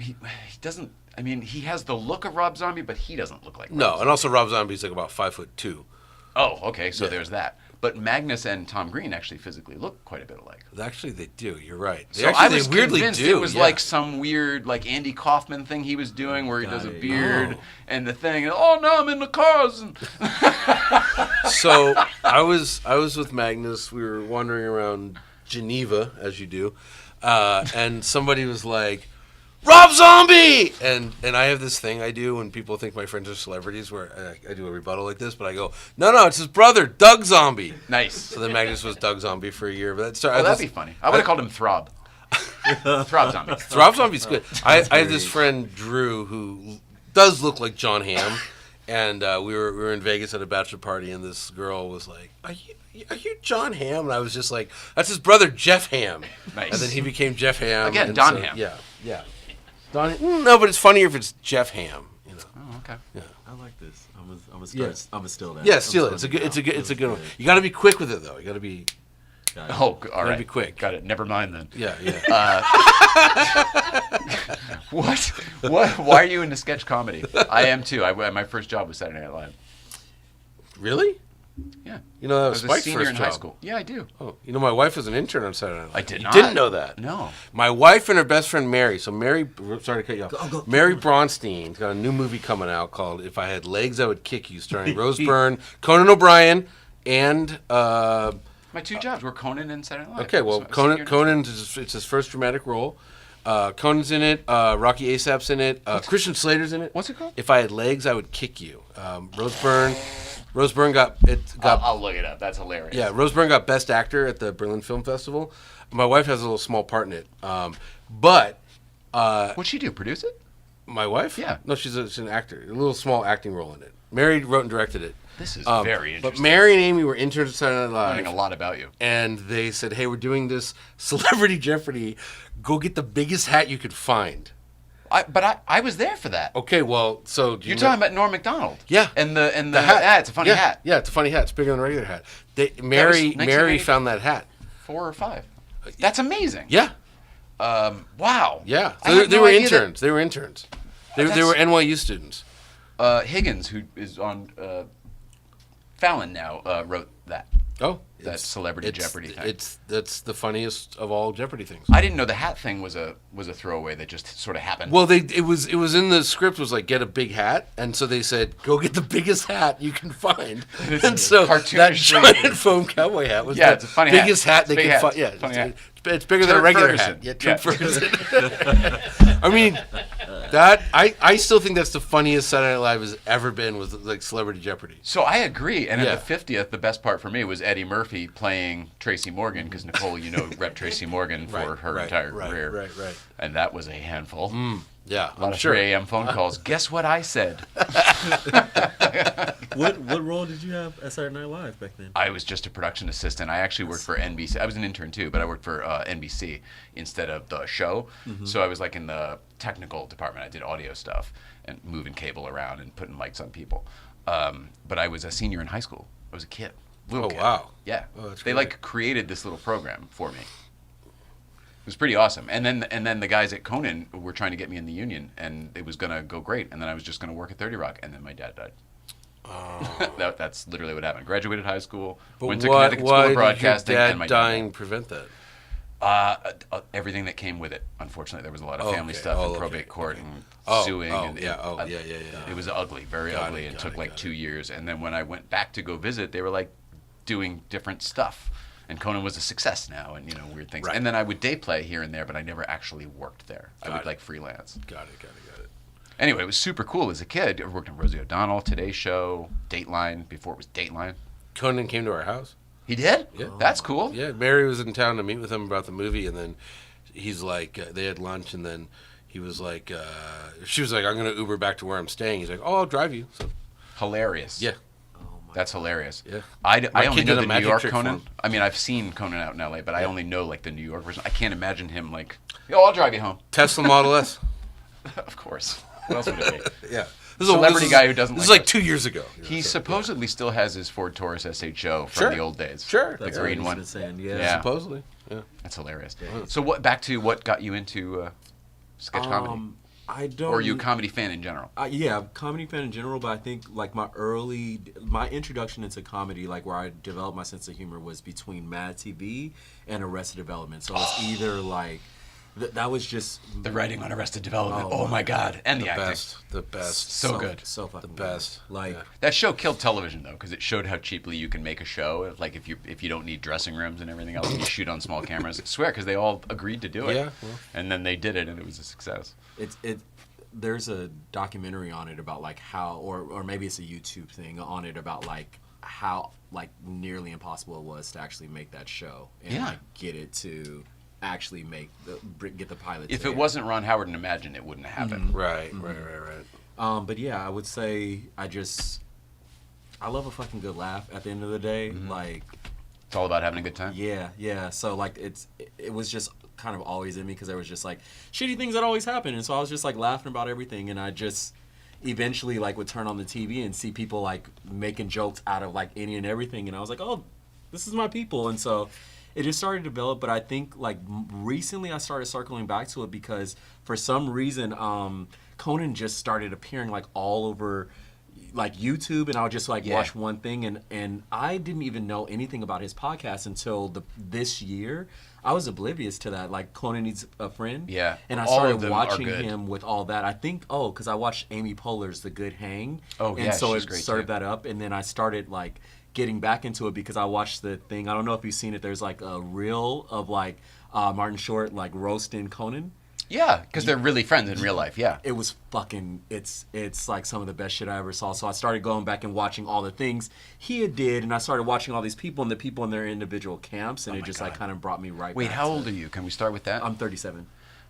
He doesn't. I mean, he has the look of Rob Zombie, but he doesn't look like Rob No, Zombie. and also Rob Zombie's like about 5'2". Oh, okay, so there's that. But Magnus and Tom Green actually physically look quite a bit alike. Actually, they do. You're right. So I was weirdly convinced do. it was like some weird, like Andy Kaufman thing he was doing, where he does a beard and the thing. Oh no, I'm in the cars. So I was with Magnus. We were wandering around Geneva, as you do, and somebody was like, Rob Zombie! And I have this thing I do when people think my friends are celebrities where I do a rebuttal like this, but I go, no, it's his brother, Doug Zombie. Nice. So then Magnus was Doug Zombie for a year. But that'd be funny. I would have called him Throb. Throb Zombie. Throb Zombie's good. I have this friend, Drew, who does look like John Hamm. And we were in Vegas at a bachelor party, and this girl was like, are you John Hamm? And I was just like, that's his brother, Jeff Hamm. Nice. And then he became Jeff Hamm. Again, and Don so, Hamm. Yeah. No, but it's funnier if it's Jeff Hamm. You know. Oh, okay. Yeah. I like this. I'm gonna steal that. Yeah, steal it. It's a good one. You got to be quick with it though. You got to be. All right. Gotta be quick. Got it. Never mind then. Yeah. What? Why are you into sketch comedy? I am too. My first job was Saturday Night Live. Really? Yeah. You know that I was was a Spike's senior first in job. high school. Yeah, I do. Oh, you know my wife was an intern on Saturday Night Live. I did You not. didn't know that? No. My wife and her best friend Mary. So Mary, sorry to cut you off. Mary Bronstein's got a new movie coming out called "If I Had Legs, I Would Kick You," starring Rose Byrne, Conan O'Brien, and. My two jobs were Conan and Saturday Night Live. Okay, well, Conan, it's his first dramatic role. Conan's in it. Rocky Asap's in it. Christian Slater's in it. What's it called? If I Had Legs, I Would Kick You. Rose Byrne got. I'll look it up. That's hilarious. Yeah, Rose Byrne got Best Actor at the Berlin Film Festival. My wife has a little small part in it. But. What'd she do? Produce it? My wife? Yeah. No, she's an actor. A little small acting role in it. Mary wrote and directed it. This is very interesting. But Mary and Amy were interns at Saturday Night Live. Learning a lot about you. And they said, hey, we're doing this Celebrity Jeopardy. Go get the biggest hat you could find. But I was there for that. Okay, well, so... You're talking about Norm Macdonald. Yeah. And the hat. Yeah, it's a funny hat. Yeah, it's a funny hat. It's bigger than a regular hat. Mary found that hat. 4 or 5. That's amazing. Yeah. Wow. Yeah. So they were interns. They were interns. They were NYU students. Higgins, who is on Fallon now, wrote that. Oh, that Celebrity Jeopardy thing. That's the funniest of all Jeopardy things. I didn't know the hat thing was a throwaway that just sort of happened. Well, it was in the script was like get a big hat, and so they said go get the biggest hat you can find, and so that giant foam cowboy hat was it's a funny biggest hat they could find. Yeah, it's bigger than a regular hat. Yeah, Turd Ferguson. I mean, I still think that's the funniest Saturday Night Live has ever been, was like Celebrity Jeopardy. So I agree. And at the 50th, the best part for me was Eddie Murphy playing Tracy Morgan, because Nicole, rep Tracy Morgan for her entire career. Right. And that was a handful. Yeah, a lot of 3 a.m. phone calls. Guess what I said? What role did you have at Saturday Night Live back then? I was just a production assistant. I actually worked for NBC. I was an intern too, but I worked for NBC instead of the show. Mm-hmm. So I was like in the technical department. I did audio stuff and moving cable around and putting mics on people. But I was a senior in high school. I was a kid. Little kid. Wow. Yeah. Oh, that's they great. like created this little program for me. It was pretty awesome. And then the guys at Conan were trying to get me in the union, and it was going to go great. And then I was just going to work at 30 Rock, and then my dad died. Oh. That's literally what happened. Graduated high school, went to Connecticut School of Broadcasting, and my dad dying prevent that? Everything that came with it. Unfortunately, there was a lot of family stuff and probate court and suing. It was ugly, very ugly. It took like 2 years. And then when I went back to go visit, they were like doing different stuff. And Conan was a success now, and weird things. Right. And then I would day play here and there, but I never actually worked there. I would like freelance. Got it. Anyway, it was super cool as a kid. I worked on Rosie O'Donnell, Today Show, Dateline, before it was Dateline. Conan came to our house. He did? Yeah. That's cool. Yeah, Mary was in town to meet with him about the movie, and then he's like, they had lunch, and then he was like, she was like, I'm going to Uber back to where I'm staying. He's like, oh, I'll drive you. So hilarious. Yeah. That's hilarious. Yeah. I only know the New York Conan. I mean, I've seen Conan out in LA, but I only know like the New York version. I can't imagine him like, I'll drive you home. Tesla Model S. Of course. What else would it be? Yeah. Celebrity guy who doesn't This like is like 2 years ago. He supposedly still has his Ford Taurus SHO from the old days. Sure. The green one. Yeah. Supposedly. Yeah. That's hilarious. So back to what got you into sketch comedy? I don't. Or are you a comedy fan in general? Yeah, comedy fan in general, but I think like my introduction into comedy, like where I developed my sense of humor, was between Mad TV and Arrested Development. So it's either like that was just the writing on Arrested Development. Oh my God, and the acting. The best. So good. So fucking The best. good. Like That show killed television though, because it showed how cheaply you can make a show. Like if you don't need dressing rooms and everything else, and you shoot on small cameras. I swear, because they all agreed to do it. Yeah, well. And then they did it, and it was a success. there's a documentary on it about like how, or maybe it's a YouTube thing on it about like how like nearly impossible it was to actually make that show and like get it to actually get the pilot. If it wasn't Ron Howard and Imagine, it wouldn't have happened. Right. But yeah, I would say I love a fucking good laugh at the end of the day. Like, it's all about having a good time. Yeah. So like it was just kind of always in me because there was just like shitty things that always happen, and so I was just like laughing about everything, and I just eventually like would turn on the TV and see people like making jokes out of like any and everything, and I was like, oh, this is my people, and so it just started to develop. But I think like recently I started circling back to it because for some reason Conan just started appearing like all over like YouTube, and I'll just like watch one thing, and I didn't even know anything about his podcast until this year. I was oblivious to that. Like Conan Needs a Friend. Yeah. And I All of started them watching are good. him with all that. I think because I watched Amy Poehler's The Good Hang. Oh, and yeah, so she's it great, served too. that up, and then I started like getting back into it because I watched the thing. I don't know if you've seen it. There's like a reel of like Martin Short like roasting Conan. Yeah, because they're really friends in real life. Yeah. It was fucking, it's like some of the best shit I ever saw. So I started going back and watching all the things he had did, and I started watching all these people and the people in their individual camps, and it just like kind of brought me right Wait, back. how old are you? Can we start with that? I'm 37.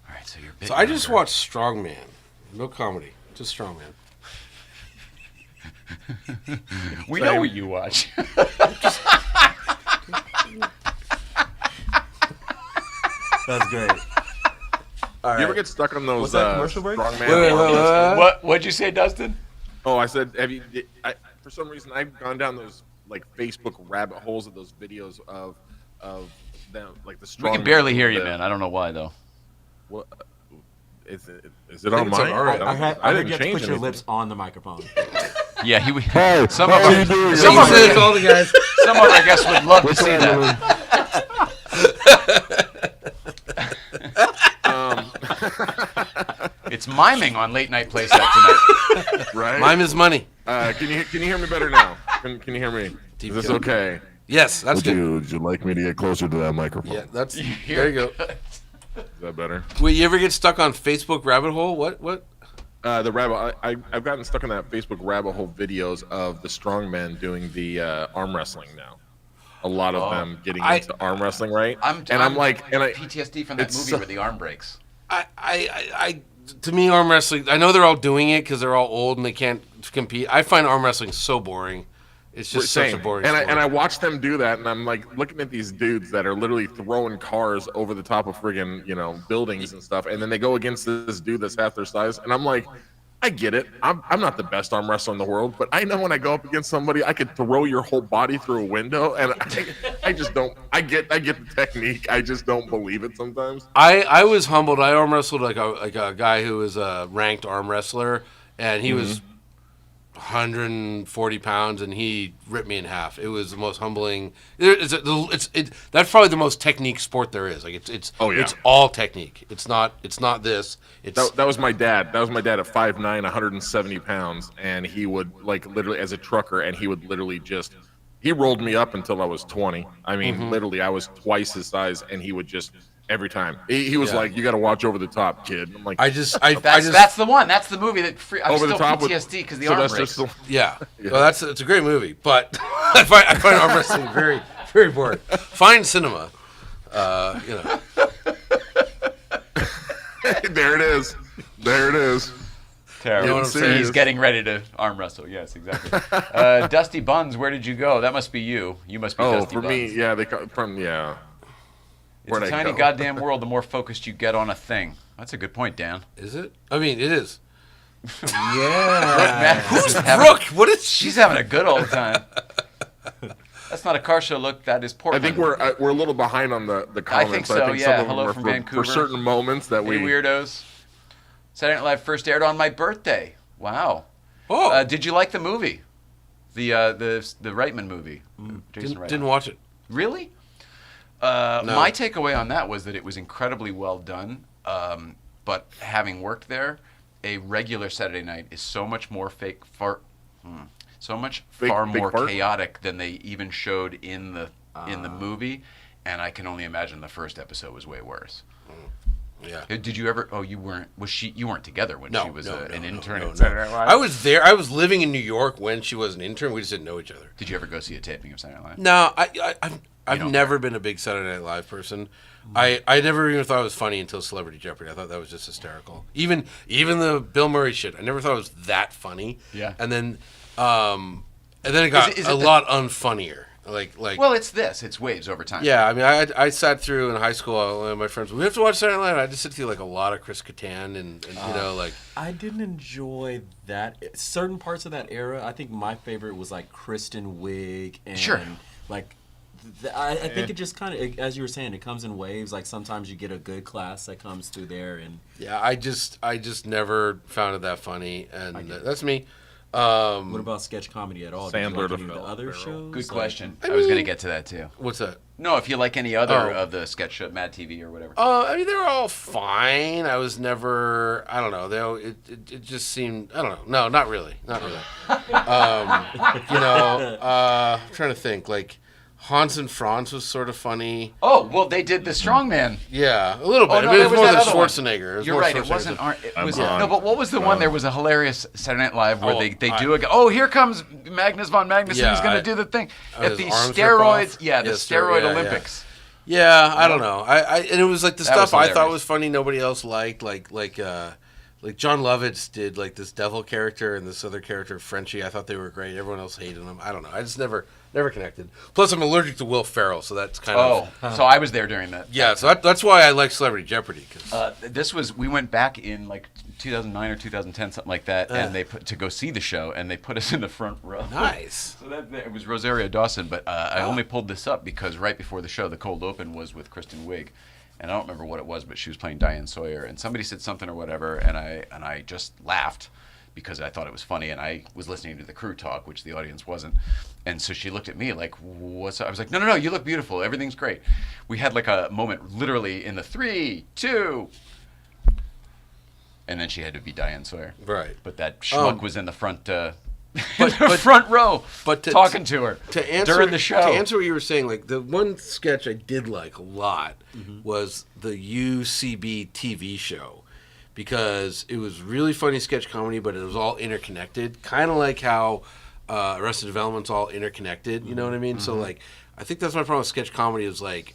All right, so you're a bit So I just younger. watched Strongman. No comedy, just Strongman. We know what you watch. That's great. All right. You ever get stuck on those Was that commercial break? Strongman? What'd you say, Dustin? Oh, I said, for some reason, I've gone down those like Facebook rabbit holes of those videos of them, like the Strongman. We can barely hear you, man. I don't know why though. What is it on mine? I heard you have to change put your anything. lips on the microphone. Yeah, some Some of the guys. some of our guests would love to see that. It's miming on Late Night Playset tonight. Right? Mime is money. Can you hear me better now? Can you hear me? Is this okay? Yes, that's good. Would you like me to get closer to that microphone? Yeah, that's there you go. Is that better? Wait, you ever get stuck on Facebook rabbit hole? What? The rabbit. I've gotten stuck in that Facebook rabbit hole videos of the strongmen doing the arm wrestling now. A lot of them getting into arm wrestling, right? I'm PTSD from that movie where the arm breaks. To me, arm wrestling. I know they're all doing it because they're all old and they can't compete. I find arm wrestling so boring. It's just such a boring sport. And I watch them do that, and I'm like looking at these dudes that are literally throwing cars over the top of friggin' buildings and stuff, and then they go against this dude that's half their size, and I'm like, I get it. I'm not the best arm wrestler in the world, but I know when I go up against somebody, I could throw your whole body through a window, and I just don't. I get the technique. I just don't believe it sometimes. I was humbled. I arm wrestled like a guy who was a ranked arm wrestler, and he was 140 pounds, and he ripped me in half. It was the most humbling. That's probably the most technique sport there is. Like it's all technique. It's not this. That was my dad. That was my dad at 5'9", 170 pounds, and he would like literally as a trucker, and he would literally he rolled me up until I was 20. I mean, literally, I was twice his size, and he would just every time he was like, "You got to watch over the top, kid." I'm like, That's the one. That's the movie that I'm Over still the top PTSD because the arm breaks. Yeah. Well, it's a great movie, but I find arm wrestling very, very boring. Fine cinema, There it is. There it is. Terrible. You know what I'm saying? He's getting ready to arm wrestle. Yes, exactly. Dusty Buns, where did you go? That must be you. You must be Dusty for Buns. me, yeah, they come from It's a tiny goddamn world. The more focused you get on a thing. That's a good point, Dan. Is it? I mean, it is. Yeah. Who's Brooke? What is she's having a good old time. That's not a car show. Look, that is Portland. I think we're a little behind on the comments. I think so. some yeah. of them Hello are from for Vancouver. certain moments that hey, weirdos. Saturday Night Live first aired on my birthday. Wow. Oh, Did you like the movie? The Reitman movie. Jason Reitman. didn't watch it. Really? No. My takeaway on that was that it was incredibly well done. But having worked there, a regular Saturday night is so much more far more fart? chaotic than they even showed in the movie. And I can only imagine the first episode was way worse. Yeah. Did you ever? Oh, you weren't. You weren't together when she was an intern at Saturday Night Live? I was there. I was living in New York when she was an intern. We just didn't know each other. Did you ever go see a taping of Saturday Night Live? No, I've never been a big Saturday Night Live person. I never even thought it was funny until Celebrity Jeopardy. I thought that was just hysterical. Even the Bill Murray shit, I never thought it was that funny. Yeah. And then it got a lot unfunnier. Well, it's waves over time. Yeah, I mean, I sat through in high school. My friends, we have to watch Saturday Night Live. I just sit through like a lot of Chris Kattan and I didn't enjoy that certain parts of that era. I think my favorite was like Kristen Wiig and Sure. like. I think it just kind of, as you were saying, it comes in waves. Like sometimes you get a good class that comes through there, and yeah, I just never found it that funny, and that's me. What about sketch comedy at all? Sandler Did you like any of the other shows? Good question. I was going to get to that too. What's that? No, if you like any other of the sketch show, Mad TV or whatever. I mean, they were all fine. I was never. I don't know. It just seemed. I don't know. No, not really. Not really. I'm trying to think. Like Hans and Franz was sort of funny. Oh well, they did the Strongman. Yeah, a little bit. Oh, no, I mean, it was more than that other one. Schwarzenegger. You're right. It wasn't. No, but what was the one? There was a hilarious Saturday Night Live where they do a. Oh, here comes Magnus von Magnus, and he's going to do the thing at the steroids. Yeah, the steroid Olympics. Yeah, I don't know. And it was like the stuff I thought hilarious. was funny, nobody else liked. Like John Lovitz did like this devil character and this other character Frenchie. I thought they were great. Everyone else hated them. I don't know. I just never connected. Plus, I'm allergic to Will Ferrell, so that's kind of. So I was there during that. Yeah, so that's why I like Celebrity Jeopardy. Cause, we went back in like 2009 or 2010, something like that, and they to go see the show, and they put us in the front row. Nice. So it was Rosario Dawson, but I only pulled this up because right before the show, the cold open was with Kristen Wiig. And I don't remember what it was, but she was playing Diane Sawyer, and somebody said something or whatever, and I just laughed because I thought it was funny, and I was listening to the crew talk, which the audience wasn't, and so she looked at me like, "What's up?" I was like, "No, you look beautiful. Everything's great." We had like a moment, literally in the 3, 2, and then she had to be Diane Sawyer, right? But that schmuck was in the front. Front row, talking to her during the show. To answer what you were saying, like the one sketch I did like a lot was the UCB TV show, because it was really funny sketch comedy, but it was all interconnected, kind of like how Arrested Development's all interconnected. You know what I mean? So like, I think that's my problem with sketch comedy is like,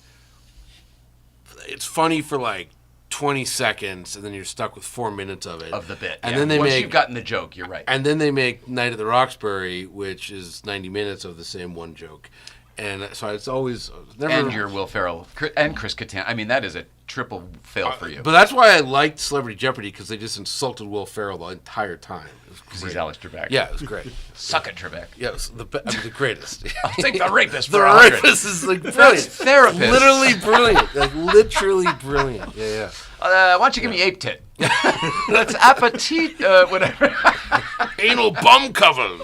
it's funny for like 20 seconds, and then you're stuck with 4 minutes of it. Of the bit. And then once you've gotten the joke, you're right. And then they make Night at the Roxbury, which is 90 minutes of the same one joke. And so it's always... And your Will Ferrell and Chris Kattan. I mean, that is a triple fail for you. But that's why I liked Celebrity Jeopardy, because they just insulted Will Ferrell the entire time. Because he's Alex Trebek. Yeah, it was great. Suck it, Trebek. Yeah, it was the greatest. I'll take the rapist The for 100. rapist is like brilliant. Therapist. Literally brilliant. Like literally brilliant. Yeah. Why don't you give me ape tit? That's appetit, whatever. Anal bum covers.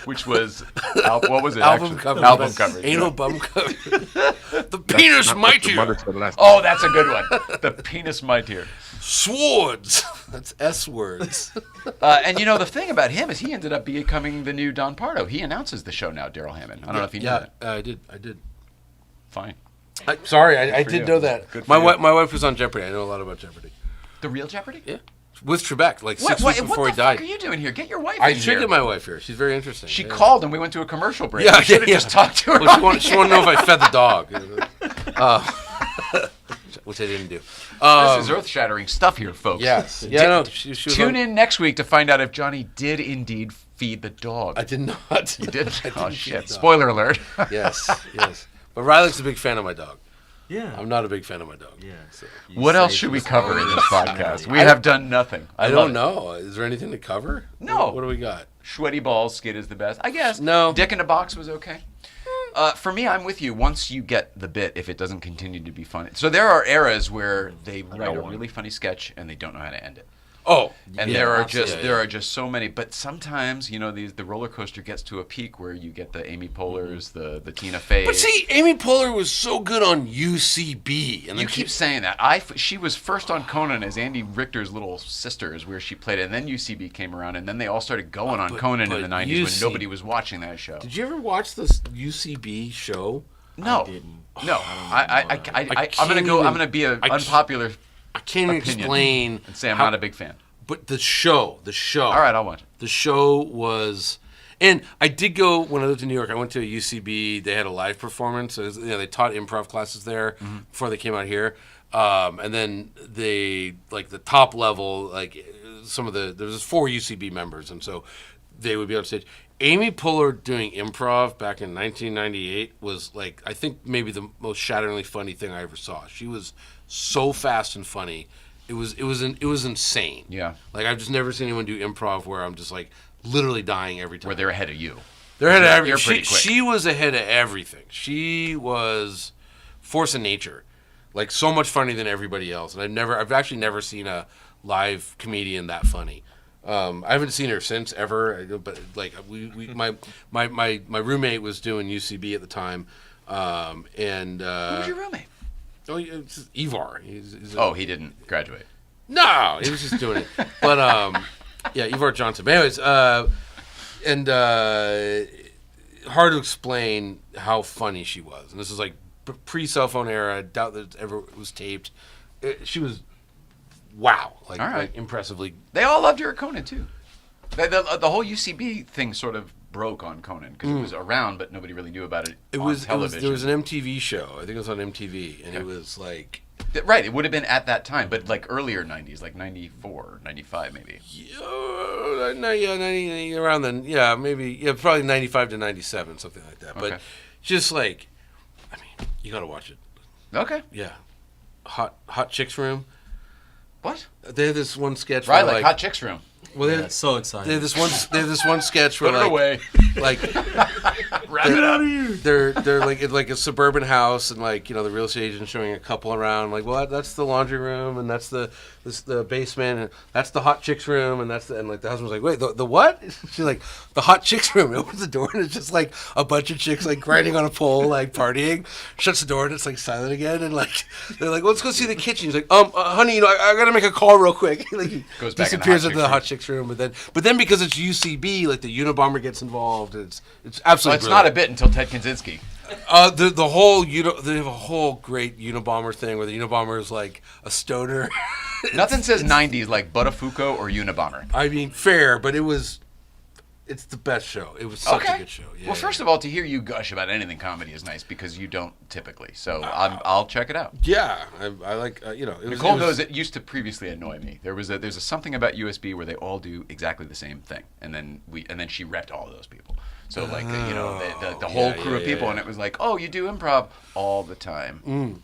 Which was, what was it? Album cover. Album cover. Anal bum cover. The penis mightier. Oh, that's a good one. The penis mightier. Swords. That's S words. And you know, the thing about him is he ended up becoming the new Don Pardo. He announces the show now, Daryl Hammond. I don't know if you knew that. I did. Fine. Sorry, I did know that. Good for My you. wife was on Jeopardy. I know a lot about Jeopardy. The real Jeopardy? Yeah. With Trebek, like 6 weeks before what he the died. fuck are you doing here? Get your wife I in should here. get my wife here. She's very interesting. She called and we went to a commercial break. Yeah, we should have just talked to her. Well, she wanted to know if I fed the dog. Which I didn't do. This is earth-shattering stuff here, folks. Yes. Yeah, no, she was Tune in next week to find out if Johnny did indeed feed the dog. I did not. You did? I didn't Oh, feed shit. the dog. Spoiler alert. Yes. But Rylic's a big fan of my dog. Yeah. I'm not a big fan of my dog. Yeah. So. What else should we cover in this podcast? We have done nothing. I love don't it. know. Is there anything to cover? No. What do we got? Sweaty Balls skit is the best. I guess. No. Dick in a Box was okay. For me, I'm with you. Once you get the bit, if it doesn't continue to be funny. So there are eras where they write a really funny sketch and they don't know how to end it. Oh, And yeah, there are absolutely. just there are just so many. But sometimes, you know, the roller coaster gets to a peak where you get the Amy Poehler's, the Tina Fey. But see, Amy Poehler was so good on UCB, and You then keep saying that. She was first on Conan as Andy Richter's little sister, is where she played it, and then UCB came around, and then they all started going on Conan in the '90s when nobody was watching that show. Did you ever watch this UCB show? No, no. I'm gonna be an unpopular. I can't even explain and say I'm not a big fan. But the show. All right, I'll watch it. The show was, and I did go when I lived in New York. I went to a UCB. They had a live performance. They taught improv classes there before they came out here. And then they like the top level, like there was 4 UCB members, and so they would be on stage. Amy Poehler doing improv back in 1998 was like, I think maybe the most shatteringly funny thing I ever saw. She was so fast and funny. It was insane. Yeah. Like I've just never seen anyone do improv where I'm just like literally dying every time. Where they're ahead of you. They're ahead of everything. You're pretty quick. She was ahead of everything. She was force of nature. Like so much funny than everybody else. And I've actually never seen a live comedian that funny. I haven't seen her since ever, but like my roommate was doing UCB at the time, and Who was your roommate? Oh, it's Ivar. He didn't graduate. No, he was just doing it. But yeah, Ivar Johnson. But anyways, hard to explain how funny she was. And this is like pre-cell phone era. I doubt that it ever was taped. She was wow, All right. like impressively. They all loved her at Conan too. The whole UCB thing sort of broke on Conan because it was around, but nobody really knew about it. There was an MTV show. I think it was on MTV, and it was like right. It would have been at that time, but like earlier '90s, like '94, '95, maybe. Around then, yeah, maybe, probably 95 to 97, something like that. But just like, I mean, you gotta watch it. Okay. Yeah, Hot Chicks Room. What? They have this one sketch. Right, like Hot Chicks Room. Well, so excited. They have this one sketch where Put it away. Like Wrap it out of here. They're like in like a suburban house, and like, you know, the real estate agent showing a couple around, like, well, that's the laundry room, and that's the basement, and that's the Hot Chicks Room, and like the husband's like, wait, the what? She's like, the Hot Chicks Room. He opens the door, and it's just like a bunch of chicks like grinding on a pole, like partying. Shuts the door, and it's like silent again, and like they're like, well, let's go see the kitchen. He's like, honey, you know, I gotta make a call real quick. Like he goes back disappears into the Hot Chicks Room, but then because it's UCB, like the Unabomber gets involved, and it's absolutely. It's not a bit until Ted Kaczynski. The whole they have a whole great Unabomber thing where the Unabomber is like a stoner. Nothing says '90s like Buttafuoco or Unabomber. I mean, fair, but it's the best show. It was such a good show. Yeah, well, first of all, to hear you gush about anything comedy is nice because you don't typically. So I'll check it out. Yeah, I like Nicole knows it used to previously annoy me. There's a something about USB where they all do exactly the same thing, and then she repped all of those people. So like the whole crew of people, and it was like, oh, you do improv all the time.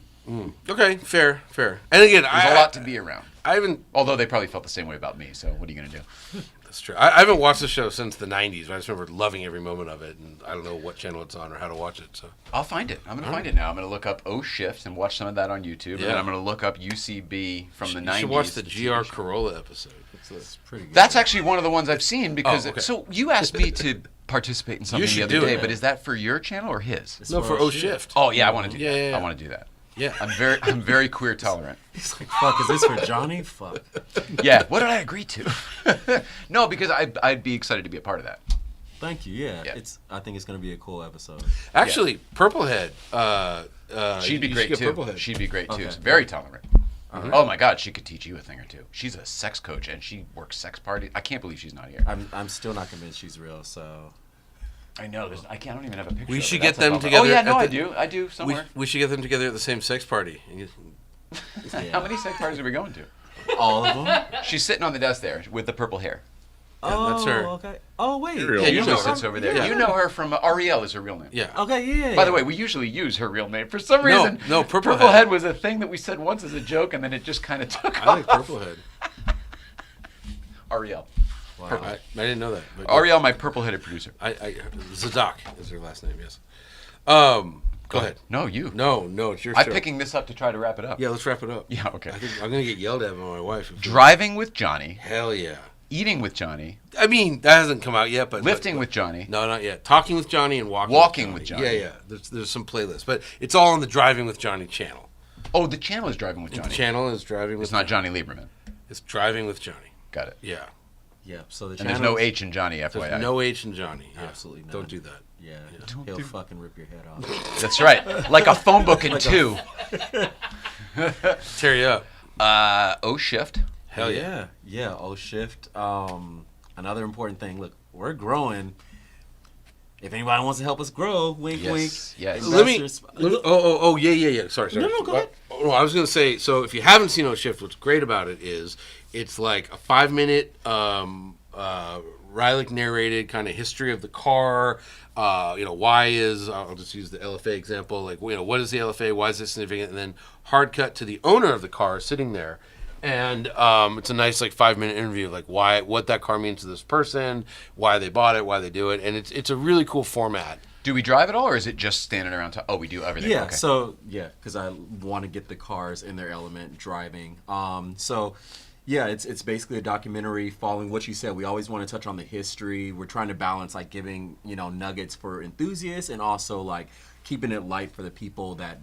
Okay, fair. And again, there's a lot to be around. I haven't. Although they probably felt the same way about me. So what are you gonna do? That's true. I haven't watched the show since the '90s. But I just remember loving every moment of it, and I don't know what channel it's on or how to watch it. So I'll find it. I'm gonna find it now. I'm gonna look up O Shift and watch some of that on YouTube, and then I'm gonna look up UCB from the '90s. You should watch the GR Corolla episode. It's pretty good. That's actually one of the ones I've seen because. So you asked me to participate in something the other day, but is that for your channel or his? No, for O Shift. Oh yeah, I want to do that. I want to do that. Yeah, I'm very queer tolerant. He's like, fuck, is this for Johnny? Fuck. Yeah, what did I agree to? No, because I'd be excited to be a part of that. Thank you. Yeah. I think it's gonna be a cool episode. Actually, Purplehead. She'd be great too. She'd be great too. Okay. Very tolerant. Oh my God, she could teach you a thing or two. She's a sex coach and she works sex parties. I can't believe she's not here. I'm still not convinced she's real. So. I know. I don't even have a picture. We of should her. get That's them a bummer. together. Oh yeah, no, I do somewhere. We should get them together at the same sex party. How many sex parties are we going to? All of them. She's sitting on the desk there with the purple hair. Oh, that's her. Okay. Oh wait. Yeah, you know sits over there. Yeah. You know her from Ariel is her real name. Yeah. Okay. Yeah. By the way, we usually use her real name for some reason. No, Purplehead. Purplehead was a thing that we said once as a joke, and then it just kind of took off. I like Purplehead. Ariel. Wow. I didn't know that. But Ariel, my purple-headed producer. Zadok is her last name. Yes. Go ahead. No, you. No, it's your show. I'm picking this up to try to wrap it up. Yeah, let's wrap it up. Yeah, okay. I think I'm gonna get yelled at by my wife. Driving with Jonny. Hell yeah. Eating with Jonny. I mean, that hasn't come out yet, but Lifting with Jonny. No, not yet. Talking with Jonny and Walking with Jonny. Yeah. There's some playlists, but it's all on the Driving with Jonny channel. Oh, the channel is Driving with Jonny. The channel is Driving with. It's not Jonny Lieberman. It's Driving with Jonny. Got it. Yeah. Yeah. So the And there's no H in Johnny, FYI. There's no H in Johnny. Yeah. Absolutely not. Don't do that. Yeah. He'll fucking rip your head off. That's right. Like a phone book in two. Tear you up. O shift. Hell yeah. Yeah. O shift. Another important thing. Look, we're growing. If anybody wants to help us grow, wink, wink. Yes. Let me. Yeah. Sorry. No, go ahead. Oh, I was gonna say. So if you haven't seen O Shift, what's great about it is it's like a 5-minute Rylic narrated kind of history of the car. Why is I'll just use the LFA example. Like, what is the LFA? Why is this significant? And then hard cut to the owner of the car sitting there. And it's a nice 5-minute interview, like what that car means to this person, why they bought it, why they do it, and it's a really cool format. Do we drive at all, or is it just standing around? Oh, we do everything. Yeah. Okay. So because I want to get the cars in their element, driving. It's basically a documentary following what you said. We always want to touch on the history. We're trying to balance giving nuggets for enthusiasts and also keeping it light for the people that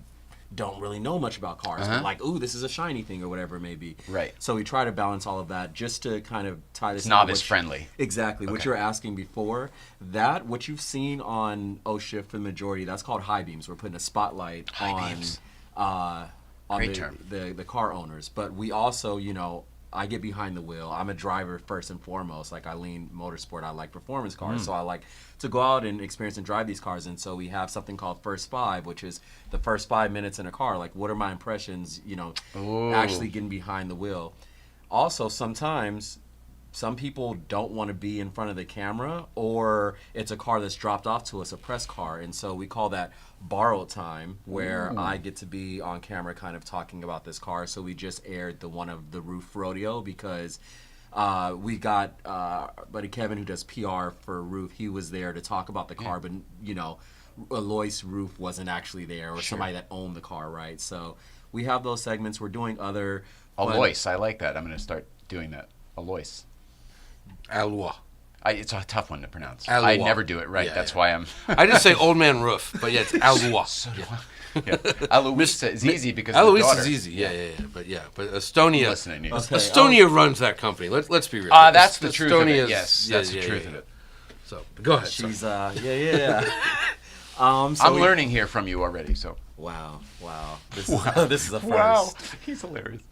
don't really know much about cars, but ooh, this is a shiny thing or whatever it may be. Right. So we try to balance all of that just to kind of tie this. It's novice friendly. Exactly. Okay. What you were asking before, what you've seen on O Shift for the majority, that's called high beams. We're putting a spotlight on Great term. the car owners, but we also, I get behind the wheel. I'm a driver first and foremost. I lean motorsport. I like performance cars. So I like to go out and experience and drive these cars. And so we have something called First 5, which is the first 5 minutes in a car. What are my impressions, actually getting behind the wheel. Also, sometimes some people don't want to be in front of the camera, or it's a car that's dropped off to us, a press car. And so we call that borrowed time, where I get to be on camera kind of talking about this car. So we just aired the one of the roof rodeo because we got buddy Kevin, who does PR for Roof. He was there to talk about the car, but Alois Roof wasn't actually there, or somebody that owned the car, right? So we have those segments. We're doing other Alois. I like that. I'm going to start doing that. Alois. Alois. It's a tough one to pronounce. Alois. I never do it right. Yeah, That's why I'm. I just say Old Man Roof, but yeah, it's Alois. So do I. Alois is easy because of the Alois daughter. is easy. Yeah. But Estonia. Listening. Estonia runs that company. Let's be real. That's the truth of it. Estonia's- Yes, that's the truth of it. So go ahead. She's sorry. I'm learning here from you already. So. Wow. This is a first. He's hilarious.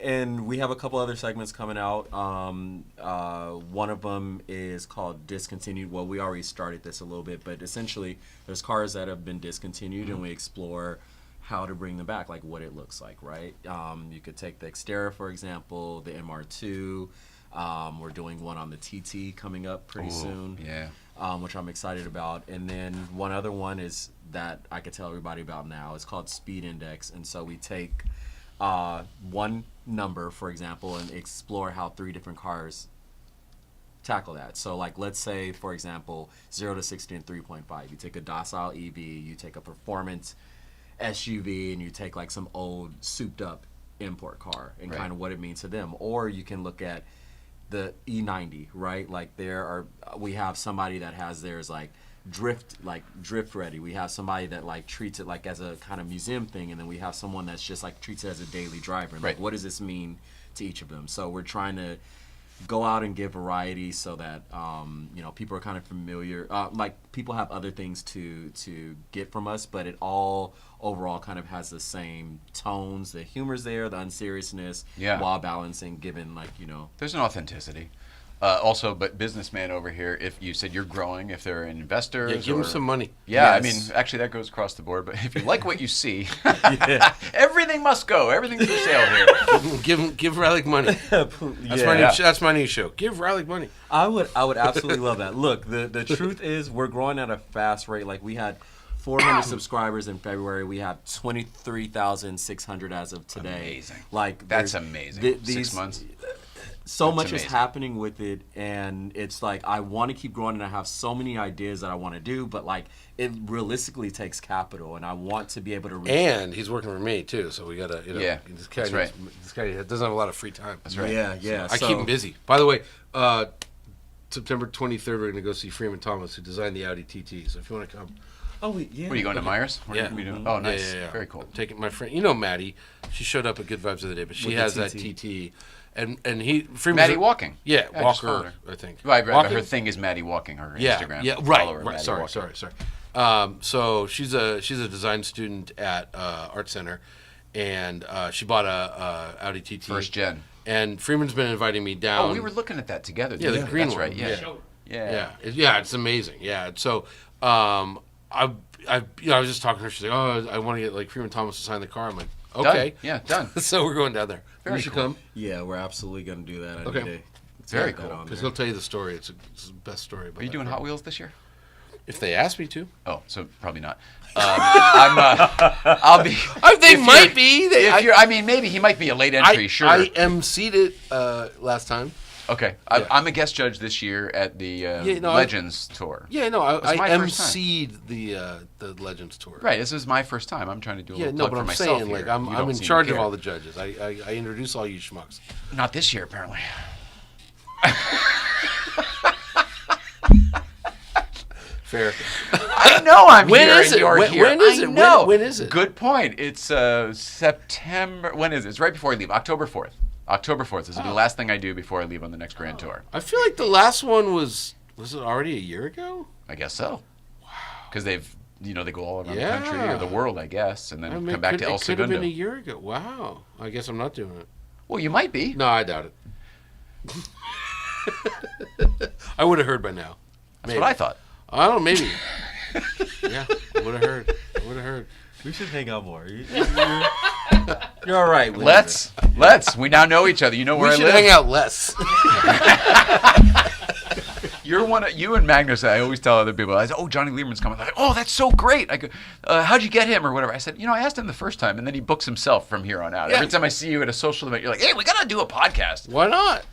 And we have a couple other segments coming out. One of them is called Discontinued. Well, we already started this a little bit, but essentially there's cars that have been discontinued, and we explore how to bring them back, what it looks like, right? You could take the Xterra, for example, the MR2. We're doing one on the TT coming up pretty soon. Yeah. Which I'm excited about. And then one other one is that I could tell everybody about now. It's called Speed Index. And so we take one number, for example, and explore how 3 different cars tackle that. So let's say, for example, 0 to 60 in 3.5. You take a docile EV, you take a performance SUV, and you take some old souped up import car and kind of what it means to them. Or you can look at the E90, right? We have somebody that has theirs drift ready. We have somebody that treats it as a kind of museum thing, and then we have someone that's just treats it as a daily driver. And what does this mean to each of them? So we're trying to go out and give variety so that people are kind of familiar. People have other things to get from us, but it all overall kind of has the same tones. The humor's there, the unseriousness, while balancing, given There's an authenticity. Also, but businessman over here, if you said you're growing, if they're investors, give them some money. Yeah, Yes. I mean, actually that goes across the board. But if you like what you see, everything must go. Everything's for sale here. Give Rylic money. That's my new show. Give Rylic money. I would absolutely love that. Look, the truth is we're growing at a fast rate. We had 400 subscribers in February. We have 23,600 as of today. Amazing. That's amazing. 6 months. so much amazing. is happening with it, and it's like I want to keep growing, and I have so many ideas that I want to do, but like it realistically takes capital, and I want to be able to reach. And he's working for me too, so we gotta, Yeah, this guy, that's right. This guy doesn't have a lot of free time. That's right. Yeah. I keep him busy. By the way, September 23rd, we're gonna go see Freeman Thomas, who designed the Audi TT. So if you want to come, Yeah. Were you going to Myers? Yeah. We doing? Oh, nice. Yeah. Very cool. I'm taking my friend, you know Maddie. She showed up at Good Vibes the other day, but she With the has that TT. TT, and he Freeman's Maddie Walking. Yeah, I just followed Walker, her. I think. Right, but Walking? her thing is Maddie Walking, her Yeah, Instagram. yeah, Follow her, right. Maddie Sorry. So she's a design student at Art Center, and she bought a Audi TT First gen. And Freeman's been inviting me down. Oh, we were looking at that together. Yeah, the green That's one. right. Yeah. Yeah, it's amazing. Yeah, so I was just talking to her. She's like, "Oh, I want to get like Freeman Thomas to sign the car." I'm like, "Okay, Done. Yeah, done. So we're going down there. Very you should cool. come. Yeah, we're absolutely gonna do that. Okay. Any day. Very Get that cool. on Because there. he'll tell you the story. It's the best story. About Are you that doing car. Hot Wheels this year? If they ask me to. Oh, so probably not. I'll be. They if might you're- be. If you're, I mean, maybe he might be a late entry. Sure. I am seated last time. Okay, Yeah. I'm a guest judge this year at the Legends tour. Yeah, no, It's my I first time. emceed the Legends tour. Right, this is my first time. I'm trying to do a Yeah, little no, plug but for I'm myself saying, here. like, I'm You don't in seem to charge of care. all the judges. I introduce all you schmucks. Not this year, apparently. Fair. I know I'm When here is and it? you're When- here. when is I it? know. When is it? Good point. It's September. When is it? It's right before I leave. October 4th. October 4th. This will be the last thing I do before I leave on the next grand tour. I feel like the last one was it already a year ago? I guess so. Wow. Because they go all around Yeah. the country or the world, I guess, and then I mean, come back to El It could have been a Segundo. year ago. Wow. I guess I'm not doing it. Well, you might be. No, I doubt it. I would have heard by now. That's what I thought. I don't know, maybe. Yeah, I would have heard. We should hang out more. You're all right. with Let's. We now know each other. You know where We I should live. hang out less. You and Magnus. I always tell other people. I say, "Oh, Jonny Lieberman's coming." They're like, "Oh, that's so great." I go, "How'd you get him or whatever?" I said, "I asked him the first time, and then he books himself from here on out." Yeah. Every time I see you at a social event, you're like, "Hey, we gotta do a podcast." Why not?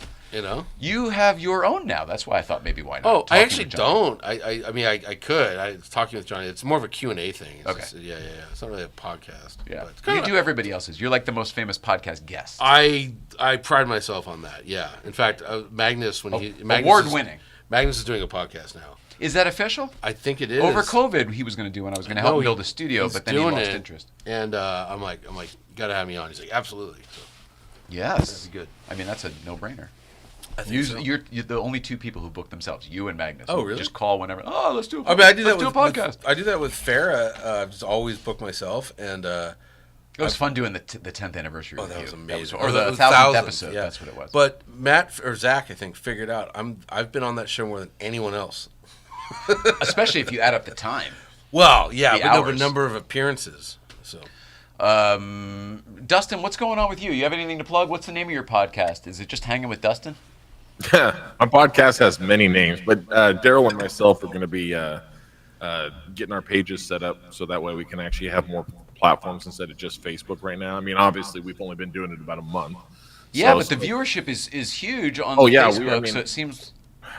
You have your own now. That's why I thought maybe why not. Oh, I Talking actually with Jonny. don't. I mean, I could. I was talking with Johnny. It's more of a Q&A thing. It's Okay. just- yeah. It's not really a podcast. Yeah, but it's you kinda- do everybody else's. You're like the most famous podcast guest. I pride myself on that. Yeah. In fact, Magnus Award-winning. Magnus is doing a podcast now. Is that official? I think it is. Over COVID, he was going to do one. I was going to help him build a studio, he's but then he doing lost it. interest. And I'm like, you got to have me on. He's like, absolutely. So, Yes. that'd be good. I mean, that's a no-brainer. I think so. You're the only two people who book themselves, you and Magnus. Oh, who really? Just call whenever. Oh, let's do a podcast. I mean, I do that let's with do a podcast. I do that with Farrah. Just always book myself, and It was fun doing the 10th anniversary. Oh, that was review. amazing. Or the It was 1000th thousands, episode. yeah. That's what it was. But Matt or Zach, I think, figured out I've been on that show more than anyone else. Especially if you add up the time. Well, yeah, The but no, but hours. number of appearances. So Dustin, what's going on with you? You have anything to plug? What's the name of your podcast? Is it just Hanging with Dustin? My podcast has many names, but Daryl and myself are going to be getting our pages set up so that way we can actually have more platforms instead of just Facebook right now. I mean, obviously, we've only been doing it about a month. Yeah, So- but the viewership is huge on yeah, Facebook, so it seems...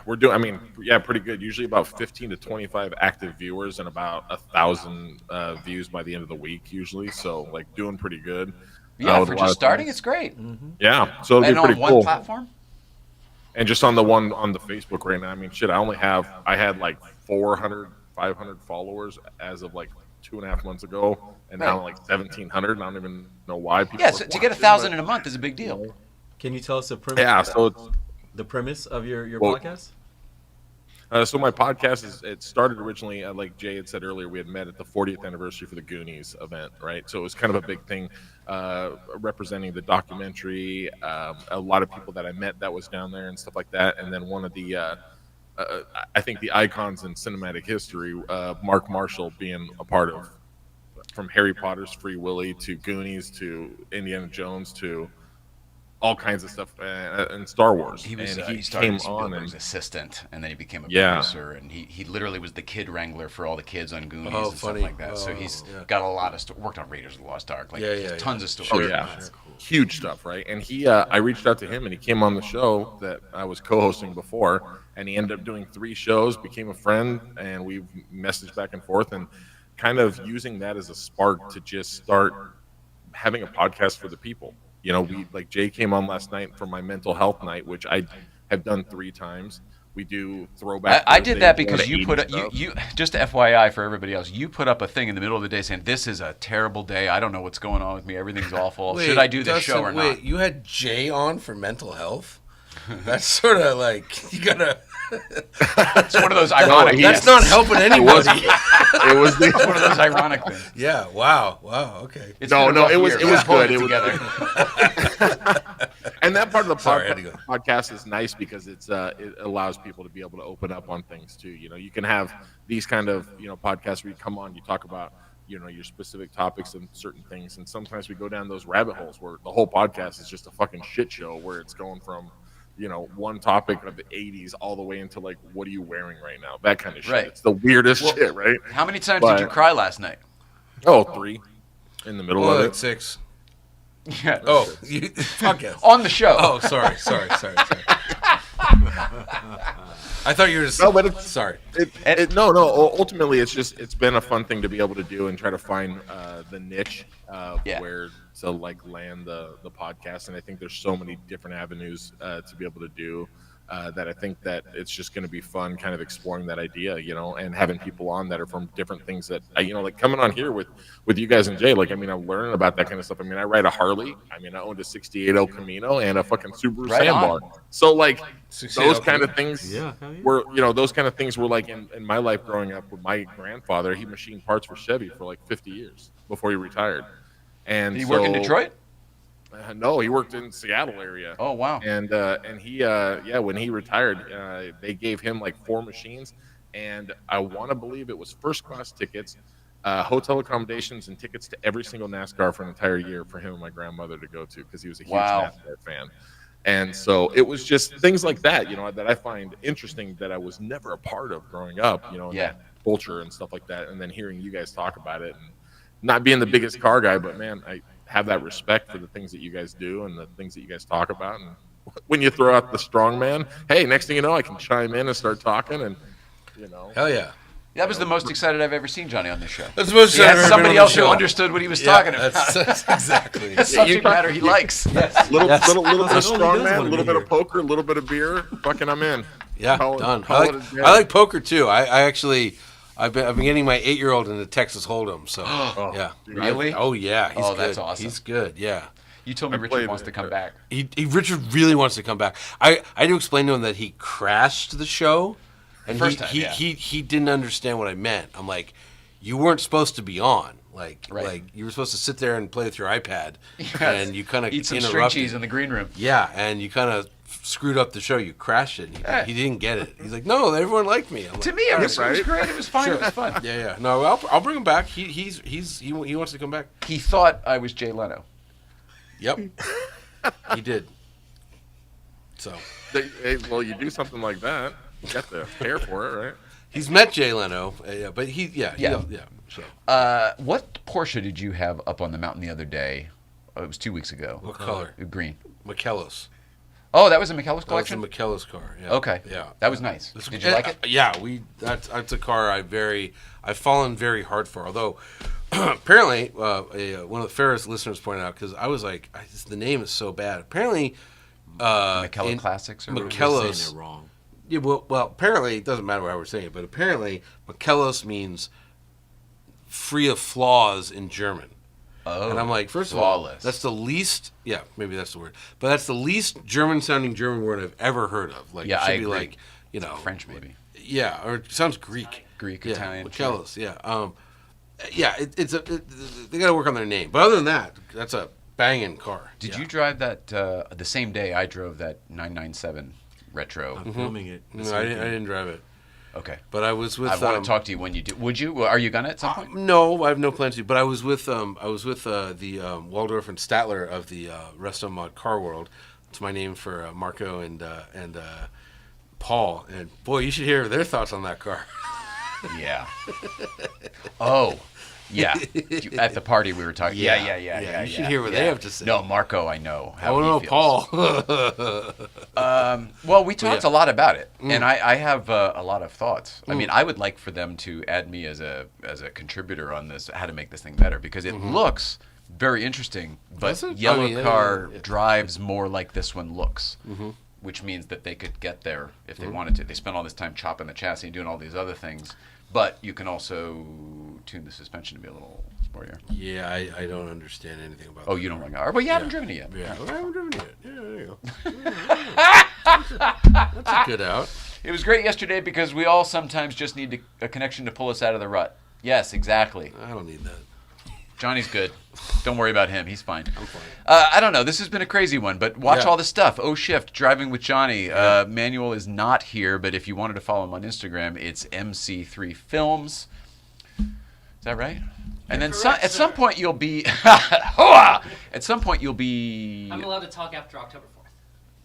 We're doing, pretty good. Usually about 15 to 25 active viewers and about 1,000 views by the end of the week, usually. So, doing pretty good. Yeah, with for a lot just of starting, things. it's great. Yeah, so it'll And be on pretty one cool. platform? And just on the one on the Facebook right now, I had 400, 500 followers as of 2.5 months ago, and now I'm 1,700, and I don't even know why people. Yeah, are so to get watching, 1,000 but- in a month is a big deal. Can you tell us the premise? Yeah, so it's. The premise of your Well, podcast? So my podcast it started originally, like Jay had said earlier, we had met at the 40th anniversary for the Goonies event, right? So it was kind of a big thing, representing the documentary, a lot of people that I met that was down there and stuff like that. And then one of the, I think the icons in cinematic history, Mark Marshall being a part of, from Harry Potter's Free Willy to Goonies to Indiana Jones to all kinds of stuff and Star Wars. He was and he started came as on Spielberg's and assistant, and then he became a Yeah. producer, and he literally was the kid wrangler for all the kids on Goonies Oh, and funny. stuff like that. So he's got a lot of worked on Raiders of the Lost Ark, like tons of stories. Oh yeah, huge stuff, right? And he, I reached out to him, and he came on the show that I was co-hosting before, and he ended up doing 3 shows, became a friend, and we messaged back and forth, and kind of using that as a spark to just start having a podcast for the people. You know, we like Jay came on last night for my mental health night, which I have done 3 times. We do throwback. I did that Thursdays, because a lot you of put 80s up, you stuff. just FYI for everybody else, you put up a thing in the middle of the day saying this is a terrible day. I don't know what's going on with me. Everything's awful. Wait, Should I do this Dustin, show or not? Wait, you had Jay on for mental health? That's sort of like you gotta. It's one of those ironic. That's not helping anybody. It was It's one of those ironic things. Yeah. Wow. Wow. Okay. It's No, been a no, rough it was year. it We're was pulling good. It was together. And that part of the Sorry, I had to go. podcast is nice because it allows people to be able to open up on things too. You know, you can have these kind of podcasts where you come on, you talk about your specific topics and certain things, and sometimes we go down those rabbit holes where the whole podcast is just a fucking shit show where it's going from one topic of the 80s all the way into like, what are you wearing right now? That kind of shit. Right. It's the weirdest shit, right? How many times did you cry last night? Oh, 3 in the middle of Like it. 6. Yeah. Oh, you podcast. On the show. Oh, sorry. I thought you were just. No, but it's, sorry. No. Ultimately, it's been a fun thing to be able to do and try to find the niche where to like land the podcast. And I think there's so many different avenues to be able to do that I think that it's just going to be fun, kind of exploring that idea, and having people on that are from different things that like coming on here with you guys and Jay. Like, I mean, I'm learning about that kind of stuff. I mean, I ride a Harley. I mean, I owned a '68 El Camino and a fucking Subaru Right Sandbar. on. So like those El kind of Camino. things Yeah, hell yeah. were those kind of things were like in my life growing up with my grandfather. He machined parts for Chevy for like 50 years before he retired. And Did he work in Detroit? No, he worked in Seattle area. Oh wow. And he when he retired, they gave him like 4 machines, and I want to believe it was first class tickets, hotel accommodations, and tickets to every single NASCAR for an entire year for him and my grandmother to go to because he was a huge NASCAR fan. And so it was just things like that, that I find interesting that I was never a part of growing up, that culture and stuff like that. And then hearing you guys talk about it, and not being the biggest car guy, but man, I have that respect for the things that you guys do and the things that you guys talk about. And when you throw out the strongman, hey, next thing you know, I can chime in and start talking, and Hell yeah. That was the most excited I've ever seen Johnny on this show. That's the most He excited had I've ever been somebody on else the who show. understood what he was talking about. That's exactly. A subject matter he likes. little bit of Oh, he does strongman, wanna a little be bit here. of poker, a little bit of beer. Fucking, I'm in. Yeah, Call it- done. call I it a day. like poker too. I actually, I've been getting my 8-year-old into Texas Hold'em. So yeah. Really? Oh yeah. He's good. that's awesome. He's good. Yeah. You told me I Richard played wants it, to come but- back. Richard really wants to come back. I had to explain to him that he crashed the show, and First time, he didn't understand what I meant. I'm like, you weren't supposed to be on. Like you were supposed to sit there and play with your iPad, and you kind of Eat some string interrupted. cheese in the green room. Yeah, and you kind of screwed up the show. You crashed it. He didn't get it. He's like, no, everyone liked me. I'm like, To me, it was great. It was fine. It was fun. yeah. No, I'll bring him back. He wants to come back. He thought I was Jay Leno. Yep, he did. So Hey, well, you do something like that, you got the hair for it, right? he's met Jay Leno, but yeah. So What Porsche did you have up on the mountain the other day? Oh, it was 2 weeks ago. what color? Green. McKellos. Oh, that was a McKellar's That was collection? the McKellos car. Yeah. Okay. Yeah. That was nice. Did you like it? Yeah, that's a car I've fallen very hard for. Although apparently one of the Ferris listeners pointed out, because I was like, the name is so bad. Apparently, McKellar Classics or whatever? McKellos. Saying it wrong. Yeah, well, apparently it doesn't matter how we're saying it, but apparently McKellos means free of flaws in German. Oh, And I'm like, first of all, flawless. that's the least, yeah, maybe that's the word, but that's the least German-sounding German word I've ever heard of. Like, Yeah, it should I be agree. like, French maybe. Yeah, or it sounds Greek. Greek, Yeah, Italian. McKellos, yeah. They got to work on their name. But other than that, that's a banging car. Did you drive that the same day I drove that 997 retro? I'm filming it. No, I didn't drive it. Okay. But I was with. I want to talk to you when you do. Would you? Are you gonna at some point? No, I have no plans to. But I was with the Waldorf and Statler of the Resto Mod Car World. It's my name for Marco and Paul. And boy, you should hear their thoughts on that car. Yeah. Oh. Yeah. At the party we were talking. Yeah. You should hear what they have to say. No, Marco, I know how Oh he no, feels. Paul. Well, we talked a lot about it, and I have a lot of thoughts. I mean, I would like for them to add me as a contributor on this, how to make this thing better, because it looks very interesting, but yellow car drives more like this one looks, which means that they could get there if they wanted to. They spent all this time chopping the chassis and doing all these other things, but you can also tune the suspension to be a little sportier. Yeah, I don't understand anything about that. Oh, you don't like car? Well, you haven't driven it yet. Yeah, I haven't driven it yet. Yeah, there you go. That's a good out. It was great yesterday because we all sometimes just need a connection to pull us out of the rut. Yes, exactly. I don't need that. Johnny's good. Don't worry about him. He's fine. I'm fine. I don't know. This has been a crazy one, but watch Yeah. all the stuff. Shift, Driving with Johnny. Manuel is not here, but if you wanted to follow him on Instagram, it's MC3 Films. Is that right? And then at some point you'll be... At some point you'll be... I'm allowed to talk after October 4th.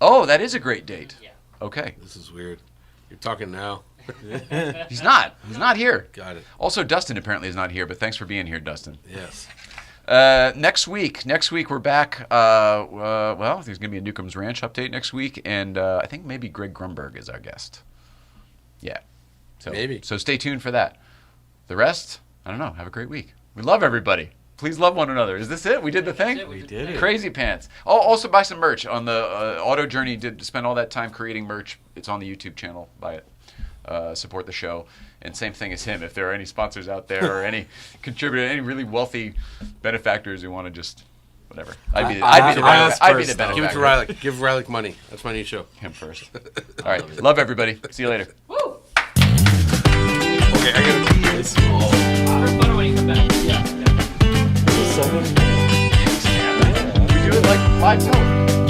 Oh, that is a great date. Yeah. Okay. This is weird. You're talking now. He's not. He's not here. Got it. Also, Dustin apparently is not here, but thanks for being here, Dustin. Yes. Next week we're back. Well, there's going to be a Newcomb's Ranch update next week, and I think maybe Greg Grunberg is our guest. Yeah. So, Maybe. So stay tuned for that. The rest, I don't know. Have a great week. We love everybody. Please love one another. Is this it? We did the thing? We did it. Crazy pants. Oh, also buy some merch on the Auto Journey. Did spend all that time creating merch. It's on the YouTube channel. Buy it. Support the show. And same thing as him. If there are any sponsors out there or any contributor, any really wealthy benefactors who want to just whatever, I'd be the benefactor. Give it to Rylic. Give Rylic money. That's my new show. Him first. All right. Love everybody. See you later. Woo! Okay, I gotta pee. It's small. Have fun when you come back. Yeah. We do it like live television.